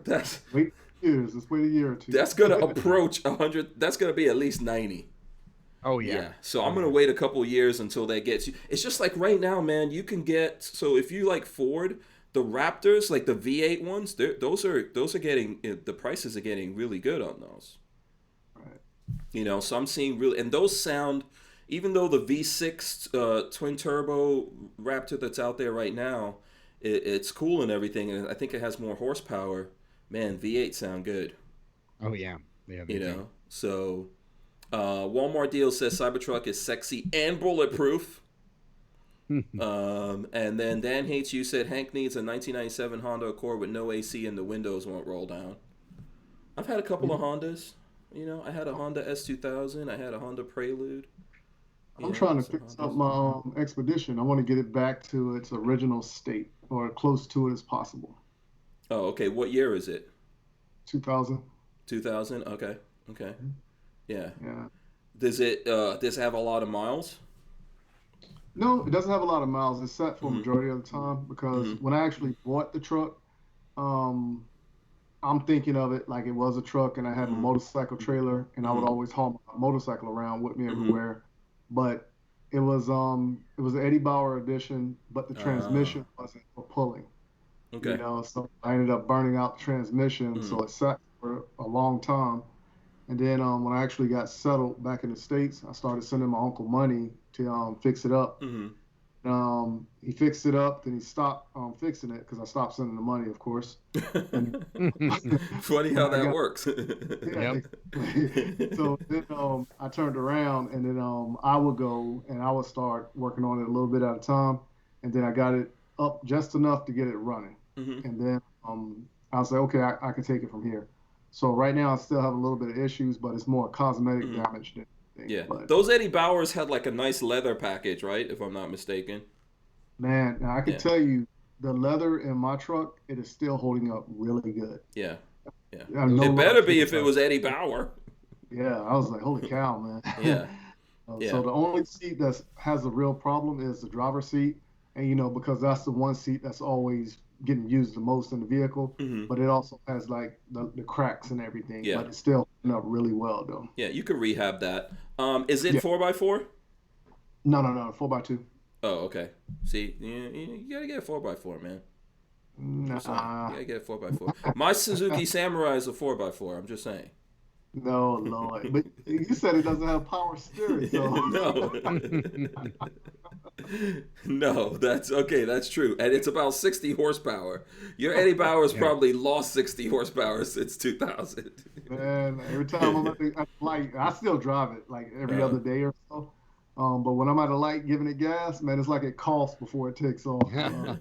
that's wait years. Let's wait a year or two. That's gonna approach 100. That's gonna be at least 90. Oh yeah. So I'm gonna wait a couple years until that gets you. It's just like right now, man. You can get, so if you like Ford, the Raptors, like the V8 ones, those are getting, the prices are getting really good on those. Right. You know, so I'm seeing really, and those sound, even though the V6 twin turbo Raptor that's out there right now, it's cool and everything, and I think it has more horsepower. Man, V8 sound good. Oh yeah, yeah. You know, so Walmart Deal says Cybertruck is sexy and bulletproof. And then Dan Hates You said Hank needs a 1997 Honda Accord with no AC and the windows won't roll down. I've had a couple of Hondas. You know, I had a Honda S2000. I had a Honda Prelude. I'm trying to fix up my Expedition. I want to get it back to its original state, or close to it as possible. Oh, okay. What year is it? 2000. 2000. Okay. Yeah. Yeah. Does it have a lot of miles? No, it doesn't have a lot of miles. It's set for a majority of the time, because when I actually bought the truck, I'm thinking of it like it was a truck, and I had a motorcycle trailer, and I would always haul my motorcycle around with me everywhere. But it was an Eddie Bauer edition, but the transmission wasn't for pulling. Okay. You know, so I ended up burning out the transmission, so it sat for a long time. And then when I actually got settled back in the States, I started sending my uncle money to fix it up. He fixed it up, then he stopped fixing it, because I stopped sending the money, of course. And, funny how that works. Yeah. So then I turned around, and then I would go and I would start working on it a little bit at a time, and then I got it up just enough to get it running. And then I was like, okay, I can take it from here. So right now I still have a little bit of issues, but it's more cosmetic damage than anything. Yeah, but those Eddie Bauers had like a nice leather package, right? If I'm not mistaken. Man, now I can tell you, the leather in my truck, it is still holding up really good. Yeah. No it better be if it was Eddie Bauer. Yeah, I was like, holy cow, man. Yeah. So the only seat that has a real problem is the driver's seat, and you know, because that's the one seat that's always getting used the most in the vehicle, but it also has like the cracks and everything. But it's still holding up really well though. Yeah, you could rehab that. Is it 4x4? No, 4x2. Oh, okay. See, you gotta get a 4x4, man. Nah. You gotta get a 4x4. My Suzuki Samurai is a 4x4. I'm just saying. No, Lord. But you said it doesn't have power steering, so. No, that's okay. That's true, and it's about 60 horsepower. Your Eddie Bauer's probably lost 60 horsepower since 2000. Man, every time I'm at the light, I still drive it like every other day or so. But when I'm at a light giving it gas, man, it's like it coughs before it takes off. Yeah,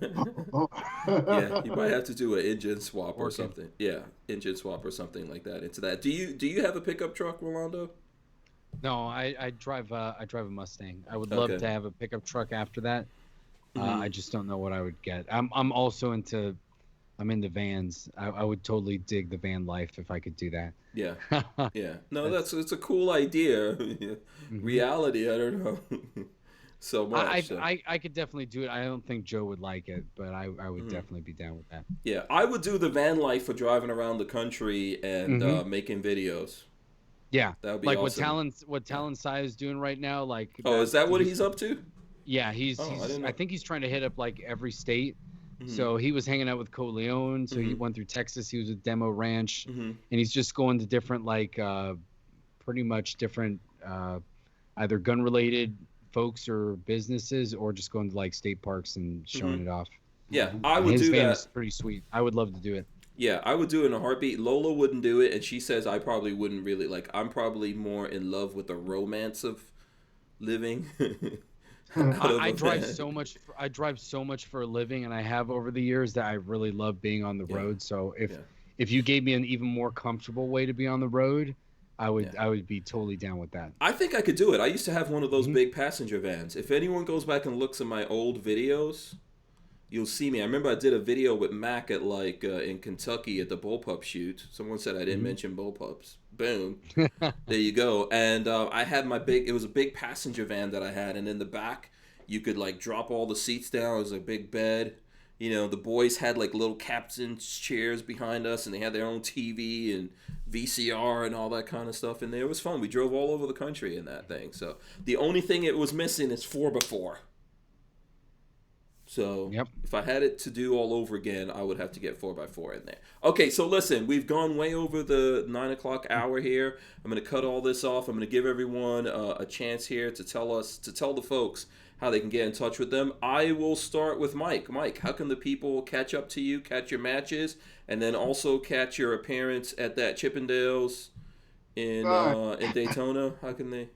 you might have to do an engine swap or something. Yeah, engine swap or something like that into that. Do you have a pickup truck, Rolando? No, I drive a Mustang. I would love to have a pickup truck after that. I just don't know what I would get. I'm also into vans. I would totally dig the van life if I could do that. Yeah. No, it's a cool idea. Reality, I don't know. so much. So. I could definitely do it. I don't think Joe would like it, but I would definitely be down with that. Yeah, I would do the van life for driving around the country and making videos. Yeah, that would be like awesome. what Talon Sai is doing right now. Like, is that what he's up to? Yeah, I think he's trying to hit up like every state. So he was hanging out with Coleon. So he went through Texas. He was with Demo Ranch, and he's just going to different like pretty much different either gun related folks or businesses, or just going to like state parks and showing it off. Yeah, I would do that. His van is pretty sweet. I would love to do it. Yeah, I would do it in a heartbeat. Lola wouldn't do it, and she says I probably wouldn't really like. I'm probably more in love with the romance of living. I drive so much. I drive so much for a living, and I have over the years that I really love being on the road. So if you gave me an even more comfortable way to be on the road, I would be totally down with that. I think I could do it. I used to have one of those big passenger vans. If anyone goes back and looks at my old videos, you'll see me. I remember I did a video with Mac at like in Kentucky at the bullpup shoot. Someone said I didn't mention bullpups. Boom. There you go. And I had it was a big passenger van that I had. And in the back, you could like drop all the seats down. It was a big bed. You know, the boys had like little captain's chairs behind us, and they had their own TV and VCR and all that kind of stuff in there. It was fun. We drove all over the country in that thing. So the only thing it was missing is 4x4. So if I had it to do all over again, I would have to get 4x4 in there. Okay, so listen, we've gone way over the 9 o'clock hour here. I'm going to cut all this off. I'm going to give everyone a chance here to tell the folks how they can get in touch with them. I will start with Mike. Mike, how can the people catch up to you, catch your matches, and then also catch your appearance at that Chippendales in Daytona? How can they?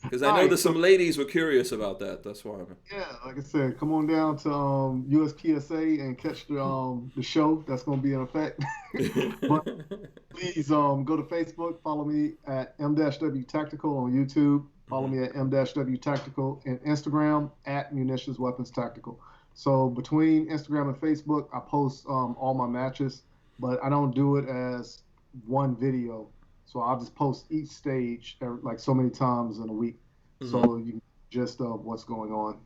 Because I know that some ladies were curious about that. That's why. Yeah, like I said, come on down to USPSA and catch the show that's going to be in effect. But please go to Facebook, follow me at M-W Tactical on YouTube. Follow me at M-W Tactical, and Instagram at Munitions Weapons Tactical. So between Instagram and Facebook, I post all my matches, but I don't do it as one video. So I'll just post each stage like so many times in a week, so you can just what's going on.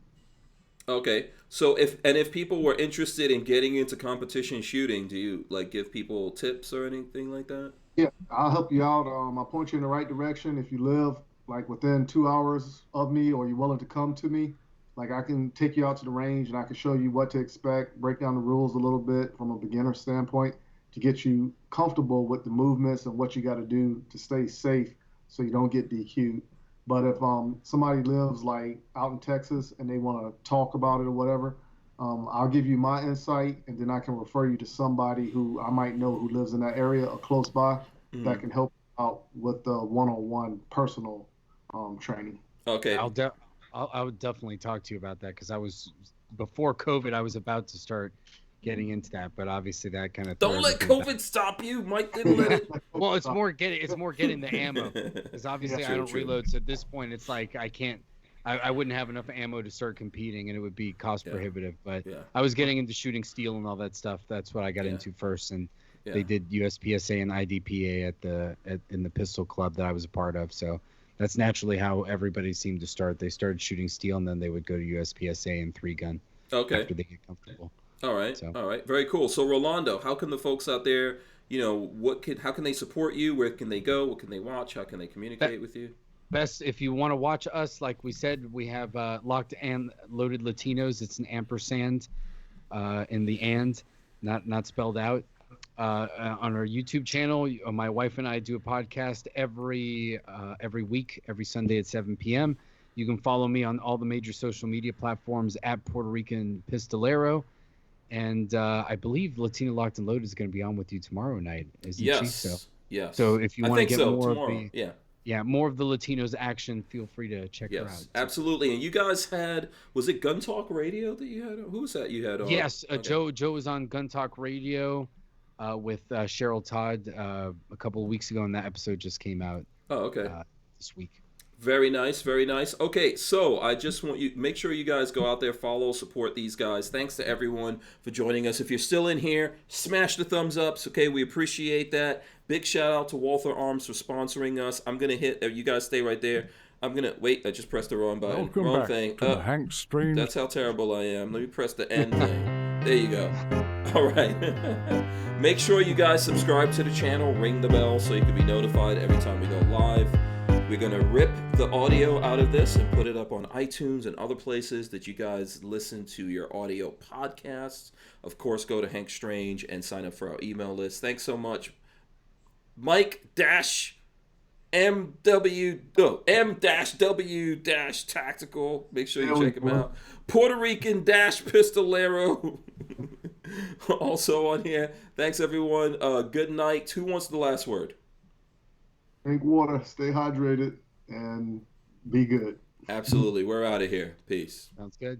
Okay, so if people were interested in getting into competition shooting, do you like give people tips or anything like that? Yeah, I'll help you out. I'll point you in the right direction. If you live like within 2 hours of me, or you're willing to come to me, like I can take you out to the range and I can show you what to expect, break down the rules a little bit from a beginner standpoint to get you comfortable with the movements and what you got to do to stay safe so you don't get DQ'd. But if somebody lives like out in Texas and they want to talk about it or whatever, I'll give you my insight, and then I can refer you to somebody who I might know who lives in that area or close by that can help out with the one-on-one personal training. Okay. I would definitely talk to you about that, because before COVID, I was about to start getting into that, but obviously that kind of don't let COVID stop you. Mike didn't let it. Well, it's more getting the ammo, because obviously I don't reload. So at this point, it's like I wouldn't have enough ammo to start competing, and it would be cost prohibitive. But I was getting into shooting steel and all that stuff. That's what I got into first, and they did USPSA and IDPA in the pistol club that I was a part of. So that's naturally how everybody seemed to start. They started shooting steel, and then they would go to USPSA and 3-gun. Okay. After they get comfortable. All right. All right. Very cool. So Rolando, how can the folks out there, how can they support you? Where can they go? What can they watch? How can they communicate with you? Best, if you want to watch us, like we said, we have Locked and Loaded Latinos. It's an ampersand in the and, not spelled out. On our YouTube channel, my wife and I do a podcast every week, every Sunday at 7 p.m. You can follow me on all the major social media platforms at Puerto Rican Pistolero. And I believe Latina Locked and Loaded is going to be on with you tomorrow night, isn't she? So if you want to get more tomorrow. More of the Latinos action, feel free to check her out. Absolutely. And you guys was it Gun Talk Radio that you had? Who was that you had on? Yes, okay. Joe was on Gun Talk Radio with Cheryl Todd a couple of weeks ago, and that episode just came out. Oh, okay. This week. Very nice, very nice. Okay, so I just want you make sure you guys go out there, follow, support these guys. Thanks to everyone for joining us. If you're still in here, smash the thumbs ups. Okay, we appreciate that. Big shout out to Walther Arms for sponsoring us. I'm gonna hit. You guys stay right there. I'm gonna wait. I just pressed the wrong button. Welcome wrong back thing. to the Hank Strange. That's how terrible I am. Let me press the end thing. There you go. All right. Make sure you guys subscribe to the channel, ring the bell so you can be notified every time we go live. We're going to rip the audio out of this and put it up on iTunes and other places that you guys listen to your audio podcasts. Of course, go to Hank Strange and sign up for our email list. Thanks so much. M-W-Tactical. Make sure you check him out. Puerto Rican Pistolero. Also on here. Thanks, everyone. Good night. Who wants the last word? Drink water, stay hydrated, and be good. Absolutely. We're out of here. Peace. Sounds good.